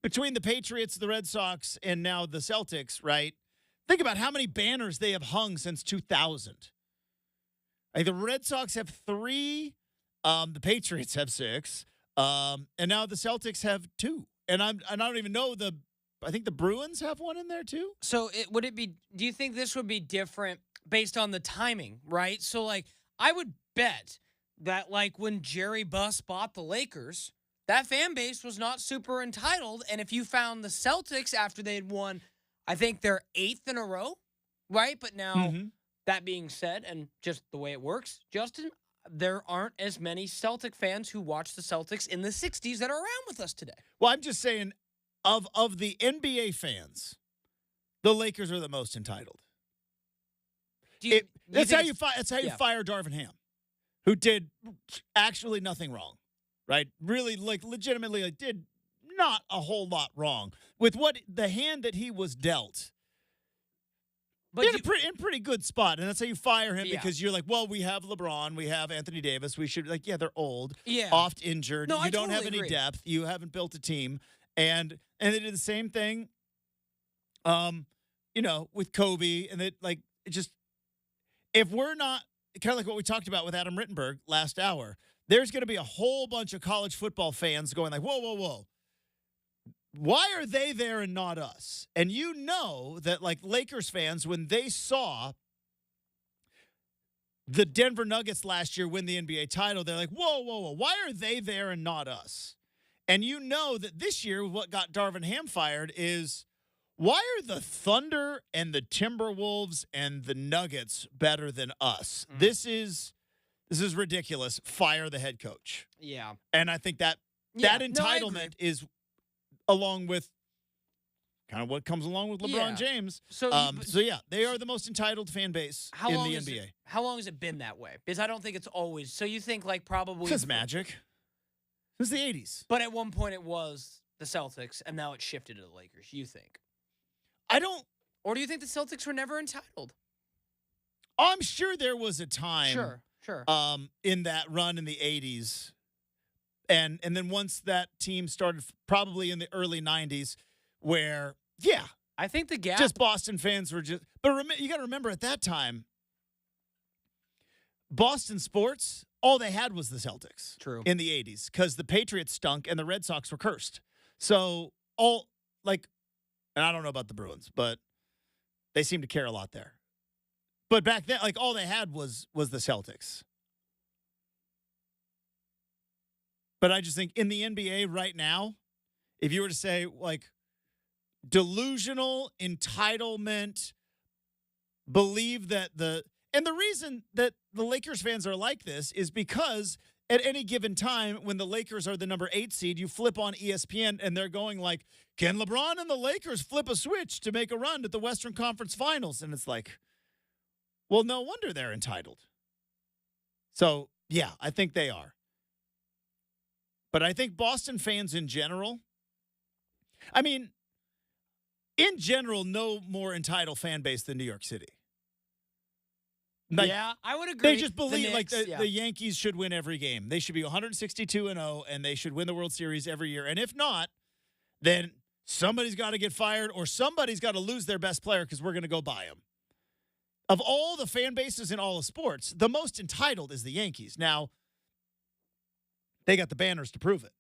between the Patriots, the Red Sox, and now the Celtics, right? Think about how many banners they have hung since 2000. The Red Sox have 3, the Patriots have 6, and now the Celtics have 2. And I don't even know I think the Bruins have 1 in there too. So do you think this would be different based on the timing, right? So like, I would bet that like when Jerry Buss bought the Lakers, that fan base was not super entitled. And if you found the Celtics after they had won, I think they're 8th in a row, right? But now, that being said, and just the way it works, Justin, there aren't as many Celtic fans who watched the Celtics in the 60s that are around with us today. Well, I'm just saying, of the NBA fans, the Lakers are the most entitled. That's how you fire Darvin Ham, who did actually nothing wrong, right? Really, like legitimately, like, did not a whole lot wrong with what the hand that he was dealt. But in a pretty good spot, and that's how you fire him because you're like, well, we have LeBron, we have Anthony Davis, we should they're old, oft injured, you don't have any depth, you haven't built a team, and they did the same thing, with Kobe, and if we're not kind of like what we talked about with Adam Rittenberg last hour, there's going to be a whole bunch of college football fans going like, whoa, whoa, whoa. Why are they there and not us? And you know that, like, Lakers fans, when they saw the Denver Nuggets last year win the NBA title, they're like, whoa, whoa, whoa. Why are they there and not us? And you know that this year what got Darvin Ham fired is, why are the Thunder and the Timberwolves and the Nuggets better than us? Mm. This is ridiculous. Fire the head coach. Yeah. And I think that entitlement is along with kind of what comes along with LeBron James. So yeah, they are the most entitled fan base in the NBA. How long has it been that way? Because I don't think it's always. So you think like probably Since Magic. Since the 80s. But at one point it was the Celtics, and now it's shifted to the Lakers, you think? I don't. Or do you think the Celtics were never entitled? I'm sure there was a time. Sure. In that run in the 80s. And then once that team started, probably in the early 90s, where, I think the gap. just Boston fans were just. But you got to remember at that time, Boston sports, all they had was the Celtics. True. In the 80s, because the Patriots stunk and the Red Sox were cursed. So, and I don't know about the Bruins, but they seem to care a lot there. But back then, like, all they had was the Celtics. But I just think in the NBA right now, if you were to say, like, delusional entitlement, believe that and the reason that the Lakers fans are like this is because at any given time when the Lakers are the number 8 seed, you flip on ESPN and they're going like, can LeBron and the Lakers flip a switch to make a run at the Western Conference Finals? And it's like, well, no wonder they're entitled. So, yeah, I think they are. But I think Boston fans in general, in general, no more entitled fan base than New York City. Like, yeah, I would agree. They just believe the Yankees should win every game. They should be 162-0, and they should win the World Series every year. And if not, then somebody's got to get fired or somebody's got to lose their best player because we're going to go buy him. Of all the fan bases in all of sports, the most entitled is the Yankees. Now, they got the banners to prove it.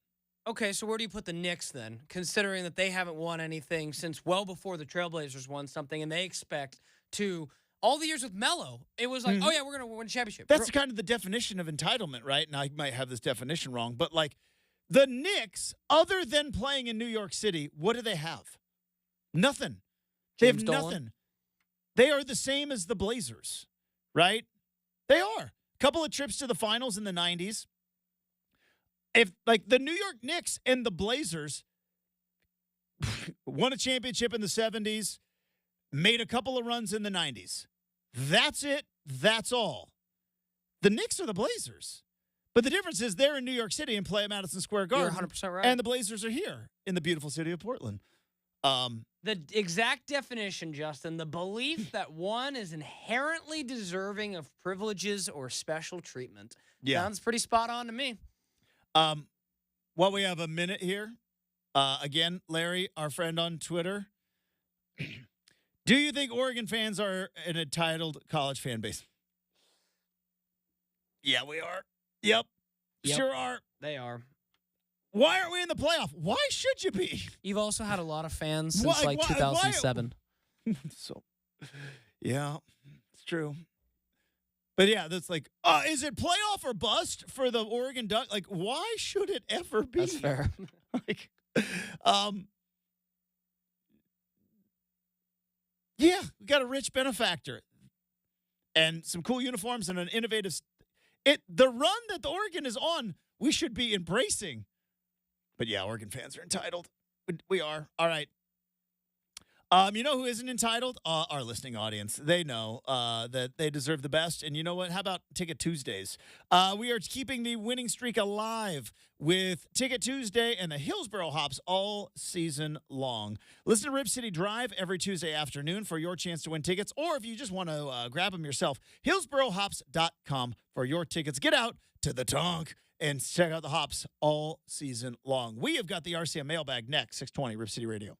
Okay, so where do you put the Knicks then, considering that they haven't won anything since well before the Trailblazers won something, and they expect to all the years with Melo, it was like, oh, yeah, we're going to win a championship. That's kind of the definition of entitlement, right? And I might have this definition wrong, but, like, the Knicks, other than playing in New York City, what do they have? Nothing. They have nothing. They are the same as the Blazers, right? They are. Couple of trips to the finals in the 90s. If, like, the New York Knicks and the Blazers won a championship in the 70s, made a couple of runs in the 90s. That's it. That's all. The Knicks are the Blazers. But the difference is they're in New York City and play at Madison Square Garden. You're 100% right. And the Blazers are here in the beautiful city of Portland. The exact definition, Justin, the belief that one is inherently deserving of privileges or special treatment. Yeah. Sounds pretty spot on to me. While we have a minute here, again, Larry, our friend on Twitter, do you think Oregon fans are an entitled college fan base? Yeah, we are. Yep. Sure are. They are. Why aren't we in the playoff? Why should you be? You've also had a lot of fans since 2007. So, yeah, it's true. But yeah, that's like, is it playoff or bust for the Oregon Ducks? Like, why should it ever be? That's fair. Like, yeah, we got a rich benefactor and some cool uniforms and an innovative. The run that the Oregon is on, we should be embracing. But yeah, Oregon fans are entitled. We are. All right. You know who isn't entitled? Our listening audience. They know that they deserve the best. And you know what? How about Ticket Tuesdays? We are keeping the winning streak alive with Ticket Tuesday and the Hillsboro Hops all season long. Listen to Rip City Drive every Tuesday afternoon for your chance to win tickets. Or if you just want to grab them yourself, hillsborohops.com for your tickets. Get out to the Tonk and check out the Hops all season long. We have got the RCM mailbag next, 620 Rip City Radio.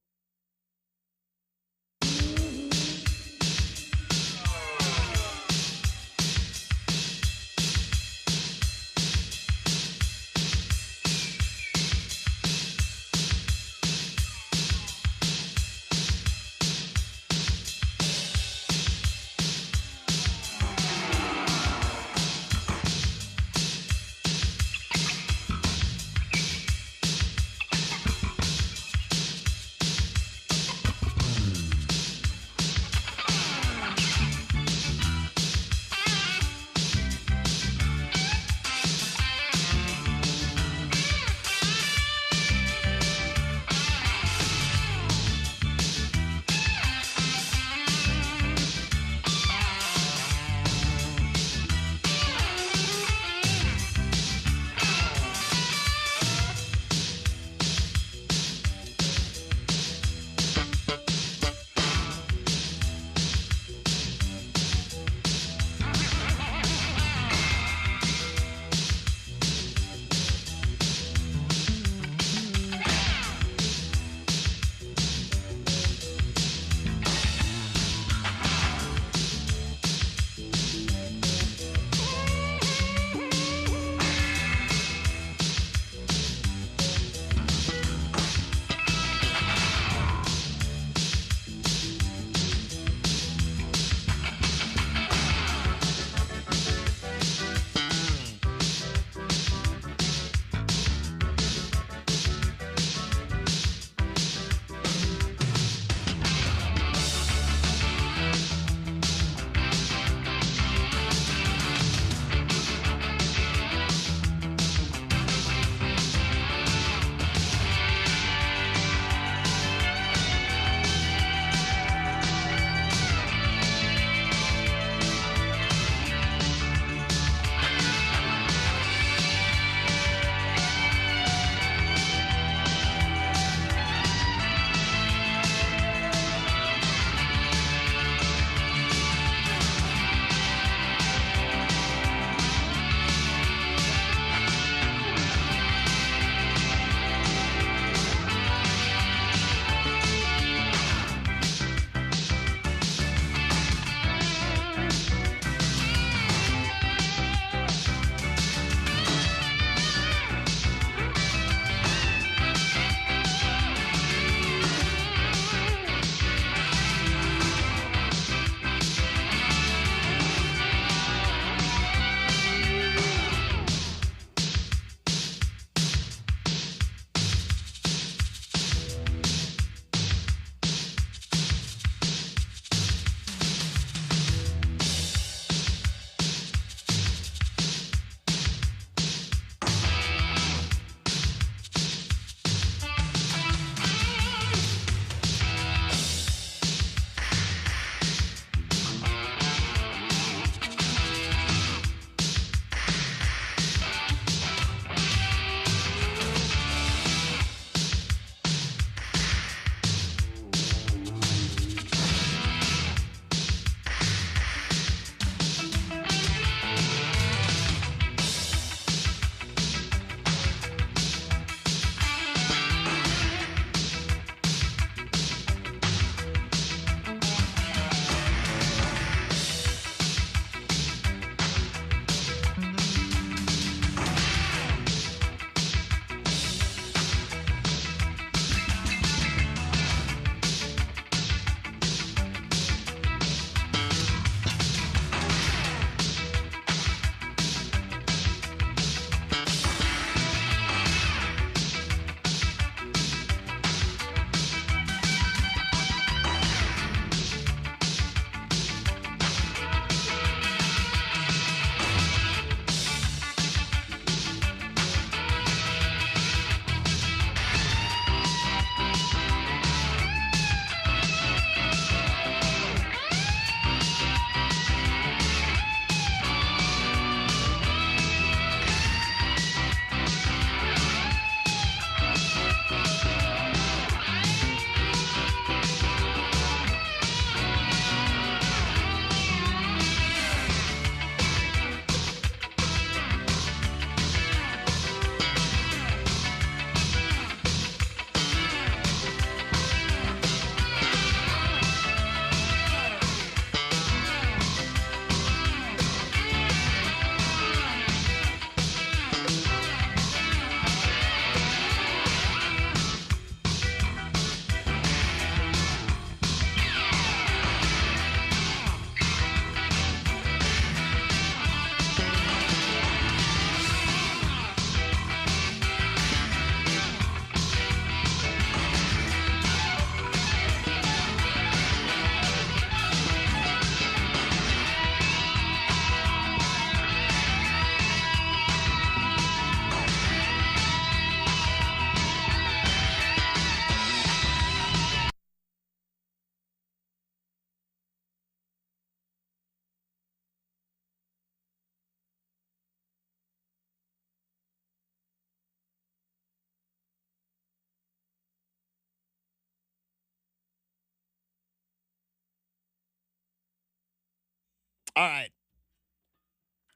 All right.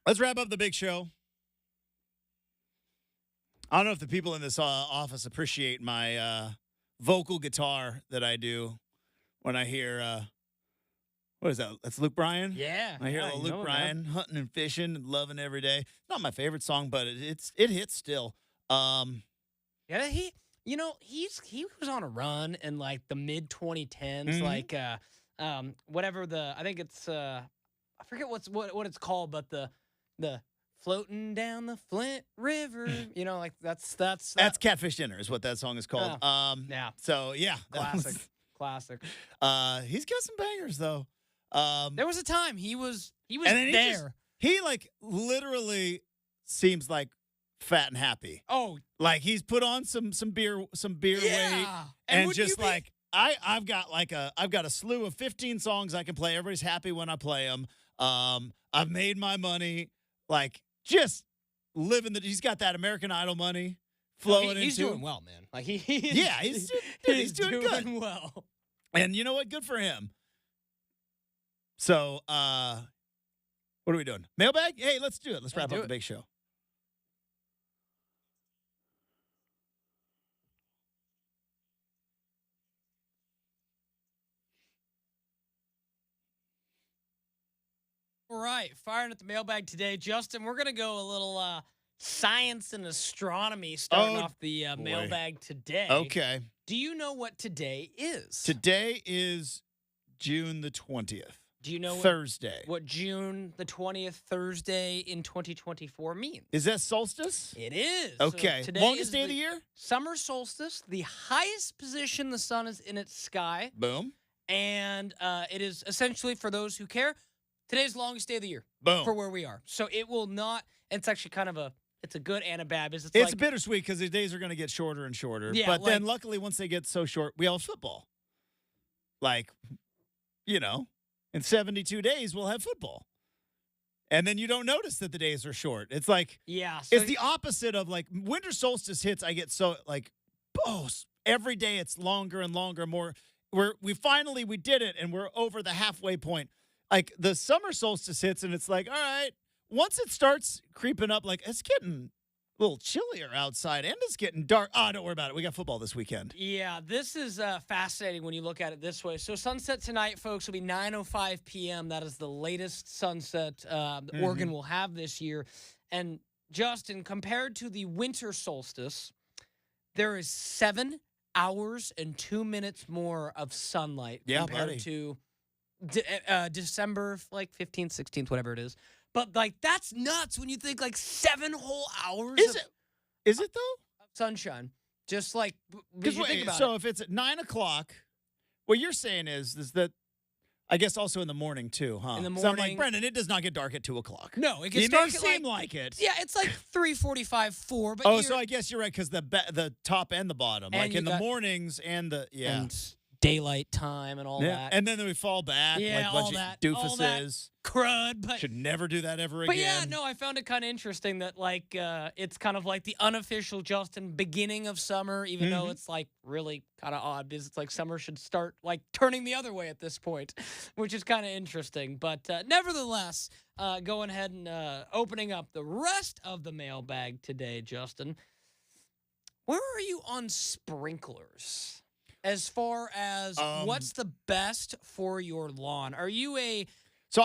Let's wrap up the big show. I don't know if the people in this office appreciate my vocal guitar that I do when I hear, what is that? That's Luke Bryan? Yeah. I hear yeah, little you know Luke it, Bryan man. hunting and fishing and loving every day. Not my favorite song, but it hits still. Yeah, he was on a run in like the mid 2010s, Mhm. like whatever I think it's I forget what it's called, but the floating down the Flint River, like that's Catfish Dinner is what that song is called. yeah. So yeah, that was- Classic. he's got some bangers though. There was a time he was and then there. he like literally seems like fat and happy. Oh, Like he's put on some beer weight, yeah. and wouldn't you just be- like I've got a slew of 15 songs I can play. Everybody's happy when I play them. I've made my money, like just living he's got that American Idol money flowing he's into doing well, man. Like he's he's doing good. well. And you know what? Good for him. So, what are we doing? Mailbag? Hey, let's do it. Let's wrap up the big show. All right, firing at the mailbag today, Justin. We're gonna go a little science and astronomy starting off the mailbag today. Okay. Do you know what today is? Today is June the 20th. Do you know Thursday? what June the 20th, Thursday in 2024 means? Is that solstice? It is. Okay. So today Longest is day of the year? Summer solstice, the highest position the sun is in its sky. Boom. And it is essentially, for those who care, today's longest day of the year. Boom. For where we are. So it will not, it's actually kind of it's a good and a bad. It's It's bittersweet because the days are going to get shorter and shorter. Yeah, but then luckily, once they get so short, we all have football. Like, in 72 days, we'll have football. And then you don't notice that the days are short. It's like, yeah. So it's the opposite of like winter solstice hits. I get so like, every day it's longer and longer, more. We did it and we're over the halfway point. Like the summer solstice hits and it's like, all right, once it starts creeping up, like it's getting a little chillier outside and it's getting dark. Oh, don't worry about it. We got football this weekend. Yeah, this is fascinating when you look at it this way. So sunset tonight, folks, will be 9:05 p.m. That is the latest sunset Oregon will have this year. And Justin, compared to the winter solstice, there is 7 hours and 2 minutes more of sunlight compared to December, like 15th, 16th, whatever it is. But, like, that's nuts when you think, like, 7 whole hours Is it, though? of sunshine. Just, like, Because think about so if it's at 9 o'clock, what you're saying is that, I guess also in the morning, too, huh? In the So I'm like, morning. Brenden, it does not get dark at 2 o'clock. No, it gets It dark may at, seem like it. Yeah, it's like 3:45, 4. But So I guess you're right, because the top and the bottom. And Like you in the got- mornings and the, and daylight time and all that. And then we fall back Yeah, like a all bunch that- of all that doofuses. crud, but Should never do that ever But again. yeah, no, I found it kind of interesting that like it's kind of like the unofficial Justin beginning of summer, even though it's like really kind of odd because it's like summer should start like turning the other way at this point, which is kind of interesting. But nevertheless, going ahead and opening up the rest of the mailbag today, Justin. Where are you on sprinklers? As far as what's the best for your lawn? Are you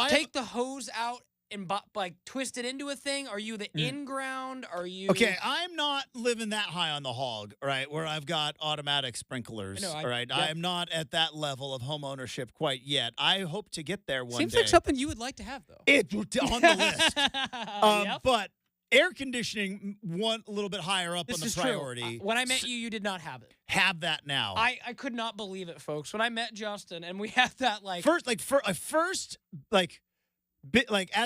take the hose out and like twist it into a thing? Are you the in-ground? Are you Okay, I'm not living that high on the hog, right, where I've got automatic sprinklers, all right? yeah. I am not at that level of home ownership quite yet. I hope to get there one Seems day. like something you would like to have, though. It's on the list. Yep. But air conditioning, one a little bit higher up This on the is priority. true. When I met you, you did not have it. Have that now. I could not believe it, folks. When I met Justin and we had that like First as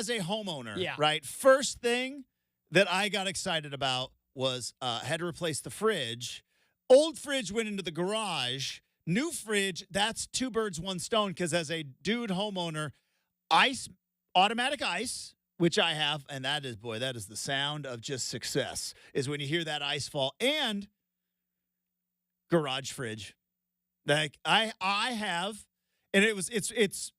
a homeowner, Yeah. right? First thing that I got excited about was had to replace the fridge. Old fridge went into the garage. New fridge, that's 2 birds, 1 stone. Because as a dude homeowner, automatic ice, which I have, and that is the sound of just success, is when you hear that ice fall. And garage fridge. Like I have, and it's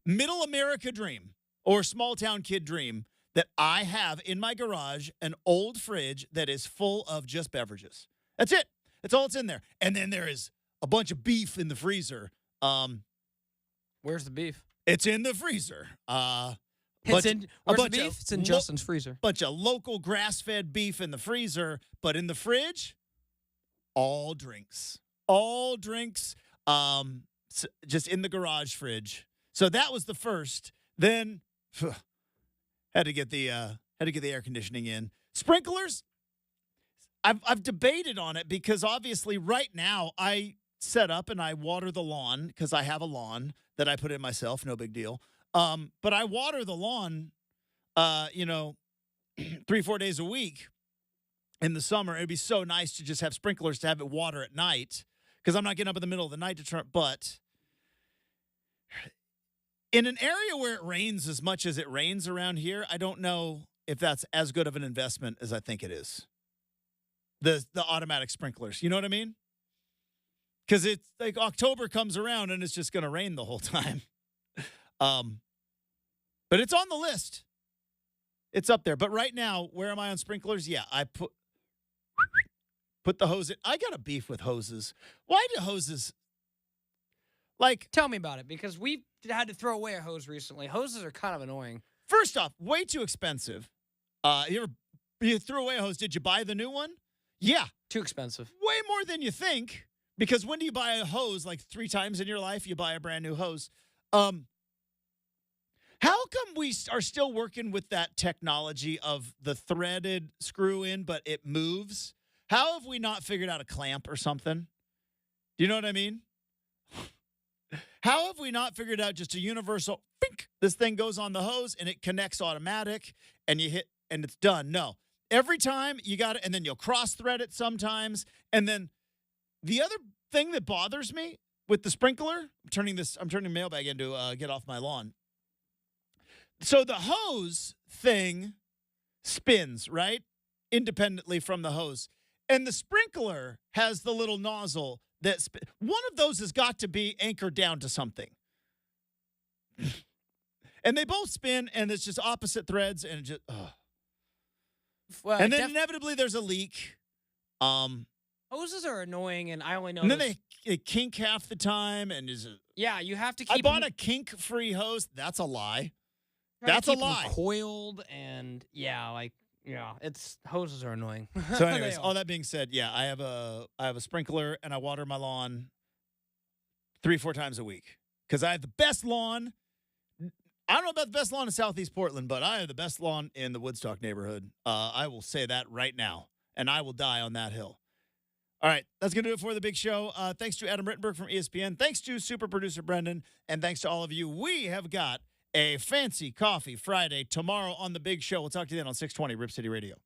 middle America dream. or small town kid dream that I have in my garage an old fridge that is full of just beverages. That's it. That's all that's in there. And then there is a bunch of beef in the freezer. Where's the beef? It's in the freezer. Where's the beef? It's in Justin's freezer. Bunch of local grass-fed beef in the freezer, but in the fridge, all drinks. All drinks, just in the garage fridge. So that was the first. Then had to get the air conditioning in. Sprinklers. I've debated on it because obviously right now I set up and I water the lawn because I have a lawn that I put in myself. No big deal. But I water the lawn, 3-4 days a week in the summer. It'd be so nice to just have sprinklers to have it water at night because I'm not getting up in the middle of the night to turn. But in an area where it rains as much as it rains around here, I don't know if that's as good of an investment as I think it is. The automatic sprinklers. You know what I mean? Because it's like October comes around and it's just going to rain the whole time. But it's on the list. It's up there. But right now, where am I on sprinklers? Yeah, I put the hose in. I got a beef with hoses. Why do hoses tell me about it, because we've had to throw away a hose recently. Hoses are kind of annoying. First off, way too expensive. You threw away a hose. Did you buy the new one? Yeah. Too expensive. Way more than you think. Because when do you buy a hose? Like 3 times in your life, you buy a brand new hose. How come we are still working with that technology of the threaded screw in, but it moves? How have we not figured out a clamp or something? Do you know what I mean? How have we not figured out just a universal, bink, this thing goes on the hose and it connects automatic and you hit and it's done? No. Every time you got it, and then you'll cross thread it sometimes. And then the other thing that bothers me with the sprinkler, I'm turning the mailbag in to get off my lawn. So the hose thing spins, right? Independently from the hose. And the sprinkler has the little nozzle that one of those has got to be anchored down to something. And they both spin, and it's just opposite threads, and it just, Well, and then inevitably there's a leak. Hoses are annoying, and I only know. And then they kink half the time, and yeah, you have to keep. I bought a kink-free hose. That's a lie. That's a lie. Coiled, and it's hoses are annoying. So, anyways, all that being said, yeah, I have a sprinkler, and I water my lawn 3-4 times a week because I have the best lawn. I don't know about the best lawn in Southeast Portland, but I have the best lawn in the Woodstock neighborhood. I will say that right now, and I will die on that hill. All right, that's going to do it for the big show. Thanks to Adam Rittenberg from ESPN. Thanks to super producer Brenden, and thanks to all of you. We have got a fancy coffee Friday tomorrow on the big show. We'll talk to you then on 620 Rip City Radio.